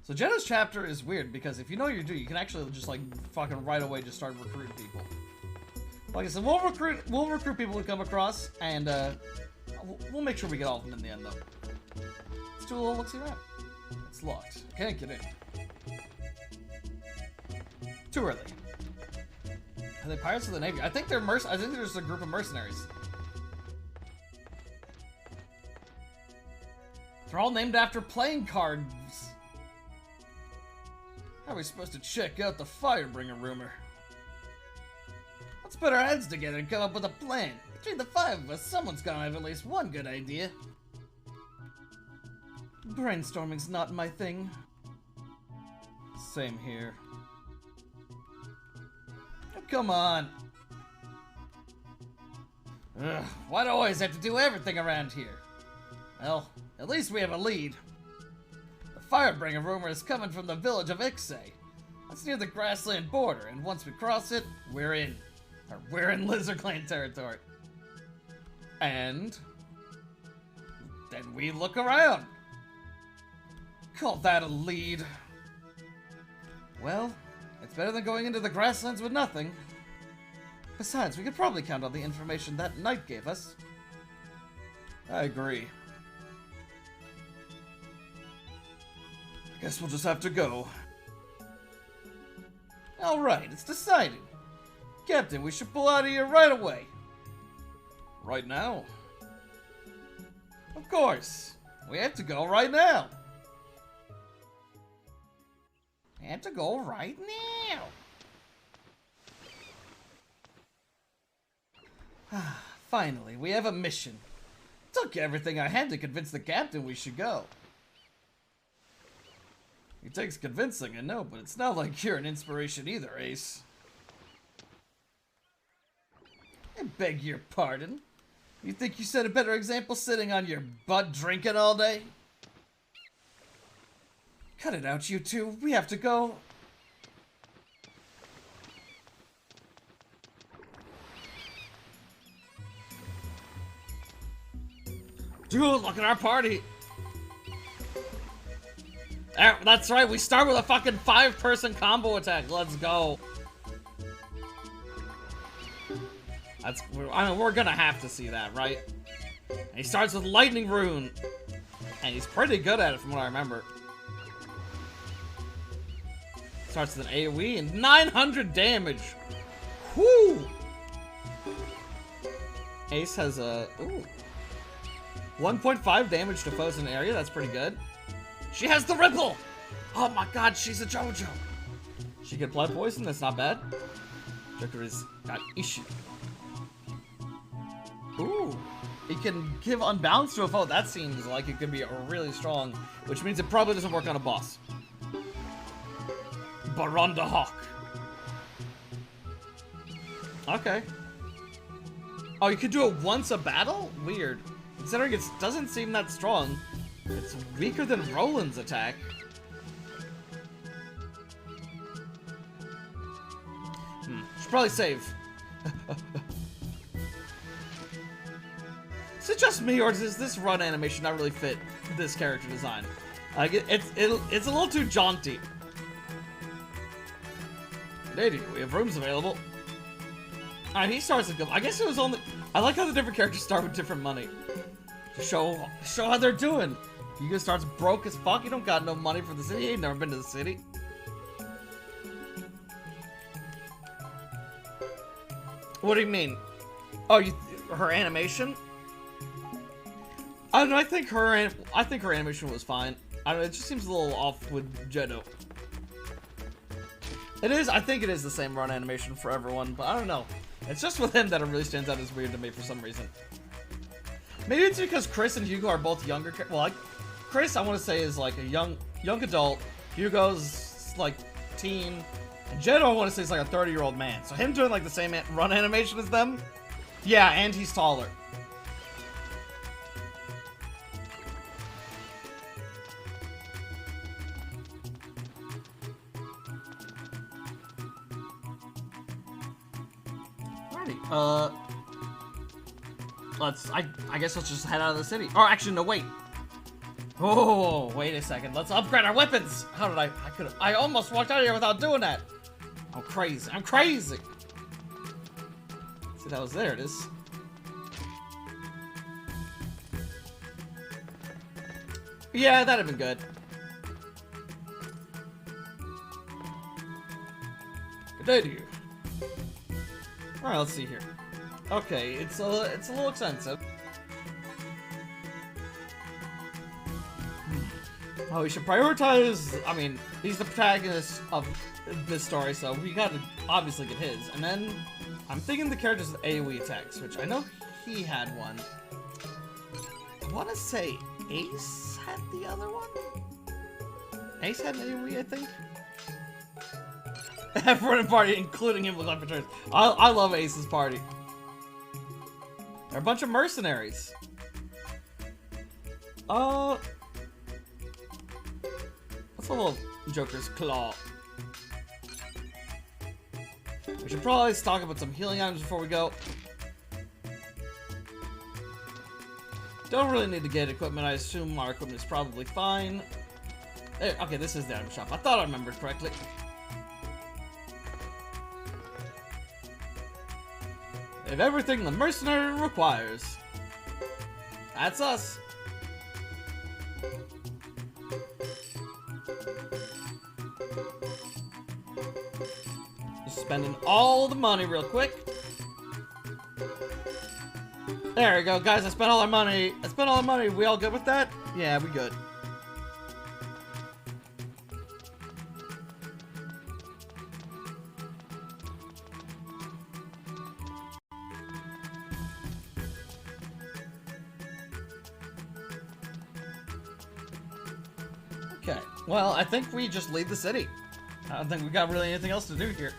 So Jenna's chapter is weird because if you know what you're doing, you can actually just like fucking right away just start recruiting people. Like I said, we'll recruit people we come across, and we'll make sure we get all of them in the end though. Let's do a little look-see around. It's locked. Can't get in. Too early. Are they pirates of the Navy? I think they're I think they're just a group of mercenaries. They're all named after playing cards. How are we supposed to check out the Firebringer rumor? Let's put our heads together and come up with a plan. Between the 5 of us, someone's gonna have at least one good idea. Brainstorming's not my thing. Same here. Oh, come on. Ugh, why do I always have to do everything around here? Well, at least we have a lead. The Firebringer rumor is coming from the village of Ixay. That's near the Grassland border, and once we cross it, we're in Lizard Clan territory. And then we look around. Call that a lead. Well, it's better than going into the Grasslands with nothing. Besides, we could probably count on the information that Knight gave us. I agree. I guess we'll just have to go. Alright, it's decided. Captain, we should pull out of here right away. Right now? Of course. We have to go right now. We have to go right now. Finally, we have a mission. Took everything I had to convince the captain we should go. It takes convincing, I know, but it's not like you're an inspiration either, Ace. I beg your pardon. You think you set a better example sitting on your butt drinking all day? Cut it out, you two. We have to go. Dude, look at our party. That's right, we start with a fucking 5-person combo attack. Let's go. I mean, we're gonna have to see that, right? And he starts with Lightning Rune. And he's pretty good at it from what I remember. Starts with an AoE and 900 damage. Whoo! Ace has a... Ooh. 1.5 damage to foes in the area, that's pretty good. She has the Ripple! Oh my god, she's a JoJo. She can apply poison, that's not bad. Joker has got issue. Ooh. It can give unbalance to a foe. That seems like it could be really strong, which means it probably doesn't work on a boss. Baronda Hawk. Okay. Oh, you could do it once a battle? Weird. Considering it doesn't seem that strong. It's weaker than Roland's attack. Should probably save. Is it just me, or does this run animation not really fit this character design? Like, it's a little too jaunty. Lady, we have rooms available. Alright, he starts with good. I guess it was only. I like how the different characters start with different money. To show how they're doing. Hugo starts broke as fuck. You don't got no money for the city. You ain't never been to the city. What do you mean? Oh, her animation? I don't know. I think her animation was fine. I don't know. It just seems a little off with Jeddo. It is. I think it is the same run animation for everyone, but I don't know. It's just with him that it really stands out as weird to me for some reason. Maybe it's because Chris and Hugo are both younger. Well, like, Chris, I want to say, is like a young adult. Hugo's like teen. And Jeddo, I want to say, is like a 30-year-old man. So him doing like the same run animation as them. Yeah, and he's taller. I guess let's just head out of the city. Or actually, no, wait. Oh, wait a second. Let's upgrade our weapons. How did I almost walked out of here without doing that. I'm crazy. I'm crazy. See, that was there. It is. Yeah, that'd have been good. Good day to you. All right, let's see here. Okay, it's a little expensive. Oh, we should prioritize. I mean, he's the protagonist of this story, so we gotta obviously get his. And then I'm thinking the characters with AoE attacks, which I know he had one. I want to say Ace had the other one. Ace had an AoE, I think. Everyone in the party, including him, was on for turns. I love Ace's party. They're a bunch of mercenaries. What's a little Joker's Claw? We should probably stock up with some healing items before we go. Don't really need to get equipment. I assume our equipment is probably fine. There, okay, this is the item shop. I thought I remembered correctly. They have everything the mercenary requires. That's us. Just spending all the money real quick. There we go, guys. I spent all our money. We all good with that? Yeah, we good. Okay, well, I think we just leave the city. I don't think we got really anything else to do here.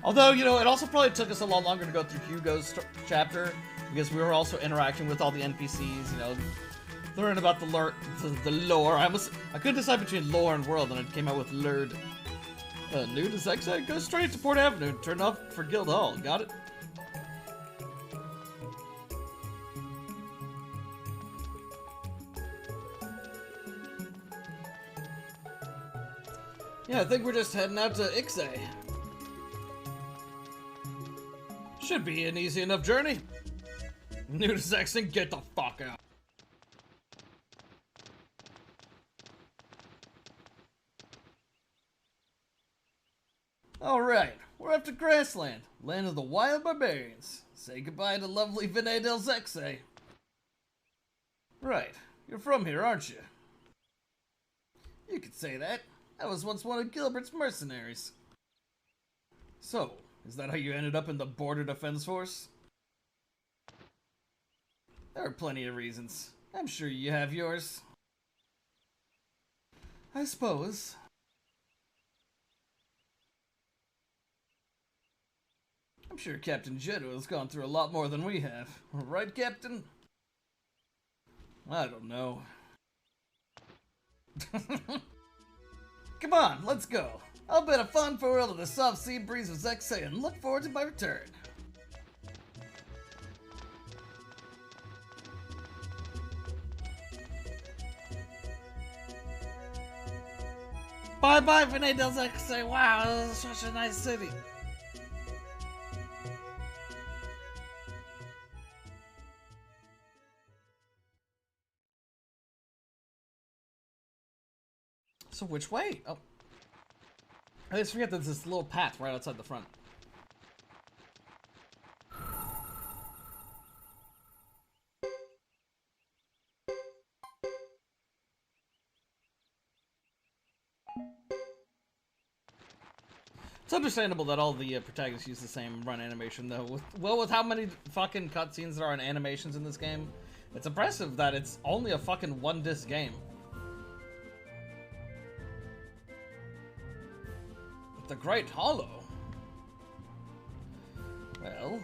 Although, you know, it also probably took us a lot longer to go through Hugo's chapter, because we were also interacting with all the NPCs, you know, learning about the lore. I couldn't decide between lore and world, and it came out with Lurd. New to Zexai, go straight to Port Avenue, turn off for Guild Hall, got it? Yeah, I think we're just heading out to Ixay. Should be an easy enough journey. New to Zexing, get the fuck out. Alright, we're up to Grassland, land of the wild barbarians. Say goodbye to lovely Vinay del Zexay. Right, you're from here, aren't you? You could say that. I was once one of Gilbert's mercenaries. So, is that how you ended up in the Border Defense Force? There are plenty of reasons. I'm sure you have yours. I suppose. I'm sure Captain Jetto has gone through a lot more than we have. Right, Captain? I don't know. Come on, let's go. I'll bid a fond farewell to the soft sea breeze of Zexay and look forward to my return. Bye-bye, Vinay del Zexay. Wow, this is such a nice city. So which way? Oh. I just forget there's this little path right outside the front. It's understandable that all the protagonists use the same run animation, though. With how many fucking cutscenes there are and animations in this game, it's impressive that it's only a fucking one-disc game. The Great Hollow. Well,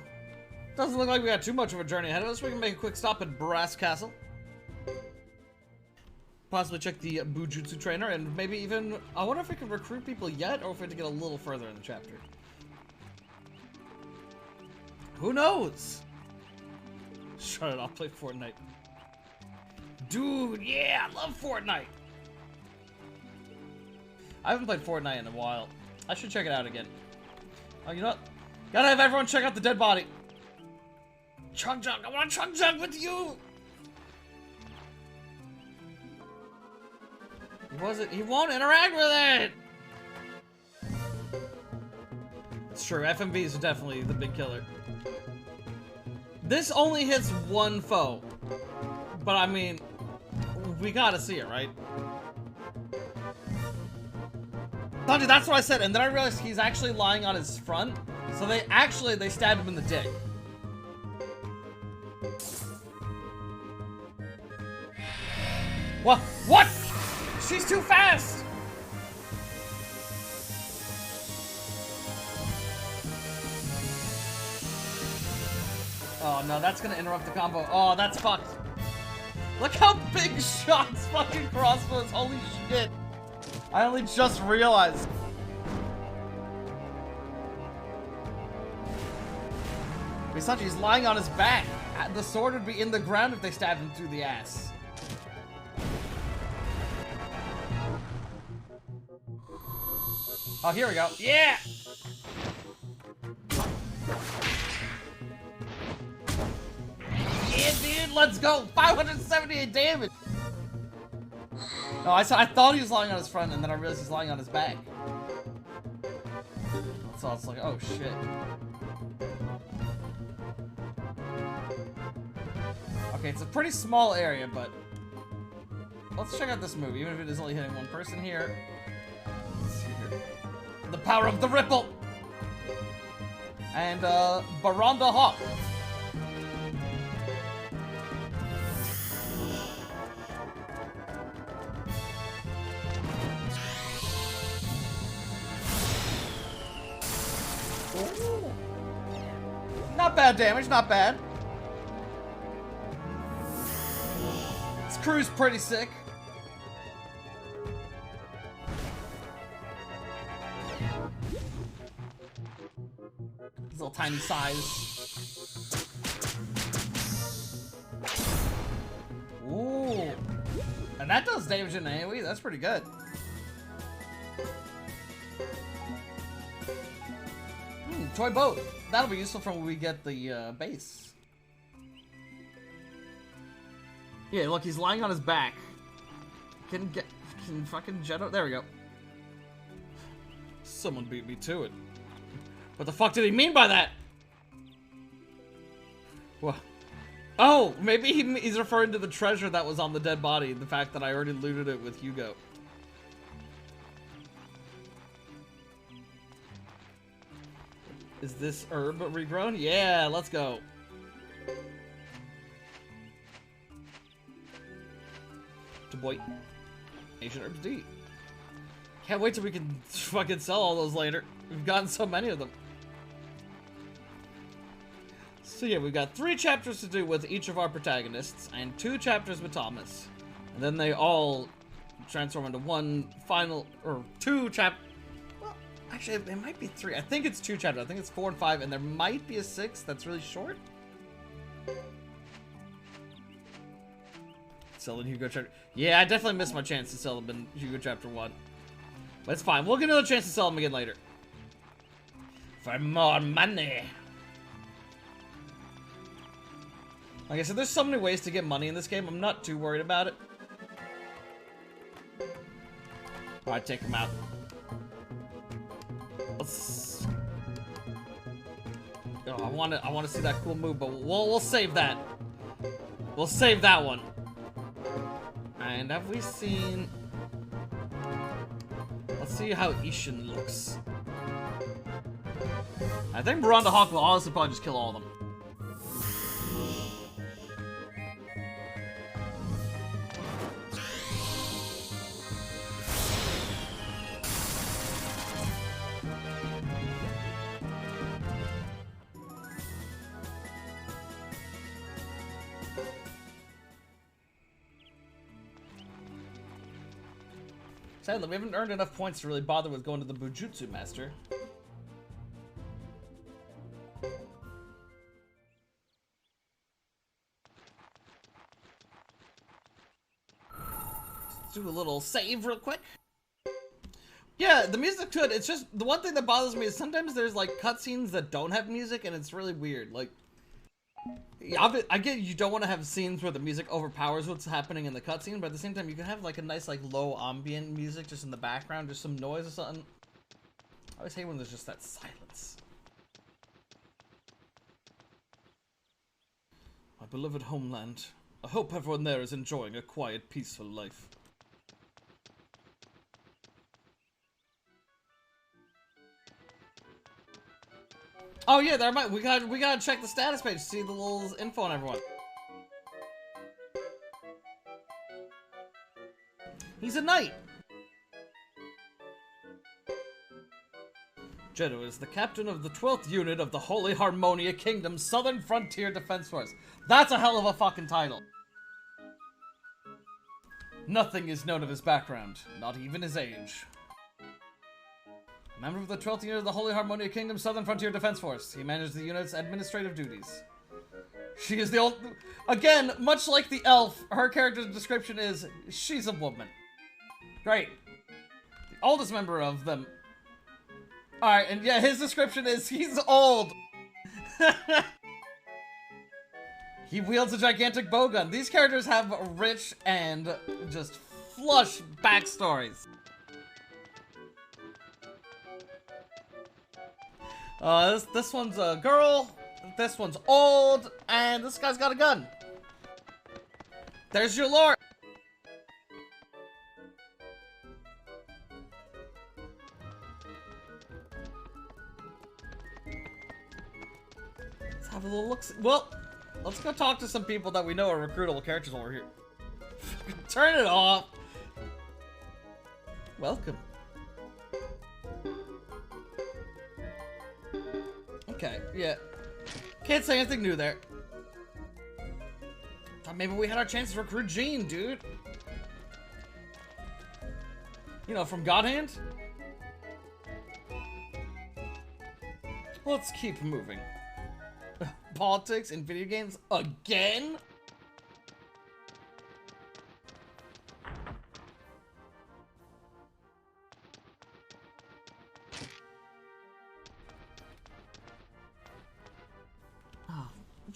doesn't look like we got too much of a journey ahead of us. We can make a quick stop at Brass Castle. Possibly check the Bujutsu trainer and maybe even... I wonder if we can recruit people yet or if we have to get a little further in the chapter. Who knows? Shut it, I'll play Fortnite. Dude, yeah, I love Fortnite. I haven't played Fortnite in a while. I should check it out again. Oh, you know what? Gotta have everyone check out the dead body. Chug Jug, I want to Chug Jug with you! He won't interact with it! It's true, FMVs are definitely the big killer. This only hits one foe. But I mean, we gotta see it, right? Sanji, that's what I said, and then I realized he's actually lying on his front. So they stabbed him in the dick. What? What? She's too fast! Oh no, that's gonna interrupt the combo. Oh, that's fucked. Look how big Shot's fucking crossbow is. Holy shit. I only just realized. Misachi's lying on his back. The sword would be in the ground if they stabbed him through the ass. Oh, here we go. Yeah! Yeah, dude, let's go! 578 damage! No, I thought he was lying on his front, and then I realized he's lying on his back. So it's like, oh shit. Okay, it's a pretty small area, but let's check out this move, even if it is only hitting one person here. Let's see here. The power of the ripple! And, Baronda Hawk. Ooh. Not bad damage, not bad. This crew's pretty sick. His little tiny size. Ooh. And that does damage in AoE, that's pretty good. Toy boat. That'll be useful for when we get the base. Yeah, look, he's lying on his back. Can fucking Jetto. There we go. Someone beat me to it. What the fuck did he mean by that? What? Oh, maybe he's referring to the treasure that was on the dead body. The fact that I already looted it with Hugo. Is this herb regrown? Yeah, let's go. To boy. Ancient herbs D. Can't wait till we can fucking sell all those later. We've gotten so many of them. So yeah, we've got 3 chapters to do with each of our protagonists, and 2 chapters with Thomas. And then they all transform into one final, or 2 well, actually, it might be 3. I think it's 2 chapters. I think it's 4 and 5, and there might be a 6th that's really short. Sell in Hugo chapter. Yeah, I definitely missed my chance to sell them in Hugo chapter 1. But it's fine. We'll get another chance to sell them again later. For more money. Like I said, there's so many ways to get money in this game. I'm not too worried about it. Alright, take them out. Let's... Oh, I want to see that cool move, but we'll save that. We'll save that one. And have we seen... Let's see how Ishin looks. I think Miranda Hawk will honestly probably just kill all of them. Sadly, we haven't earned enough points to really bother with going to the Bujutsu Master. Let's do a little save real quick. Yeah, the music's good. It's just, the one thing that bothers me is sometimes there's like cutscenes that don't have music and it's really weird. Like, I get you don't want to have scenes where the music overpowers what's happening in the cutscene, but at the same time you can have like a nice like low ambient music just in the background, just some noise or something. I always hate when there's just that silence. My beloved homeland. I hope everyone there is enjoying a quiet, peaceful life. Oh yeah, there might we gotta check the status page to see the little info on everyone. He's a knight. Jeddo is the captain of the 12th unit of the Holy Harmonia Kingdom's Southern Frontier Defense Force. That's a hell of a fucking title. Nothing is known of his background, not even his age. Member of the 12th unit of the Holy Harmonia Kingdom's Southern Frontier Defense Force. He manages the unit's administrative duties. She is the old... Again, much like the elf, her character's description is, she's a woman. Great. The oldest member of them. Alright, and yeah, his description is, he's old. He wields a gigantic bowgun. These characters have rich and just flush backstories. This one's a girl, this one's old, and this guy's got a gun. There's your lore. Let's have a little look. Well, let's go talk to some people that we know are recruitable characters while we're here. Turn it off. Welcome. Okay, yeah. Can't say anything new there. Thought maybe we had our chance to recruit Jean, dude. You know, from God Hand? Let's keep moving. Politics in video games again?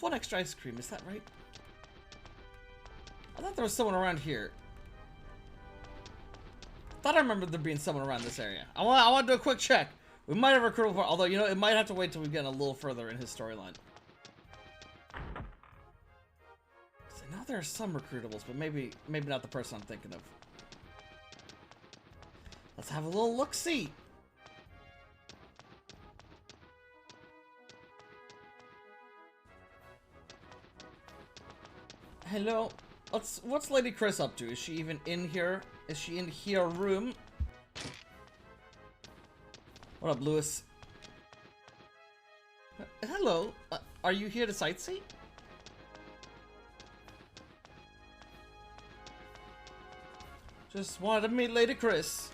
One extra ice cream, is that right? I thought there was someone around here. Thought I remembered there being someone around this area. I want to do a quick check. We might have recruited, although, you know, it might have to wait till we get a little further in his storyline. I know there are some recruitables, but maybe not the person I'm thinking of. Let's have a little look-see. Hello. What's Lady Chris up to? Is she even in here? Is she in here room? What up, Lewis? Hello. Are you here to sightsee? Just wanted to meet Lady Chris.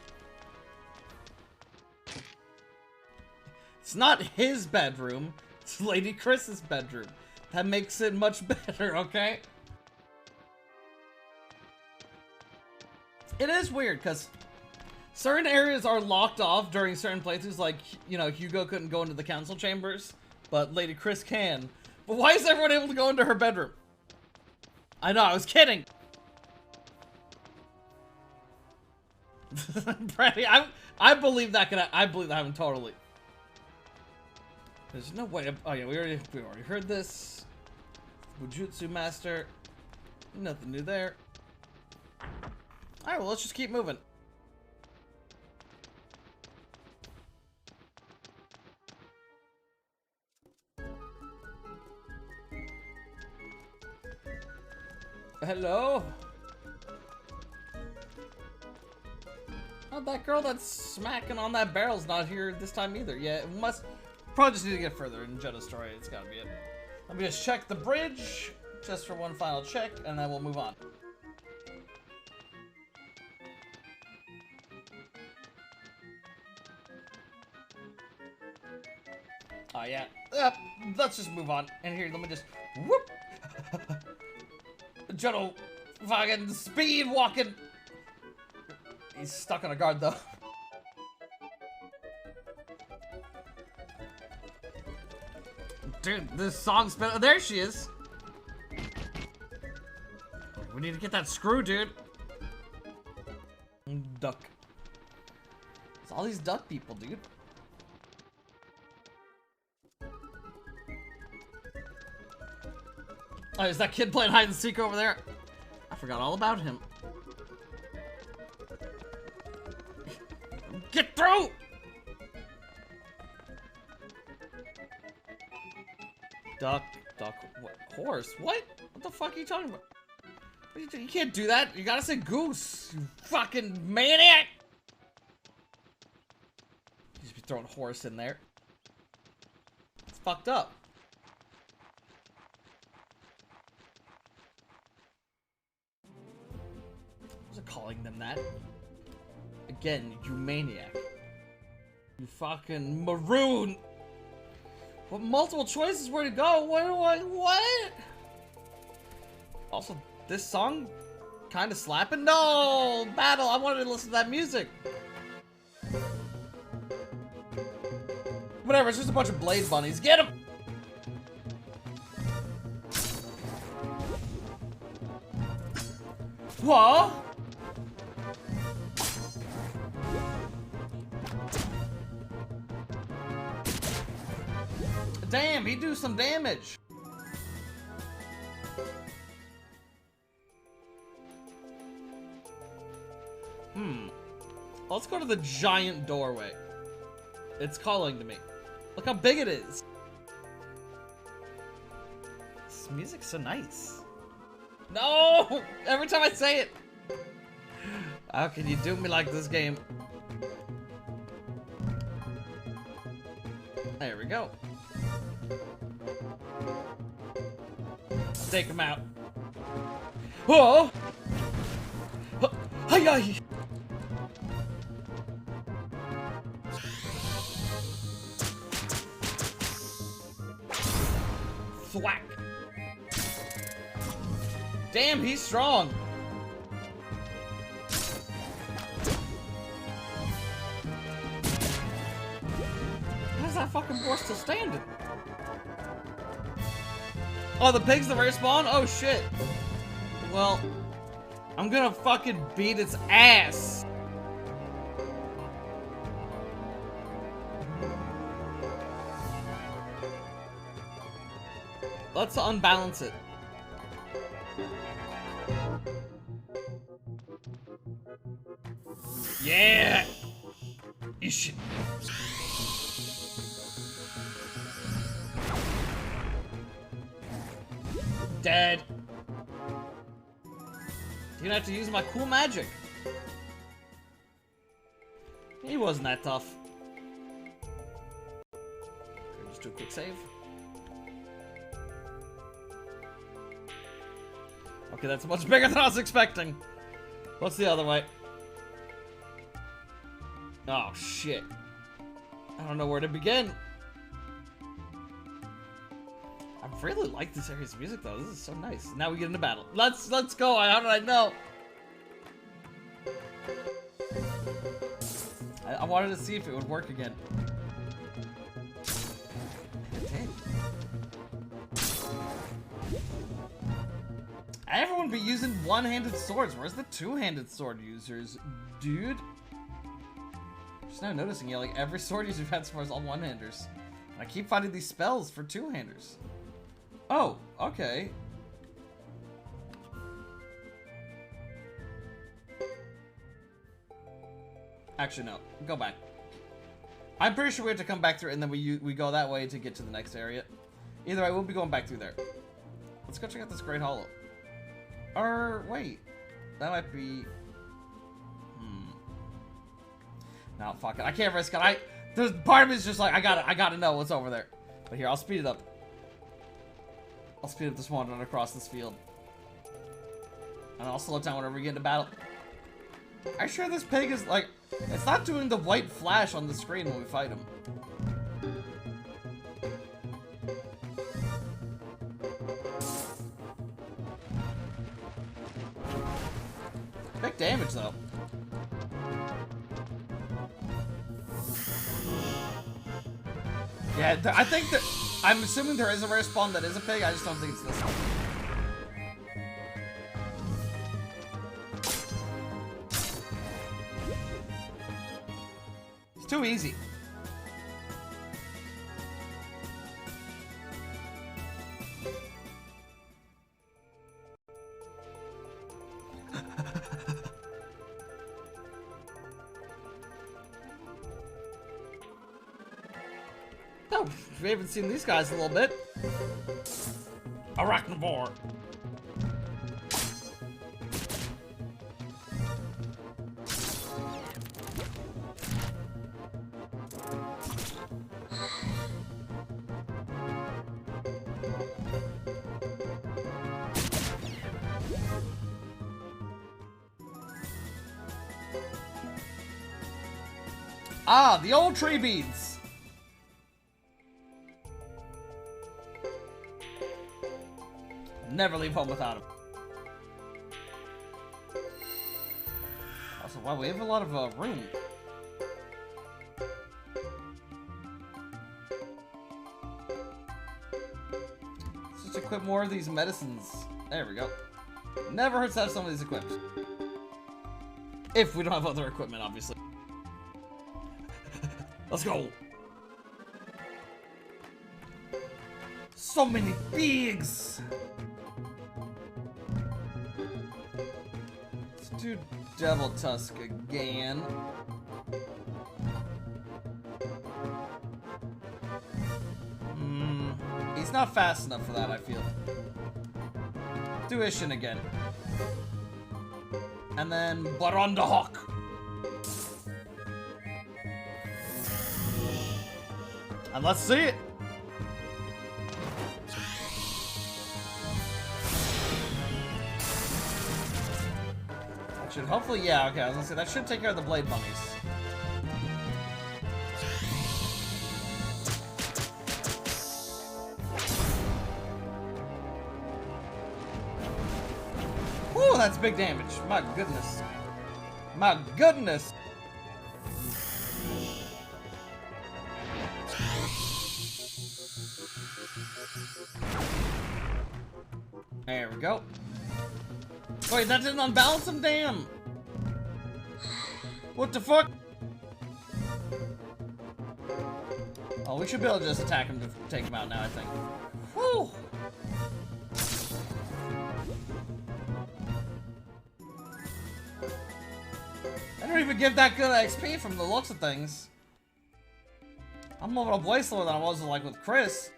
It's not his bedroom, it's Lady Chris's bedroom. That makes it much better, okay? It is weird, because certain areas are locked off during certain playthroughs, like, you know, Hugo couldn't go into the council chambers, but Lady Chris can. But why is everyone able to go into her bedroom? I know, I was kidding! Brady, I believe that I believe that happened totally. There's no way. Oh yeah, we already heard this. Bujutsu Master. Nothing new there. Alright, well let's just keep moving. Hello? Oh, that girl that's smacking on that barrel's not here this time either. Yeah, it must... Probably just need to get further in Jedda's story. It's gotta be it. Let me just check the bridge, just for one final check, and then we'll move on. Oh, yeah. Let's just move on. And here, let me just... Whoop! Jedda fucking speed walking... He's stuck on a guard, though. Dude, this song's been... Oh, there she is. We need to get that screw, dude. Duck. It's all these duck people, dude. Oh, is that kid playing hide and seek over there? I forgot all about him. Get through! Duck, what? Horse? What? What the fuck are you talking about? You can't do that. You gotta say goose, you fucking maniac! You just be throwing horse in there. It's fucked up. Was it calling them that? Again, you maniac. You fucking maroon! What multiple choices where to go? What? Also, this song kind of slapping? No! Battle! I wanted to listen to that music! Whatever, it's just a bunch of blade bunnies. Get them! What? Damn, he do some damage. Let's go to the giant doorway. It's calling to me. Look how big it is. This music's so nice. No! Every time I say it. How can you do me like this game? There we go. Take him out. Whoa! Hi-yi! Thwack! Damn, he's strong! How's that fucking boar still standing? Oh, the pig's the respawn? Oh shit. Well, I'm gonna fucking beat its ass. Let's unbalance it. Yeah! You should... Dead. You're gonna have to use my cool magic. He wasn't that tough. Just do a quick save. Okay, that's much bigger than I was expecting. What's the other way? Oh, shit. I don't know where to begin. I really like this area's music, though. This is so nice. Now we get into battle. Let's go. How did I know? I wanted to see if it would work again. Everyone be using one-handed swords. Where's the two-handed sword users, dude? Just now noticing, yeah, like every sword user we've had so far is all one-handers. I keep finding these spells for two-handers. Oh, okay. Actually, no. Go back. I'm pretty sure we have to come back through, and then we go that way to get to the next area. Either way, we'll be going back through there. Let's go check out this Great Hollow. Or wait, that might be. No, fuck it. I can't risk it. There's part of me is just like I gotta know what's over there. But here, I'll speed it up. I'll speed up this wandering across this field, and I'll slow down whenever we get into battle. I'm sure this pig is like, it's not doing the white flash on the screen when we fight him. Big damage though. Yeah, I think that, I'm assuming there is a rare spawn that is a pig, I just don't think it's this one. It's too easy. Oh, we haven't seen these guys in a little bit. Arachnivore. Ah, the old tree beads. Never leave home without him. Also, wow, we have a lot of room. Let's just equip more of these medicines. There we go. Never hurts to have some of these equipped. If we don't have other equipment, obviously. Let's go. So many pigs. Let's do Devil Tusk again. He's not fast enough for that, I feel. Do Ishin again. And then Baron the Hawk. And let's see it. That should hopefully, yeah, okay, I was gonna say, that should take care of the blade bunnies. Whew, that's big damage. My goodness. My goodness. There we go. Wait, that didn't unbalance him? Damn! What the fuck? Oh, we should be able to just attack him to take him out now, I think. Whew! I don't even give that good XP from the looks of things. I'm a little way slower than I was like with Chris.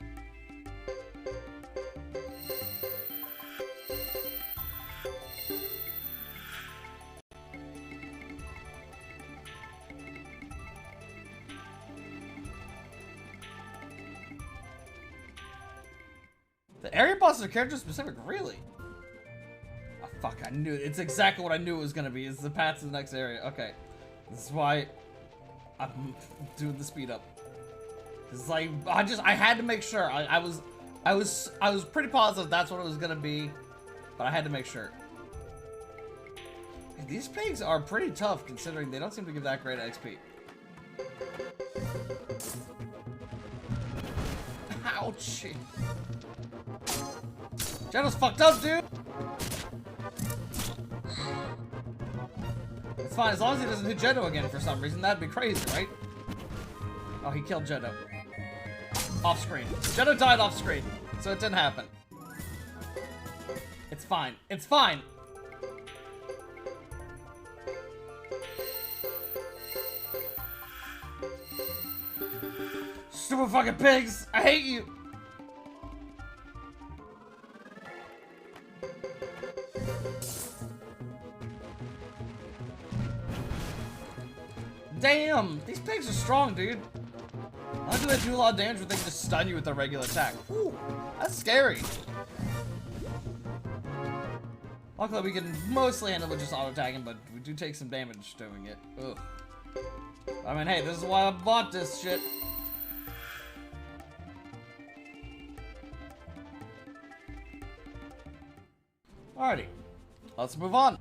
The area bosses are character specific, really? Fuck, I knew it's exactly what I knew it was gonna be. It's the path to the next area. Okay. This is why I'm doing the speed up. It's like I had to make sure. I was pretty positive that's what it was gonna be, but I had to make sure. These pigs are pretty tough considering they don't seem to give that great XP. Ouch. Jeddo's fucked up, dude. It's fine as long as he doesn't hit Jeddo again for some reason. That'd be crazy, right? Oh, he killed Jeddo. Off screen. Jeddo died off screen, so it didn't happen. It's fine. It's fine. Stupid fucking pigs! I hate you! Damn! These pigs are strong, dude. Not do they do a lot of damage, but they can just stun you with their regular attack. Whew, that's scary. Luckily, we can mostly handle it with just auto-attacking, but we do take some damage doing it. Ugh. I mean, hey, this is why I bought this shit. Alrighty, let's move on.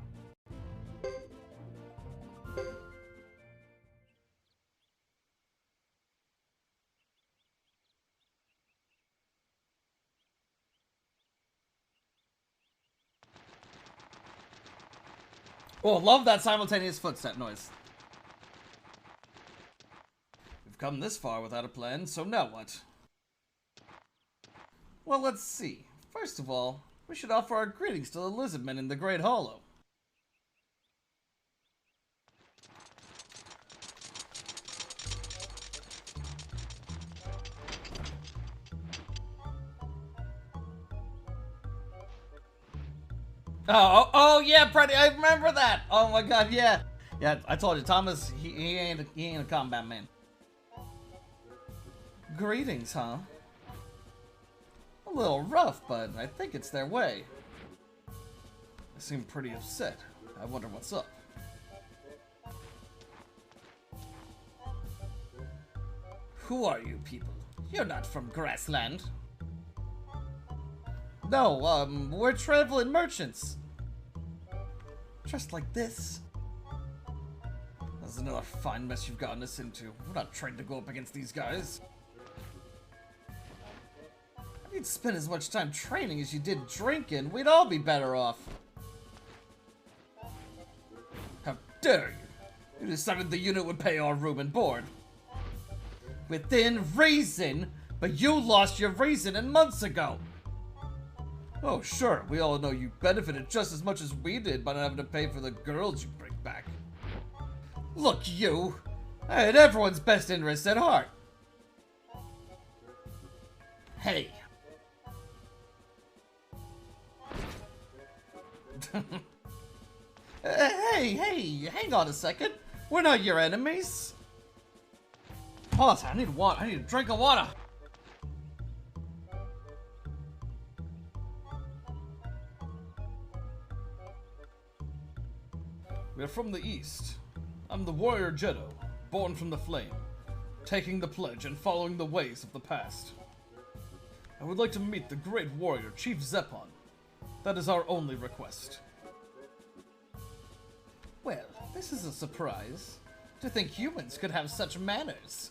Oh, love that simultaneous footstep noise. We've come this far without a plan, so now what? Well, let's see. First of all, we should offer our greetings to the lizardmen in the Great Hollow. Oh yeah, Freddy, I remember that. Oh my god, yeah. Yeah, I told you, Thomas, he ain't a combat man. Greetings, huh? A little rough, but I think it's their way. They seem pretty upset. I wonder what's up. Who are you people? You're not from Grassland. No, we're traveling merchants. Dressed like this. That's another fine mess you've gotten us into. We're not trained to go up against these guys. If you'd spend as much time training as you did drinking, we'd all be better off. How dare you? You decided the unit would pay our room and board. Within reason, but you lost your reason months ago. Oh, sure, we all know you benefited just as much as we did by not having to pay for the girls you bring back. Look, you! I had everyone's best interests at heart. Hey. Hey, hang on a second. We're not your enemies. Pause, I need water. I need a drink of water. We are from the east. I'm the warrior Jeddo, born from the flame, taking the pledge and following the ways of the past. I would like to meet the great warrior, Chief Zeppon. That is our only request. Well, this is a surprise. To think humans could have such manners.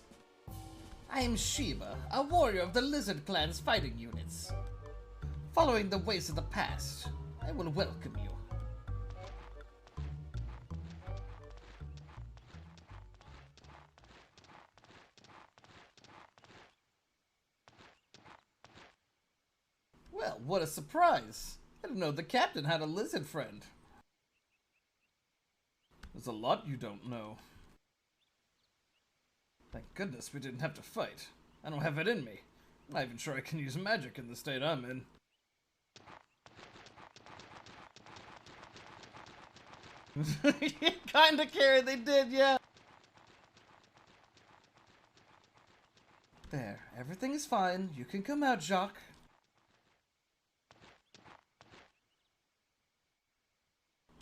I am Shiba, a warrior of the Lizard Clan's fighting units. Following the ways of the past, I will welcome you. Well, what a surprise! I didn't know the captain had a lizard friend. There's a lot you don't know. Thank goodness we didn't have to fight. I don't have it in me. I'm not even sure I can use magic in the state I'm in. Kinda carry, they did, yeah. There, everything is fine. You can come out, Jacques.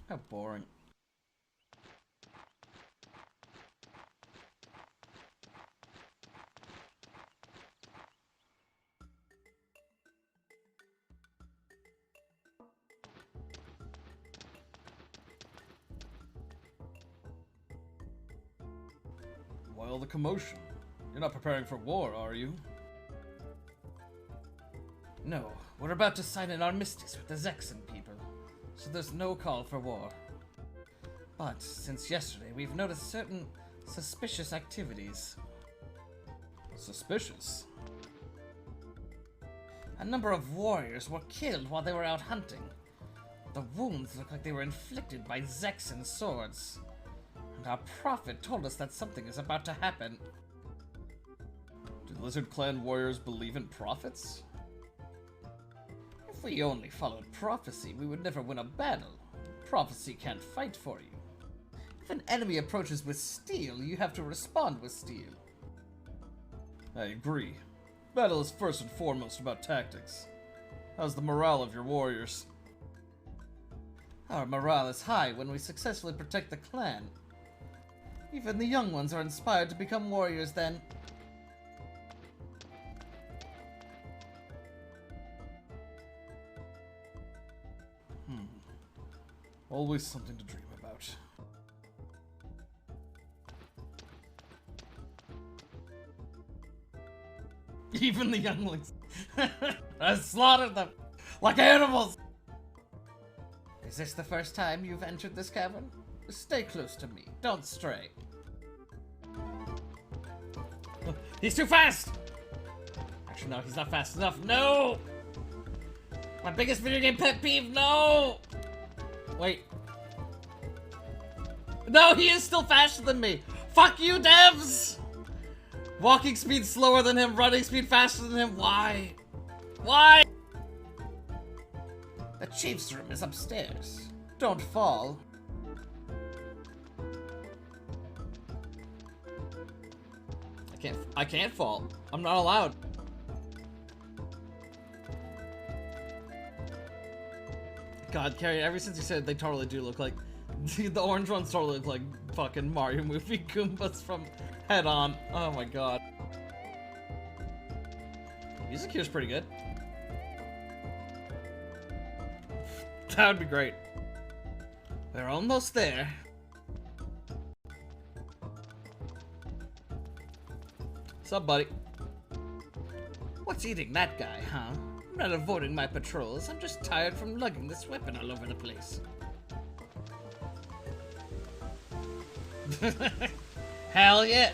How boring. Why all the commotion? You're not preparing for war, are you? No, we're about to sign an armistice with the Zexan people, so there's no call for war. But since yesterday, we've noticed certain suspicious activities. Suspicious? A number of warriors were killed while they were out hunting. The wounds look like they were inflicted by Zexan swords. And our prophet told us that something is about to happen. Do Lizard Clan warriors believe in prophets? If we only followed prophecy, we would never win a battle. Prophecy can't fight for you. If an enemy approaches with steel, you have to respond with steel. I agree. Battle is first and foremost about tactics. How's the morale of your warriors? Our morale is high when we successfully protect the clan. Even the young ones are inspired to become warriors then. Always something to dream about. Even the younglings. I slaughtered them like animals. Is this the first time you've entered this cavern? Stay close to me. Don't stray. He's too fast! Actually, no, he's not fast enough. No! My biggest video game pet peeve, no! Wait. No, he is still faster than me! Fuck you, devs! Walking speed slower than him, running speed faster than him, why? Why? The chief's room is upstairs. Don't fall. I can't fall. I'm not allowed. God, Carrie, ever since you said they totally do look like... the orange ones totally look like fucking Mario movie Goombas from Head On. Oh my god. Music here's pretty good. That would be great. We're almost there. What's up, buddy? What's eating that guy, huh? I'm not avoiding my patrols. I'm just tired from lugging this weapon all over the place. Hell yeah!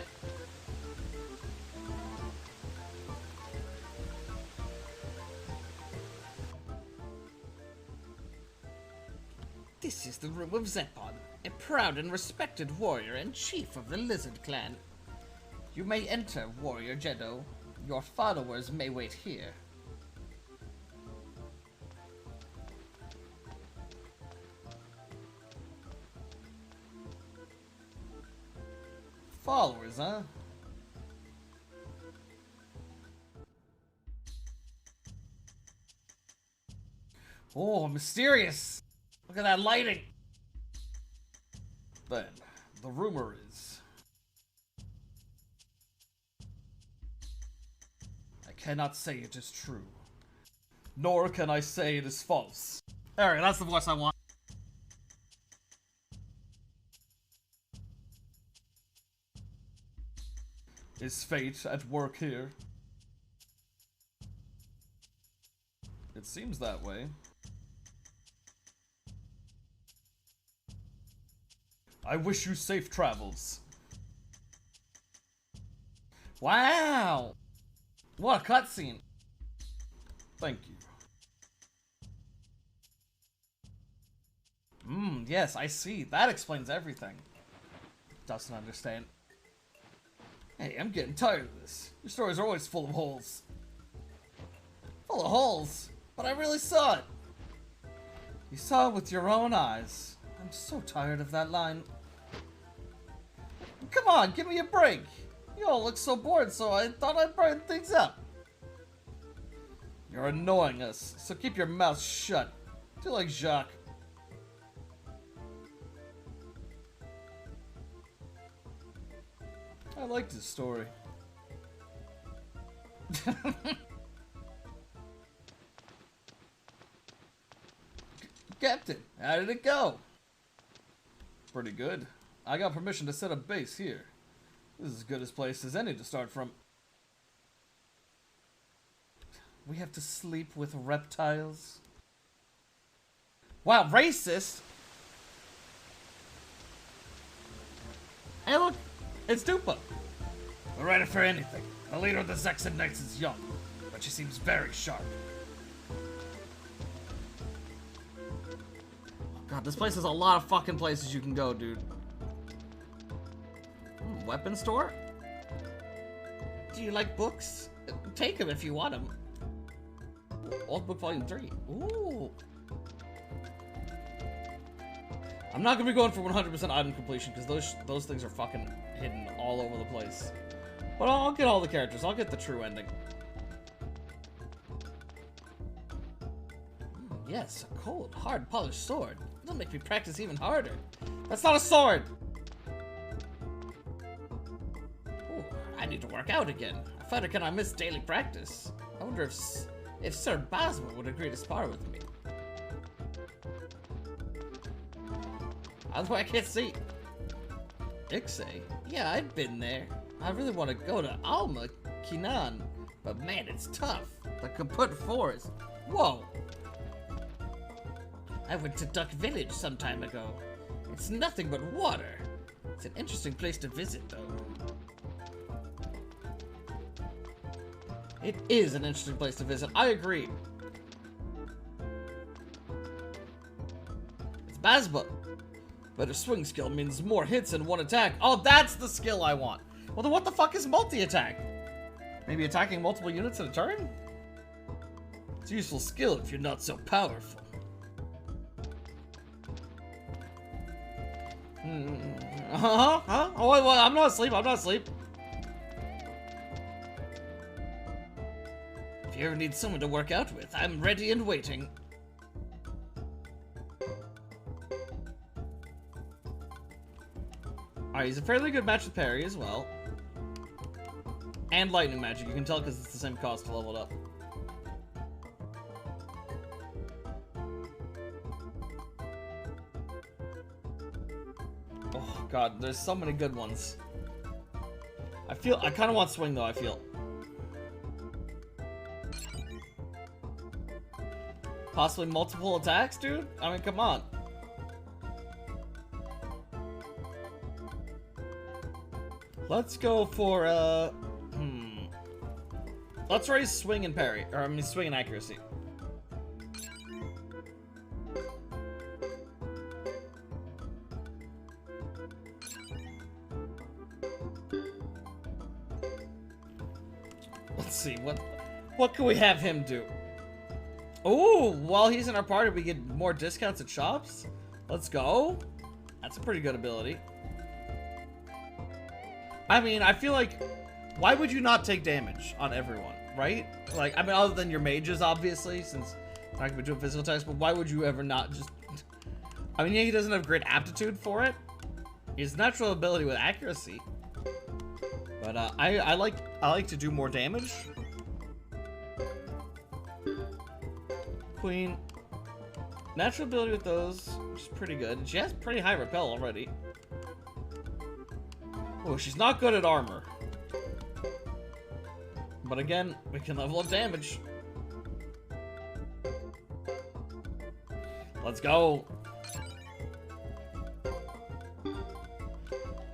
This is the room of Zeppon, a proud and respected warrior and chief of the Lizard Clan. You may enter, Warrior Jeddo. Your followers may wait here. Followers, huh? Oh, mysterious! Look at that lighting! Then, the rumor is... I cannot say it is true. Nor can I say it is false. Alright, that's the voice I want. Is fate at work here? It seems that way. I wish you safe travels. Wow! What a cutscene. Thank you. Yes, I see. That explains everything. Doesn't understand. Hey, I'm getting tired of this. Your stories are always full of holes. Full of holes? But I really saw it. You saw it with your own eyes. I'm so tired of that line. Come on, give me a break. You all look so bored, so I thought I'd brighten things up. You're annoying us, so keep your mouth shut. Do like Jacques. liked his story. Captain, how did it go? Pretty good. I got permission to set up base here. This is as good a place as any to start from. We have to sleep with reptiles? Wow, racist! Hey look, it's Tupa. We're ready for anything. The leader of the Zexan Knights is young, but she seems very sharp. God, this place has a lot of fucking places you can go, dude. Weapon store? Do you like books? Take them if you want them. Old Book Volume 3. Ooh. I'm not gonna be going for 100% item completion because those things are fucking hidden all over the place. But I'll get all the characters. I'll get the true ending. Yes, a cold, hard, polished sword. It'll make me practice even harder. That's not a sword! Ooh, I need to work out again. A fighter cannot miss daily practice. I wonder if Sir Basma would agree to spar with me. That's why I can't see. Ixay? Yeah, I've been there. I really want to go to Alma Kinan, but man, it's tough. The Kaput Forest. Whoa! I went to Duck Village some time ago. It's nothing but water. It's an interesting place to visit, though. It is an interesting place to visit. I agree. It's Basba. Better swing skill means more hits in one attack. Oh, that's the skill I want. Well, then what the fuck is multi-attack? Maybe attacking multiple units at a turn? It's a useful skill if you're not so powerful. Huh? Oh, well, I'm not asleep. I'm not asleep. If you ever need someone to work out with, I'm ready and waiting. Alright, he's a fairly good match with parry as well. And lightning magic. You can tell because it's the same cost to level it up. Oh god, there's so many good ones. I kind of want swing though, I feel. Possibly multiple attacks, dude? I mean, come on. Let's go for, let's raise swing and parry. Or, I mean, swing and accuracy. Let's see, what can we have him do? Oh, while he's in our party, we get more discounts at shops? Let's go. That's a pretty good ability. I mean, I feel like, why would you not take damage on everyone, right? Like, I mean, other than your mages, obviously, since you're not gonna be doing physical attacks, but why would you ever not just... I mean, yeah, he doesn't have great aptitude for it. His natural ability with accuracy. But, I like to do more damage. Queen. Natural ability with those, which is pretty good. She has pretty high repel already. Oh, she's not good at armor. But again, we can level up damage. Let's go.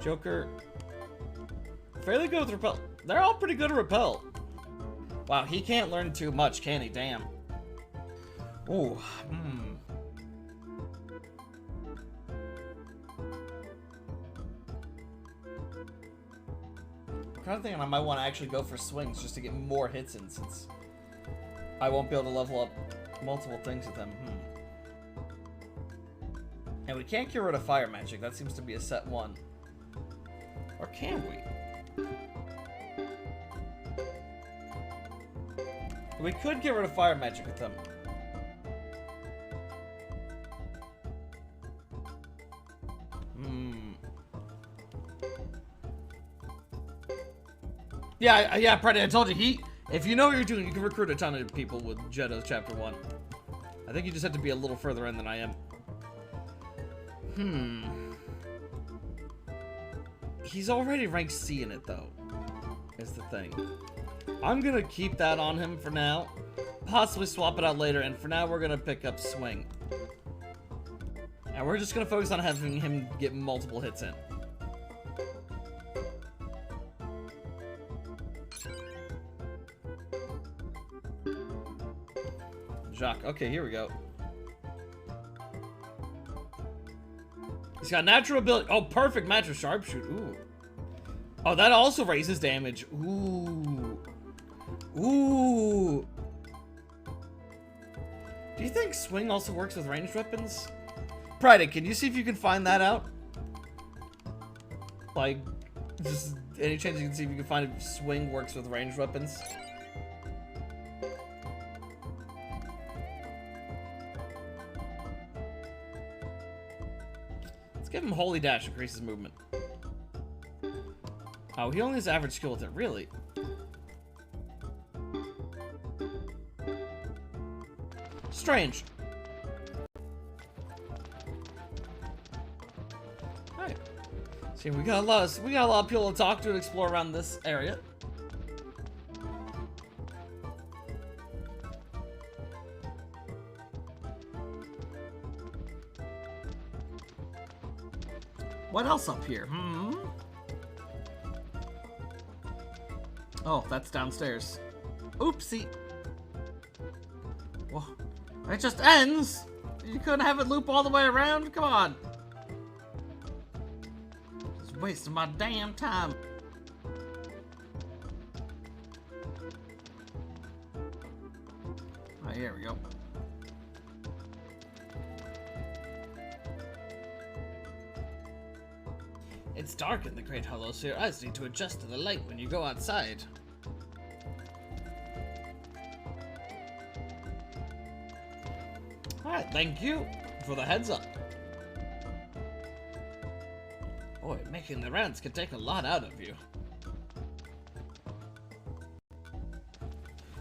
Joker. Fairly good with repel. They're all pretty good at repel. Wow, he can't learn too much, can he? Damn. Ooh, I'm kind of thinking I might want to actually go for swings just to get more hits in, since I won't be able to level up multiple things with them. And we can't get rid of fire magic. That seems to be a set one. Or can we? We could get rid of fire magic with them. Yeah, Freddy, I told you, if you know what you're doing, you can recruit a ton of people with Jeddo's Chapter 1. I think you just have to be a little further in than I am. He's already ranked C in it, though, is the thing. I'm gonna keep that on him for now. Possibly swap it out later, and for now we're gonna pick up Swing. And we're just gonna focus on having him get multiple hits in. Jacques. Okay, here we go. He's got natural ability. Oh, perfect match with Sharpshoot. Ooh. Oh, that also raises damage. Ooh. Ooh. Do you think Swing also works with ranged weapons? Pride, can you see if you can find that out? Like, just any chance you can see if you can find if Swing works with ranged weapons? Give him Holy Dash, increases movement. Oh, he only has average skill with it, really? Strange. Alright. See, we got a lot of people to talk to and explore around this area. What else up here? Oh, that's downstairs. Oopsie. Whoa. It just ends? You couldn't have it loop all the way around? Come on. Just wasting my damn time. Oh, here we go. It's dark in the Great Hollow, so your eyes need to adjust to the light when you go outside. Alright, thank you for the heads up. Boy, making the rounds can take a lot out of you.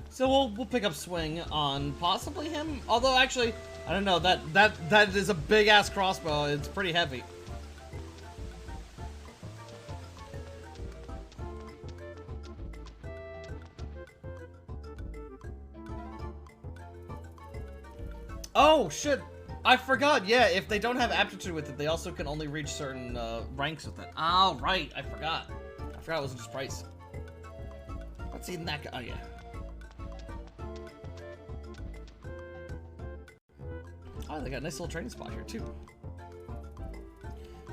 So we'll pick up Swing on possibly him. Although actually, I don't know, that is a big ass crossbow. It's pretty heavy. Oh, shit. I forgot. Yeah, if they don't have aptitude with it, they also can only reach certain ranks with it. Oh, right. I forgot. I forgot it wasn't just price. What's in that guy? Oh, yeah. Oh, they got a nice little trading spot here, too.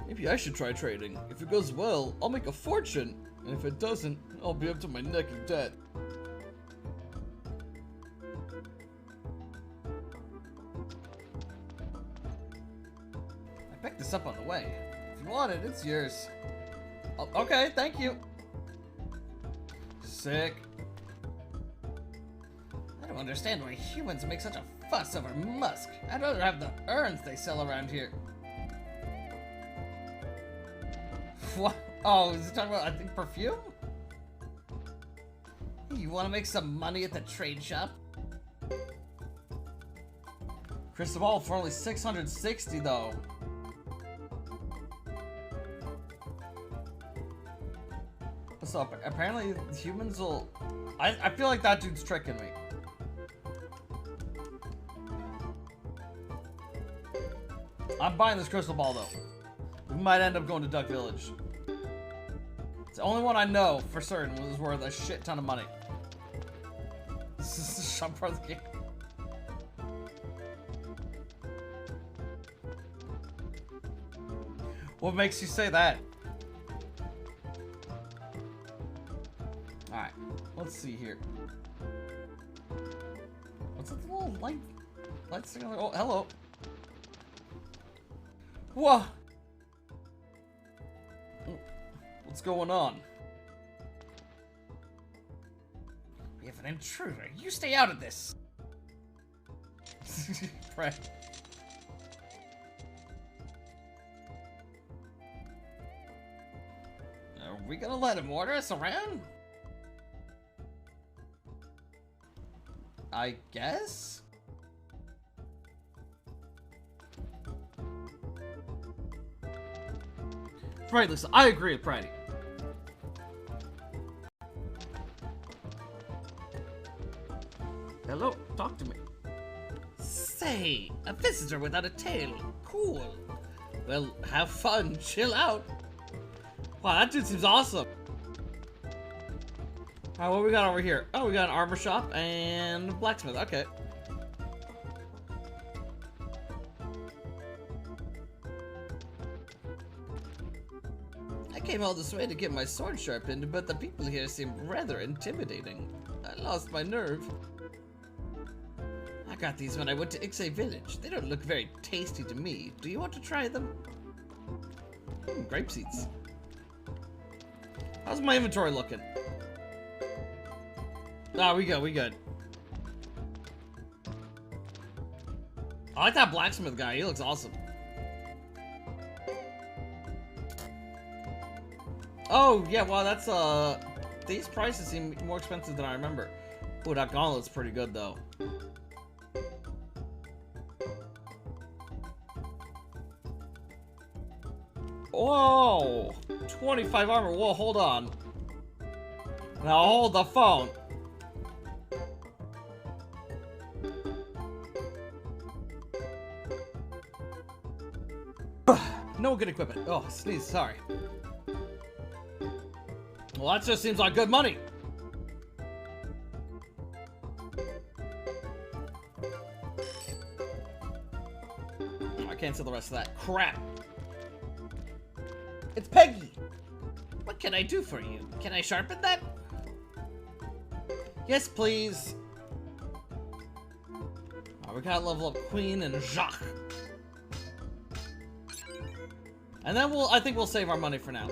Maybe I should try trading. If it goes well, I'll make a fortune. And if it doesn't, I'll be up to my neck in debt. I picked this up on the way. If you want it, it's yours. Oh, okay, thank you. Sick. I don't understand why humans make such a fuss over musk. I'd rather have the urns they sell around here. What? Oh, is he talking about, I think, perfume? You want to make some money at the trade shop? Crystal ball for only 660, though. So apparently humans will... I feel like that dude's tricking me. I'm buying this crystal ball though. We might end up going to Duck Village. It's the only one I know for certain was worth a shit ton of money. This is the shop part of the game. What makes you say that? Alright, let's see here. What's that little light thing? Oh, hello. Whoa! What's going on? We have an intruder. You stay out of this. Pray. Are we gonna let him order us around? I guess? Right, Lisa, I agree with Pridey. Hello, talk to me. Say, a visitor without a tail. Cool. Well, have fun, chill out. Wow, that dude seems awesome. Alright, what we got over here? Oh, we got an armor shop and a blacksmith. Okay. I came all this way to get my sword sharpened, but the people here seem rather intimidating. I lost my nerve. I got these when I went to Ixay village. They don't look very tasty to me. Do you want to try them? Grape seeds. How's my inventory looking? Ah, we good. I like that blacksmith guy. He looks awesome. Oh, yeah, well, that's, these prices seem more expensive than I remember. Oh, that gauntlet's pretty good, though. Whoa! 25 armor. Whoa, hold on. Now hold the phone. No good equipment. Oh, sneeze, sorry. Well, that just seems like good money. I can't see the rest of that. Crap. It's Peggy. What can I do for you? Can I sharpen that? Yes, please. Oh, we gotta level up Queen and Jacques. And then I think we'll save our money for now.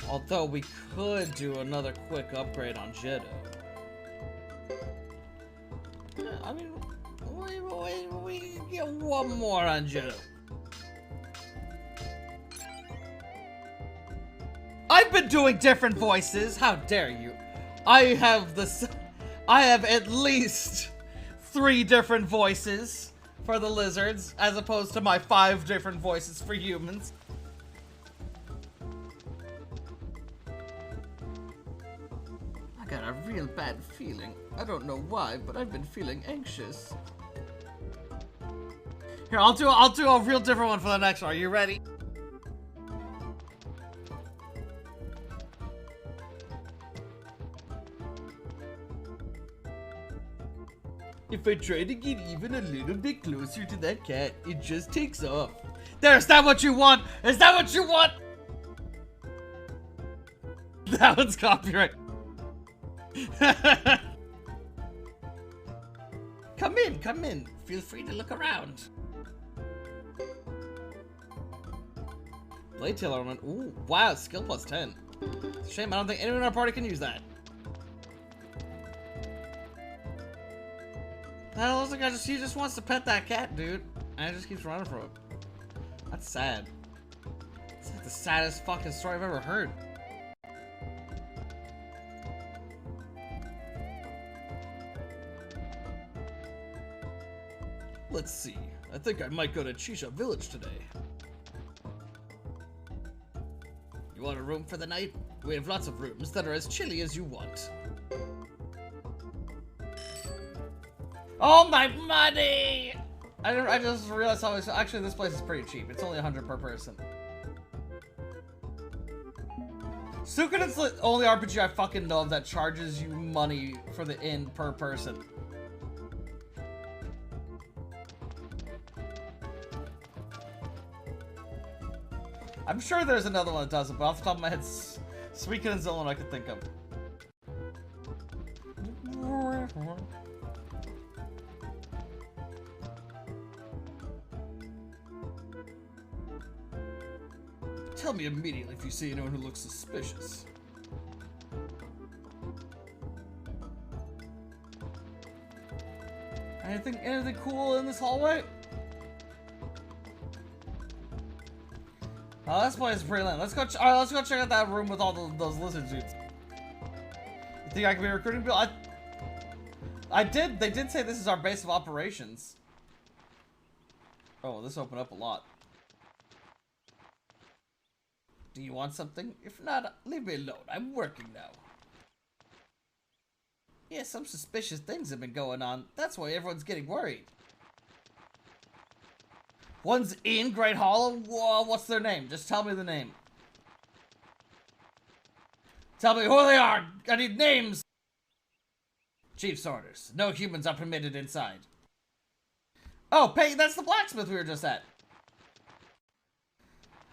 Although we could do another quick upgrade on Jitto. Yeah, I mean, we can get one more on Jitto. I've been doing different voices. How dare you? I have at least 3 different voices for the lizards, as opposed to my 5 different voices for humans. I got a real bad feeling. I don't know why, but I've been feeling anxious. Here, I'll do a real different one for the next one. Are you ready? If I try to get even a little bit closer to that cat, it just takes off. There, is that what you want? Is that what you want? That one's copyright. Come in. Feel free to look around. Blade tail ornament. Ooh, wow, skill plus 10. Shame, I don't think anyone in our party can use that. That looks like he just wants to pet that cat, dude. And it just keeps running from him. That's sad. It's like the saddest fucking story I've ever heard. Let's see. I think I might go to Chisha village today. You want a room for the night? We have lots of rooms that are as chilly as you want. Oh, my money! I just realized how actually this place is pretty cheap. It's only 100 per person. Suikoden's the only RPG I fucking know of that charges you money for the inn per person. I'm sure there's another one that does it, but off the top of my head, Suikoden's the only one I could think of. Tell me immediately if you see anyone who looks suspicious. Anything cool in this hallway? Oh, this place is pretty lame. Let's go check out that room with all those lizard suits. You think I can be recruiting people? They did say this is our base of operations. Oh, this opened up a lot. Do you want something? If not, leave me alone. I'm working now. Yeah, some suspicious things have been going on. That's why everyone's getting worried. One's in Great Hollow? Whoa, what's their name? Just tell me the name. Tell me who they are! I need names! Chief's orders. No humans are permitted inside. Oh, Peggy, that's the blacksmith we were just at.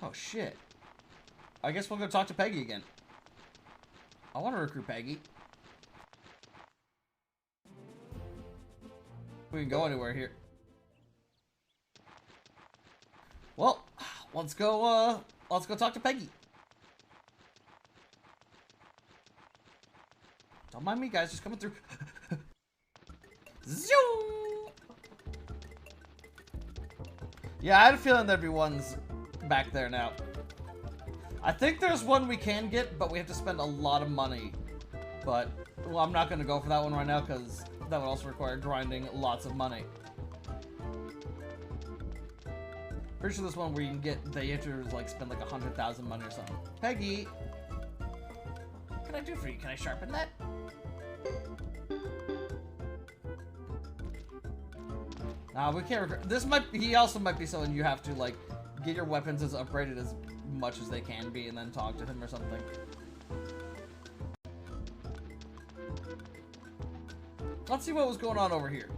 Oh, shit. I guess we'll go talk to Peggy again. I want to recruit Peggy. We can go anywhere here. Well, let's go talk to Peggy. Don't mind me, guys, just coming through. Zoom! Yeah, I had a feeling there'd be ones back there now. I think there's one we can get, but we have to spend a lot of money. But, well, I'm not going to go for that one right now, because that would also require grinding lots of money. Pretty sure this one where you can get, you have to, like, spend like 100,000 money or something. Peggy! What can I do for you? Can I sharpen that? Nah, we can't. This might. He also might be someone you have to like get your weapons as upgraded as much as they can be, and then talk to him or something. Let's see what was going on over here.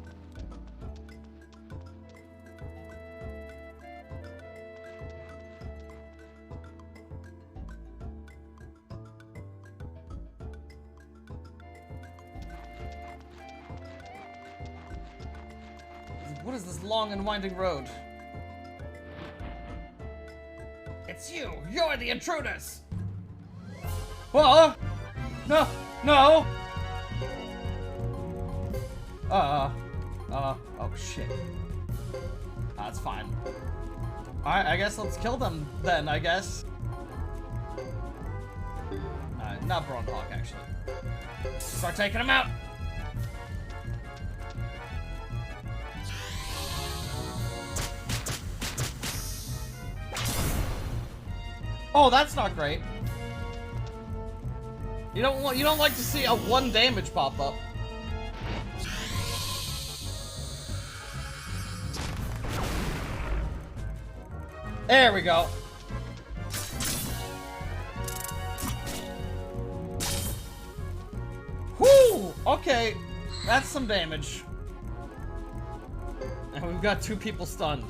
What is this long and winding road? It's you! You're the intruders! Whoa! No! No! Oh shit. That's fine. Alright, I guess let's kill them then, I guess. Not Bronhawk, actually. Start taking them out! Oh, that's not great. You don't like to see a 1 damage pop up. There we go. Whoo! Okay, that's some damage. And we've got 2 people stunned.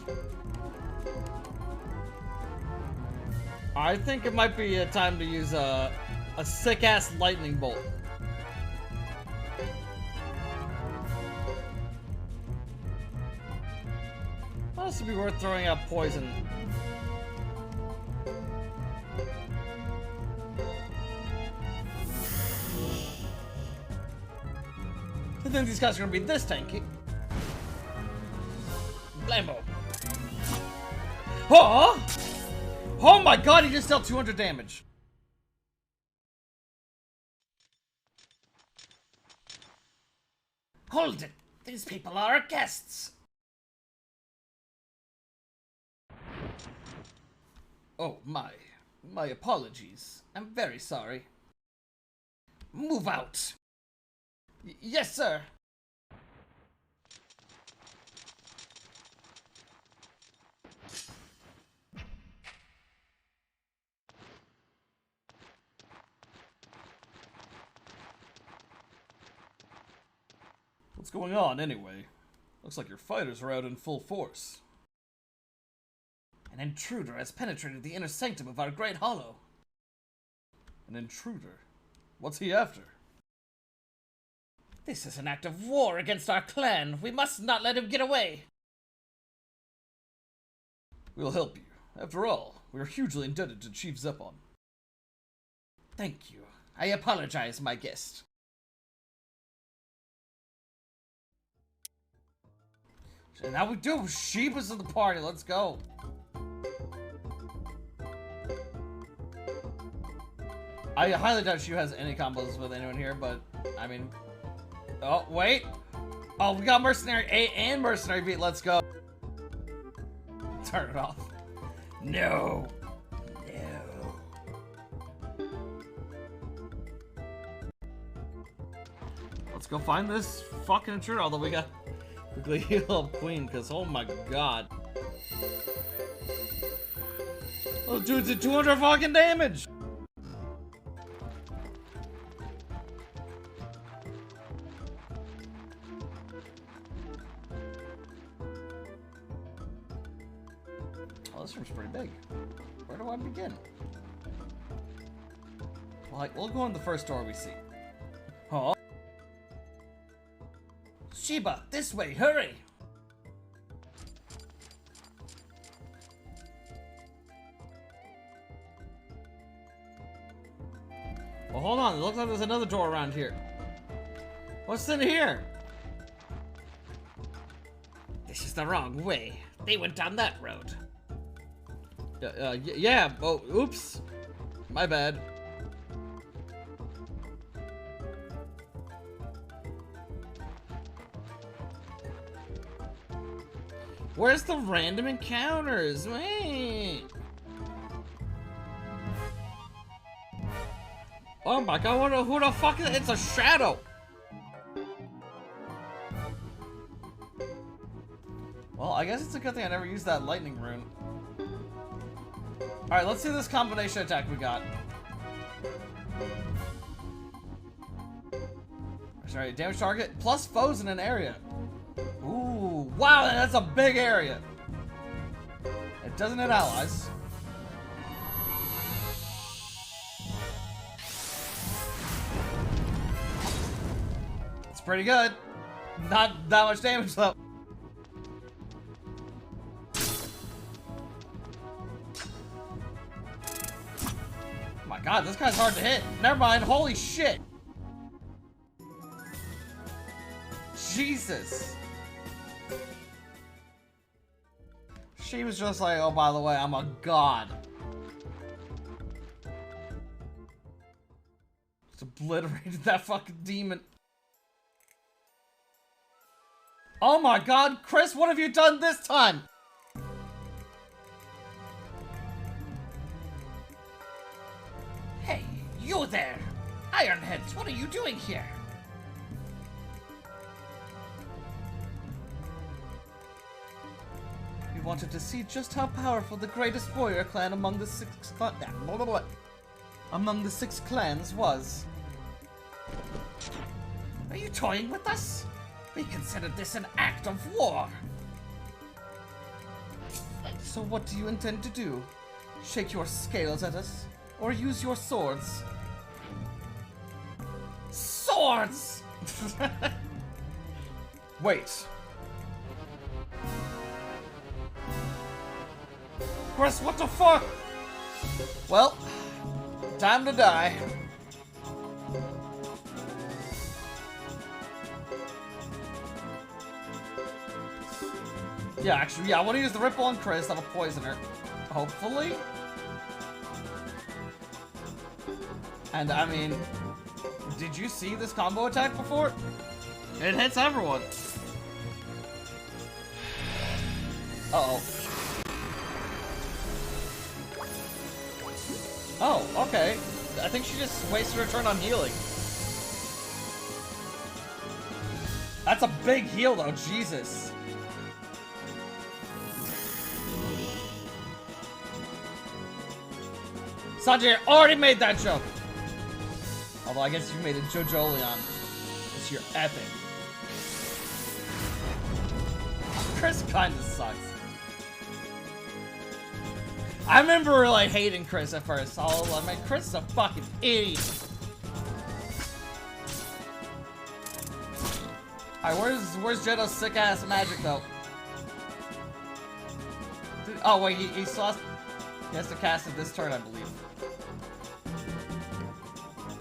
I think it might be time to use a sick-ass lightning bolt. This would be worth throwing out poison. I think these guys are gonna be this tanky. Blammo. Oh! Oh my god, he just dealt 200 damage. Hold it! These people are our guests! Oh, my apologies. I'm very sorry. Move out! Yes, sir! What's going on, anyway? Looks like your fighters are out in full force. An intruder has penetrated the inner sanctum of our Great Hollow. An intruder? What's he after? This is an act of war against our clan. We must not let him get away. We'll help you. After all, we are hugely indebted to Chief Zeppon. Thank you. I apologize, my guest. And now we do. Sheba's in the party. Let's go. I highly doubt she has any combos with anyone here, but I mean, oh wait, Oh, we got Mercenary A and Mercenary B. Let's go. Turn it off. No. No. Let's go find this fucking intruder. Although we got quickly heal up Queen, because oh my god. Those dudes did 200 fucking damage. Oh, this room's pretty big. Where do I begin? Like, we'll go in the first door we see. Huh? Sheba, this way, hurry! Well, hold on. It looks like there's another door around here. What's in here? This is the wrong way. They went down that road. Yeah. Oh, oops. My bad. Where's the random encounters? Wait. Oh my god, who the fuck is it? It's a shadow! Well, I guess it's a good thing I never used that lightning rune. Alright, let's see this combination attack we got. Sorry, damage target plus foes in an area. Ooh, wow, that's a big area. It doesn't hit allies. It's pretty good. Not that much damage though. Oh my god, this guy's hard to hit. Never mind, holy shit. Jesus. She was just like, oh, by the way, I'm a god. Just obliterated that fucking demon. Oh my god, Chris, what have you done this time? Hey, you there! Ironheads, what are you doing here? We wanted to see just how powerful the greatest warrior clan among the six clans was. Are you toying with us? We considered this an act of war. So what do you intend to do? Shake your scales at us? Or use your swords? Swords! Wait. Chris, what the fuck? Well, time to die. Yeah, actually, I want to use the Ripple on Chris. That'll poison her. Hopefully. And, I mean, did you see this combo attack before? It hits everyone. Uh-oh. Oh, okay. I think she just wasted her turn on healing. That's a big heal, though. Jesus. Sanjay already made that joke. Although I guess you made it Jojoleon. It's your epic. Chris kinda sucks. I remember like hating Chris at first. I'm like, Chris is a fucking idiot. Alright, where's Jetto's sick ass magic though? Oh wait, he still has, he has to cast it this turn, I believe.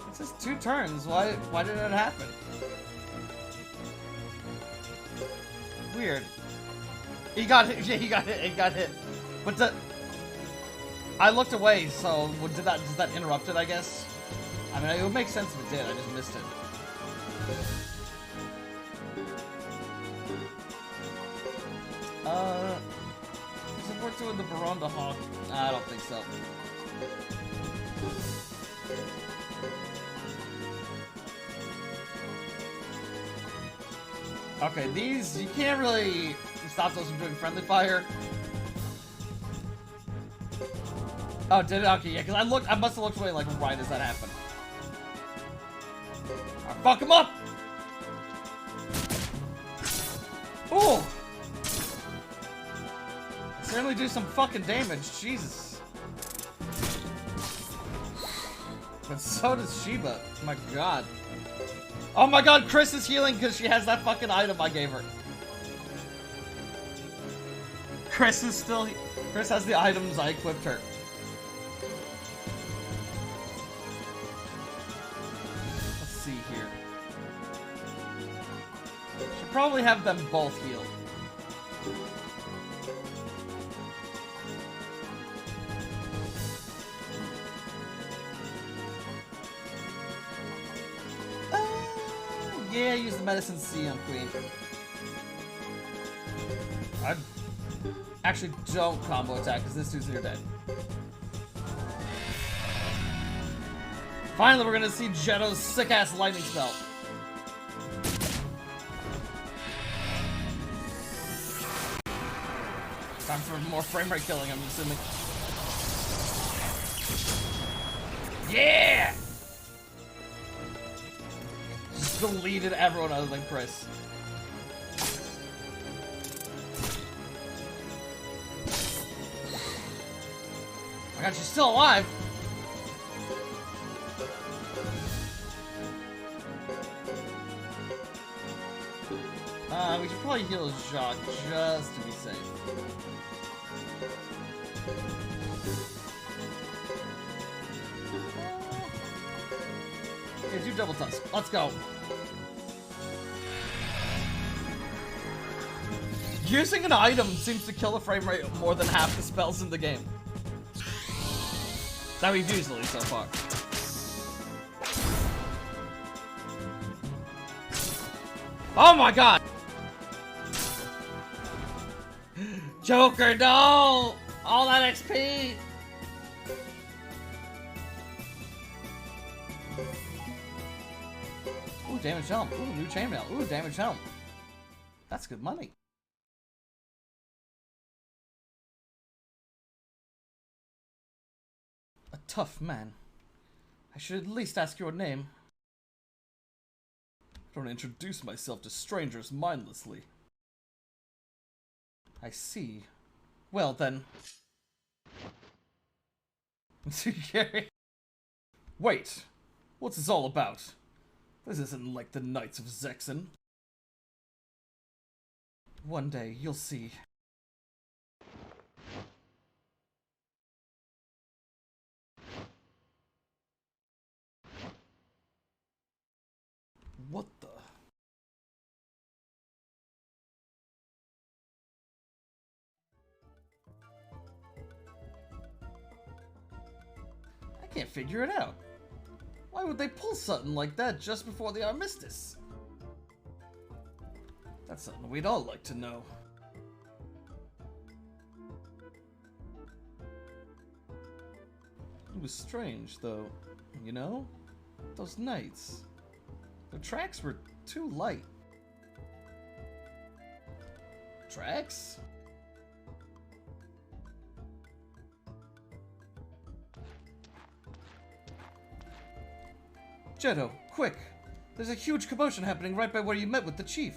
It's just 2 turns. Why did it happen? Weird. He got hit. Yeah, he got hit. But I looked away, so does that interrupt it, I guess? I mean, it would make sense if it did. I just missed it. Does it work doing the Baronda Hawk? I don't think so. Okay, these, you can't really stop those from doing friendly fire. Oh, did it? Okay, yeah, because I must have looked away like right as that happened. Alright, fuck him up! Ooh! Certainly do some fucking damage, Jesus. But so does Sheba. My god. Oh my god, Chris is healing because she has that fucking item I gave her. Chris is still... Chris has the items I equipped her. Let's see here. Should probably have them both healed. Yeah, use the medicine C on Queen. I actually don't combo attack because this dude's near dead. Finally, we're gonna see Jetto's sick-ass lightning spell. Time for more frame rate killing, I'm assuming. Yeah! Just deleted everyone other than Chris. Oh my god, she's still alive! We should probably heal Jacques just to be safe. Okay, do double tusk. Let's go. Using an item seems to kill the frame rate more than half the spells in the game. That we've used at least so far. Oh my god! Joker, no! All that XP! Ooh, damage helm. Ooh, new chainmail. Ooh, damage helm. That's good money. A tough man. I should at least ask your name. I don't introduce myself to strangers mindlessly. I see. Well then. Wait. What's this all about? This isn't like the Knights of Zexen. One day, you'll see. What the? I can't figure it out. Why would they pull something like that just before the armistice? That's something we'd all like to know. It was strange, though. You know? Those knights. Their tracks were too light. Tracks? Jetto, quick! There's a huge commotion happening right by where you met with the chief.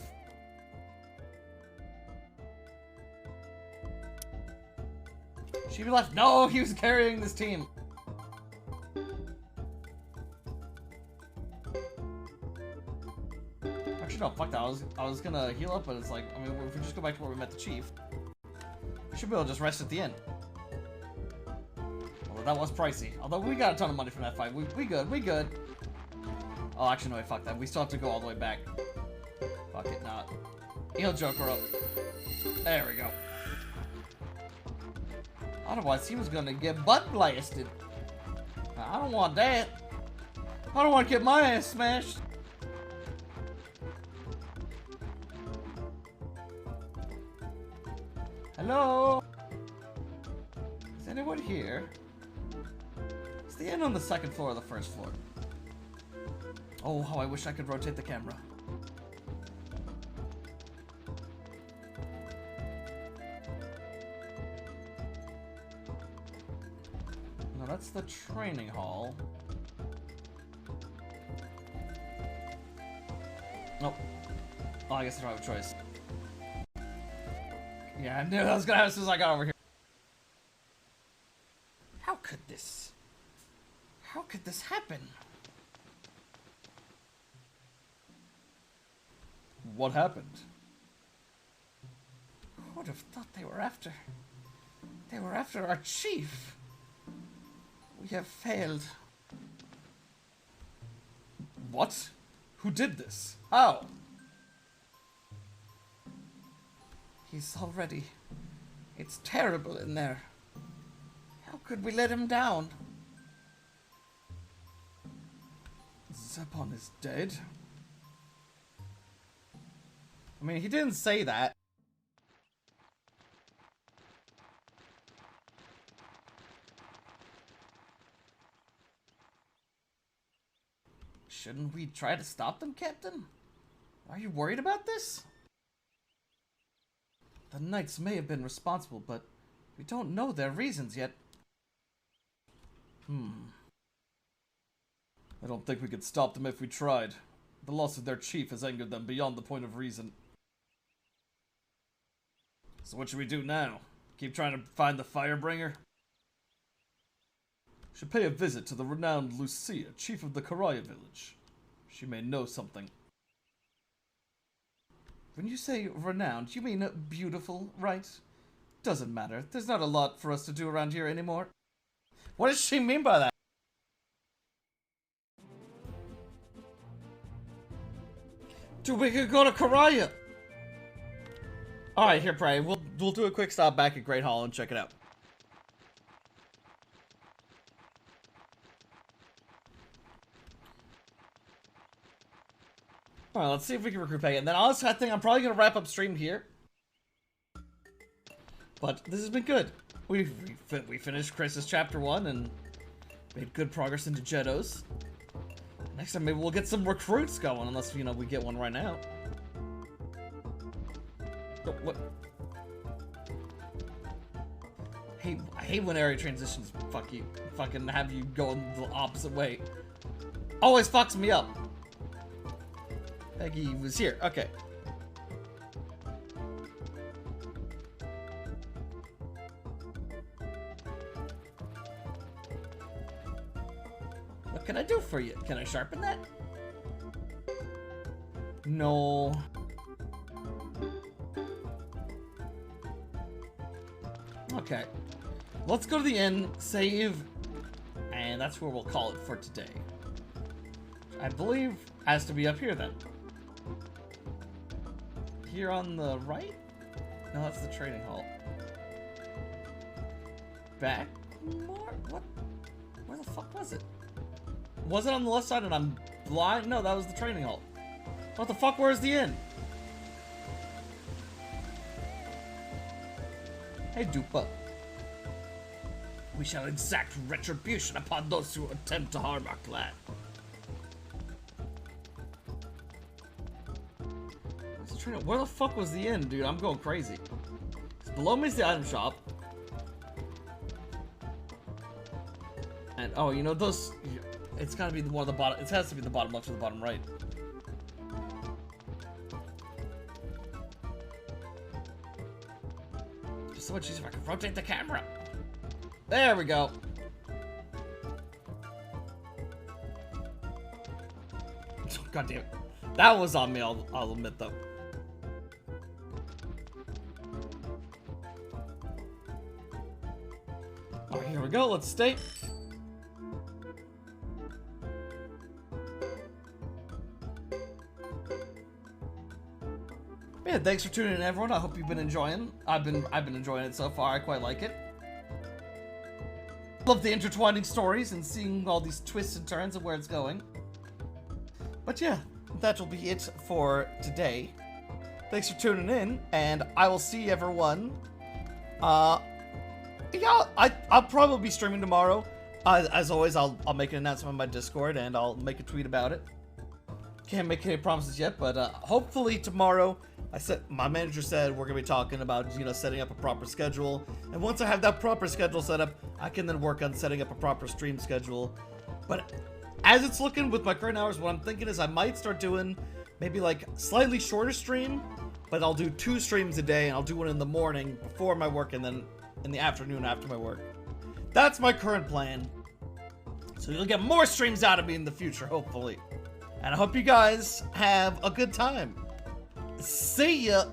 She left. No, he was carrying this team. Actually, no, fuck that. I was gonna heal up, but it's like, I mean, if we just go back to where we met the chief, we should be able to just rest at the end. Although that was pricey. Although we got a ton of money from that fight. We good, we good. Oh, actually, no, wait, fuck that. We still have to go all the way back. Fuck it, not. Heal Joker up. There we go. Otherwise, he was gonna get butt blasted. I don't want that. I don't want to get my ass smashed. Hello? Is anyone here? Is the inn on the second floor or the first floor? Oh, how I wish I could rotate the camera. No, that's the training hall. Nope. Oh, I guess I don't have a choice. Yeah, I knew that was gonna happen as soon as I got over here. How could this happen? What happened? Who would have thought they were after our chief? We have failed. What? Who did this? How? He's already... It's terrible in there. How could we let him down? Zepon is dead? I mean, he didn't say that. Shouldn't we try to stop them, Captain? Are you worried about this? The Knights may have been responsible, but we don't know their reasons yet. I don't think we could stop them if we tried. The loss of their chief has angered them beyond the point of reason. So what should we do now? Keep trying to find the Firebringer? Should pay a visit to the renowned Lucia, chief of the Karaya village. She may know something. When you say renowned, you mean beautiful, right? Doesn't matter. There's not a lot for us to do around here anymore. What does she mean by that? Dude, we could go to Karaya! Alright, here, Prey. We'll do a quick stop back at Great Hall and check it out. Alright, let's see if we can recruit Peggy. And then honestly, I think I'm probably going to wrap up stream here. But this has been good. We finished Chris's chapter 1 and made good progress into Jeddos. Next time maybe we'll get some recruits going, unless, you know, we get one right now. Oh, what? I hate when area transitions fucking have you go in the opposite way. Always fucks me up. Peggy was here. Okay. What can I do for you? Can I sharpen that? No. Okay. Let's go to the inn, save, and that's where we'll call it for today. I believe has to be up here then. Here on the right? No, that's the trading hall. Back more? What? Where the fuck was it? Was it on the left side and I'm blind? No, that was the trading hall. What the fuck? Where's the inn? Hey, Dupa. We shall exact retribution upon those who attempt to harm our clan. Where the fuck was the inn, dude? I'm going crazy. Below me is the item shop. And, oh, you know, those... It's gotta be the one at the bottom. It has to be the bottom left or the bottom right. Just so much easier if I can rotate the camera. There we go. God damn it. That was on me, I'll admit, though. Alright, here we go. Let's stay. Yeah, thanks for tuning in, everyone. I hope you've been enjoying. I've been enjoying it so far. I quite like it. Love the intertwining stories and seeing all these twists and turns of where it's going. But yeah, that will be it for today. Thanks for tuning in, and I will see everyone Yeah, I'll probably be streaming tomorrow. As always, I'll make an announcement on my Discord and I'll make a tweet about it. Can't make any promises yet, but hopefully tomorrow. My manager said we're gonna be talking about, you know, setting up a proper schedule, and once I have that proper schedule set up, I can then work on setting up a proper stream schedule. But as it's looking with my current hours, what I'm thinking is I might start doing maybe like slightly shorter stream, but I'll do 2 streams a day, and I'll do one in the morning before my work and then in the afternoon after my work. That's my current plan. So you'll get more streams out of me in the future, hopefully. And I hope you guys have a good time. See ya!